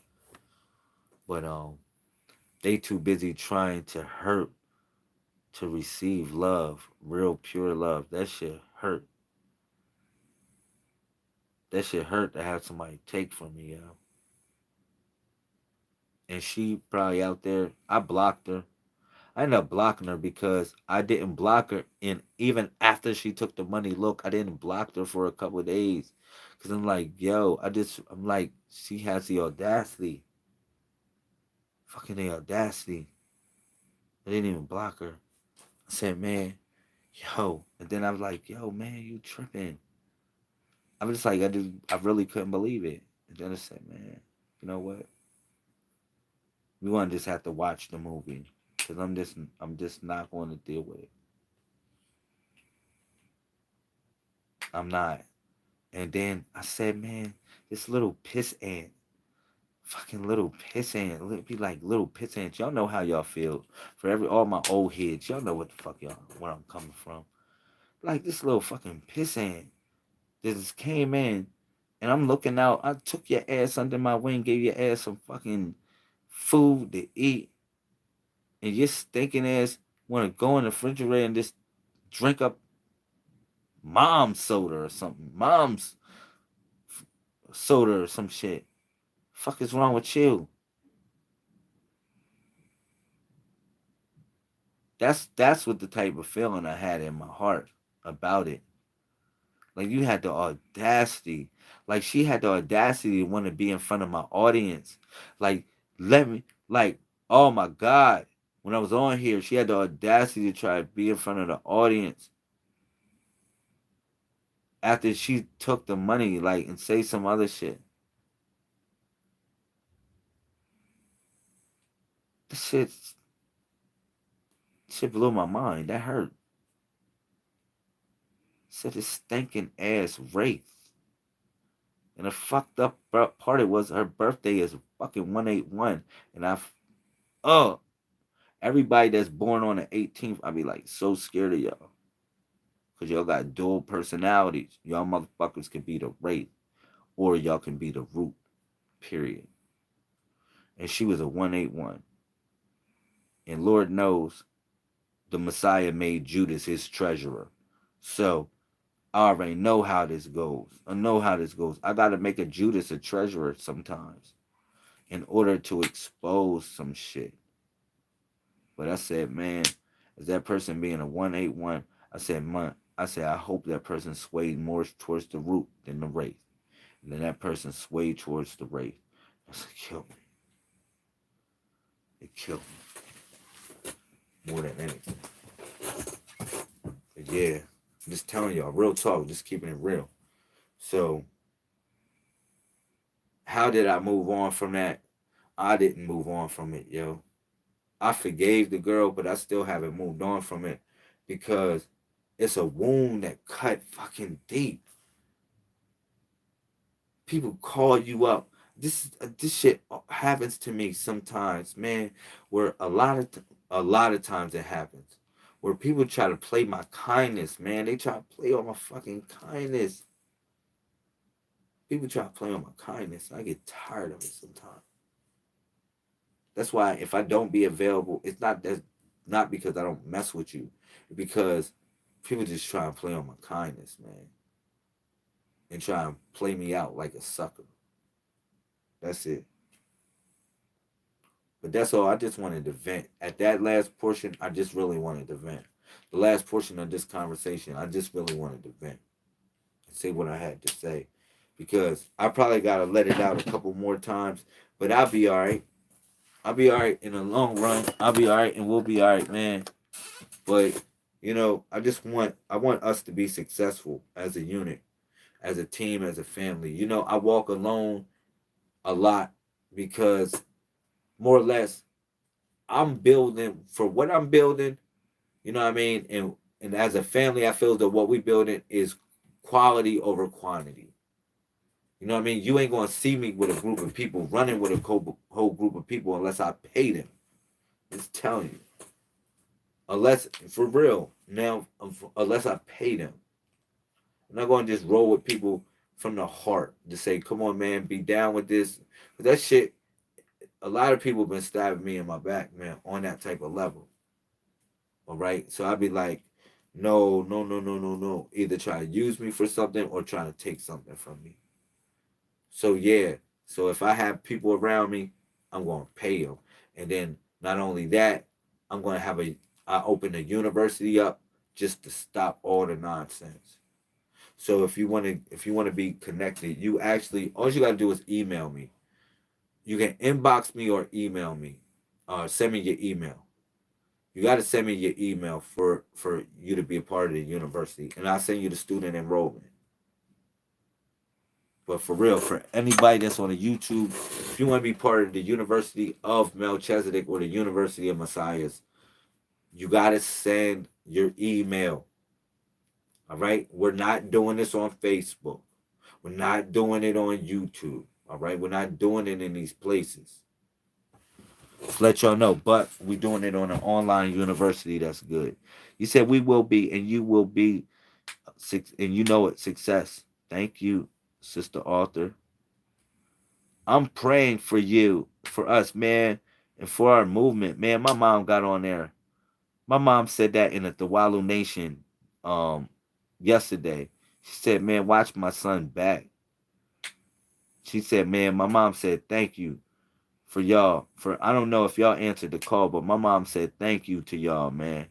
But they too busy trying to hurt to receive love, real pure love. That shit hurt. That shit hurt to have somebody take from me, yo. And she probably out there. I blocked her. I ended up blocking her because I didn't block her, and even after she took the money, look, I didn't block her for a couple of days, cause I'm like, yo, I'm like, she has the audacity, fucking the audacity. I didn't even block her. I said, man, yo, and then I was like, yo, man, you tripping? I'm just like, I really couldn't believe it. And then I said, man, you know what? We want to just have to watch the movie, cause I'm just not going to deal with it. I'm not. And then I said, man, this little piss ant, fucking little piss ant, be like little piss ants. Y'all know how y'all feel. For all my old heads, y'all know what the fuck y'all, where I'm coming from. Like this little fucking piss ant that just came in, and I'm looking out. I took your ass under my wing, gave your ass some fucking food to eat, and your stinking ass want to go in the refrigerator and just drink up mom's soda or something. Mom's soda or some shit. Fuck is wrong with you? That's what the type of feeling I had in my heart about it. Like you had the audacity. Like she had the audacity to want to be in front of my audience. Like let me like oh my god. When I was on here, she had the audacity to try to be in front of the audience after she took the money, like and say some other shit. This shit blew my mind. That hurt. Said this stinking ass wraith. And the fucked up part it was her birthday is fucking 181. And oh, everybody that's born on the 18th, I be like so scared of y'all. Cause y'all got dual personalities. Y'all motherfuckers can be the wraith or y'all can be the root. Period. And she was a 181. And Lord knows the Messiah made Judas his treasurer. So I already know how this goes. I know how this goes. I gotta make a Judas a treasurer sometimes in order to expose some shit. But I said, man, as that person being a 181, I said, I hope that person swayed more towards the root than the wraith. And then that person swayed towards the wraith. I said, kill me. It killed me more than anything. But yeah, I'm just telling y'all, real talk, just keeping it real. So, how did I move on from that? I didn't move on from it, yo. I forgave the girl, but I still haven't moved on from it because it's a wound that cut fucking deep. People call you up. This shit happens to me sometimes, man. Where a lot of times it happens, where people try to play my kindness, man. They try to play on my fucking kindness. People try to play on my kindness. I get tired of it sometimes. That's why if I don't be available, it's not because I don't mess with you, it's because people just try and play on my kindness, man, and try and play me out like a sucker. That's it. But that's all. I just wanted to vent. At that last portion, I just really wanted to vent. The last portion of this conversation, I just really wanted to vent and say what I had to say. Because I probably got to let it out a couple more times, but I'll be all right. I'll be all right in the long run. I'll be all right and we'll be all right, man. But, I want us to be successful as a unit, as a team, as a family. I walk alone a lot because more or less I'm building for what I'm building, you know what I mean? And as a family, I feel that what we building is quality over quantity. You know what I mean? You ain't gonna see me with a group of people running with a whole group of people unless I pay them. Just telling you. Unless for real, now unless I pay them. I'm not gonna just roll with people from the heart to say, come on man, be down with this. But that shit, a lot of people been stabbing me in my back, man, on that type of level. All right. So I'd be like, no, no, no, no, no, no. Either try to use me for something or try to take something from me. So yeah. So if I have people around me, I'm gonna pay them. And then not only that, I'm gonna I open a university up just to stop all the nonsense. So if you wanna be connected, you actually all you gotta do is email me. You can inbox me or email me. Send me your email. You got to send me your email for you to be a part of the university, and I'll send you the student enrollment. But for real, for anybody that's on the YouTube, if you want to be part of the University of Melchizedek or the University of Messiahs, you got to send your email. All right. We're not doing this on Facebook. We're not doing it on YouTube. All right. We're not doing it in these places. Just let y'all know. But we're doing it on an online university that's good. You said we will be, and you will be, and you know it, success. Thank you, Sister Author. I'm praying for you, for us, man, and for our movement. Man, my mom got on there. My mom said that in a Tuwalu Nation yesterday. She said, man, watch my son back. She said, man, my mom said, thank you for y'all. For I don't know if y'all answered the call, but my mom said, thank you to y'all, man,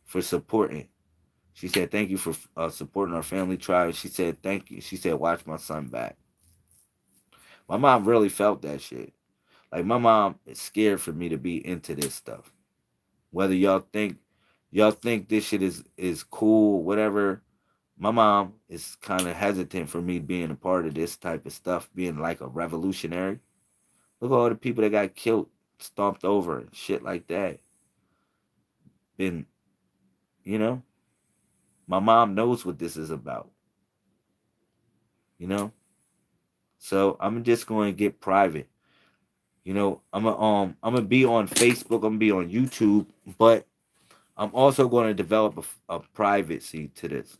for supporting. She said, thank you for supporting our family tribe. She said, thank you. She said, watch my son back. My mom really felt that shit. Like, my mom is scared for me to be into this stuff. Whether y'all think this shit is cool, whatever. My mom is kind of hesitant for me being a part of this type of stuff, being like a revolutionary. Look at all the people that got killed, stomped over, and shit like that. Been, you know, my mom knows what this is about, you know. So I'm just going to get private. I'm gonna be on Facebook. I'm gonna be on YouTube, but I'm also going to develop a privacy to this.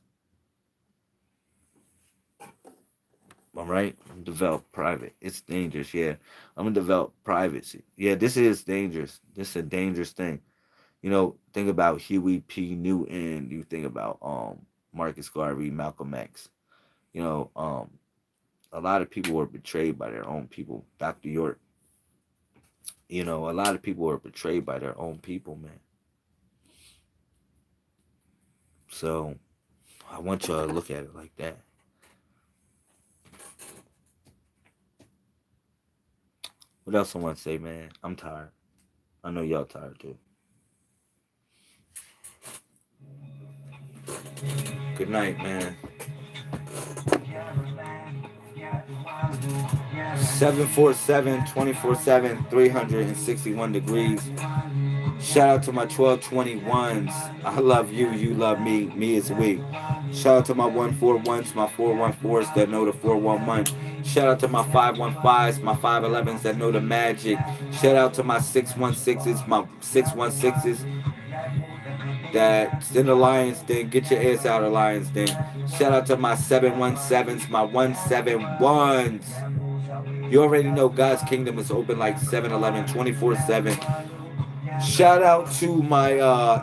All right, I'm develop private. It's dangerous. Yeah, I'm gonna develop privacy. Yeah, this is dangerous. This is a dangerous thing. Think about Huey P. Newton. You think about Marcus Garvey, Malcolm X. You know, um, a lot of people were betrayed by their own people. Dr. York. A lot of people were betrayed by their own people, man. So I want y'all to look at it like that. What else I want to say, man? I'm tired. I know y'all tired too. Good night, man. 747 24/7 361 degrees. Shout out to my 1221s. I love you. You love me. Me is we. Shout out to my 141s, my 414s that know the 411. Shout out to my 515s, my 511s that know the magic. Shout out to my 616s, my 616s that's in the Lions Den. Get your ass out of Lions Den. Shout out to my 717s, my 171s. You already know God's kingdom is open like 7-Eleven 24/7. Shout out to my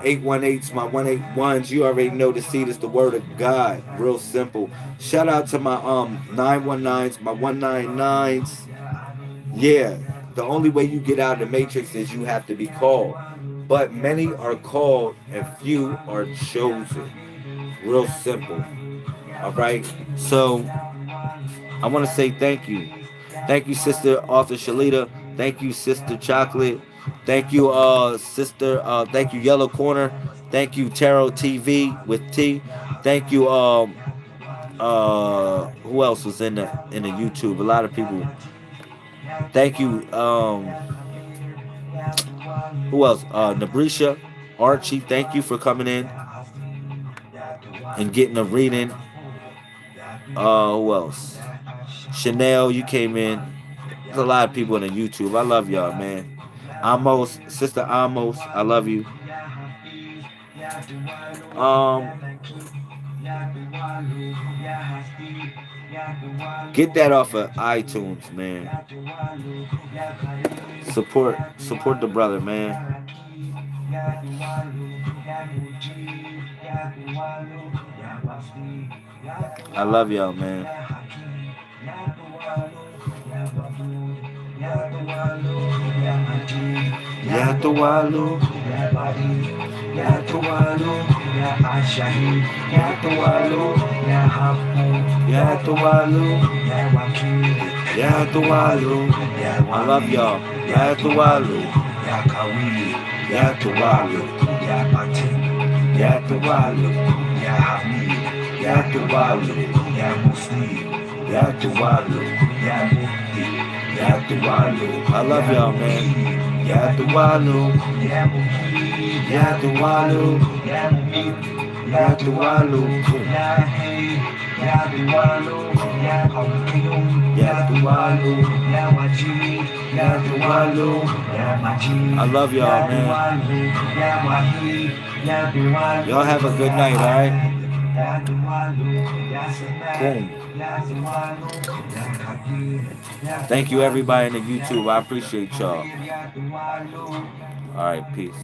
818s, my 181s. You already know the seed is the word of God. Real simple. Shout out to my 919s, my 199s. Yeah, the only way you get out of the matrix is you have to be called. But many are called and few are chosen. Real simple. All right. So I want to say thank you. Thank you, Sister Author Shalita. Thank you, Sister Chocolate. Thank you, Sister. Thank you, Yellow Corner. Thank you, Tarot TV with T. Thank you. Who else was in the YouTube? A lot of people. Thank you. Who else? Nabrisha, Archie. Thank you for coming in and getting a reading. Who else? Chanel, you came in. There's a lot of people in the YouTube. I love y'all, man. Amos, Sister Amos, I love you. Um, get that off of iTunes, man. Support the brother, man. I love y'all, man. Ya Tuwalu, Ya Tuwalu, Ya Ashahi, Ya Tuwalu, Ya Hapu, Ya Tuwalu, Ya Wakili, Ya Tuwalu, I love y'all. Ya Tuwalu, Ya Kawili, Ya Tuwalu, Ya Patin, Ya Tuwalu, Ya Hamid, Ya Tuwalu, Ya Muslim, Ya Tuwalu, Ya Mufti, I love y'all, man. Yatuwalu, Yatuwalu, Yatuwalu, Yatuwalu, Yatuwalu. I love y'all, man. Y'all have a good night, all right? Boom. Thank you, everybody in the YouTube. I appreciate y'all. All right, peace.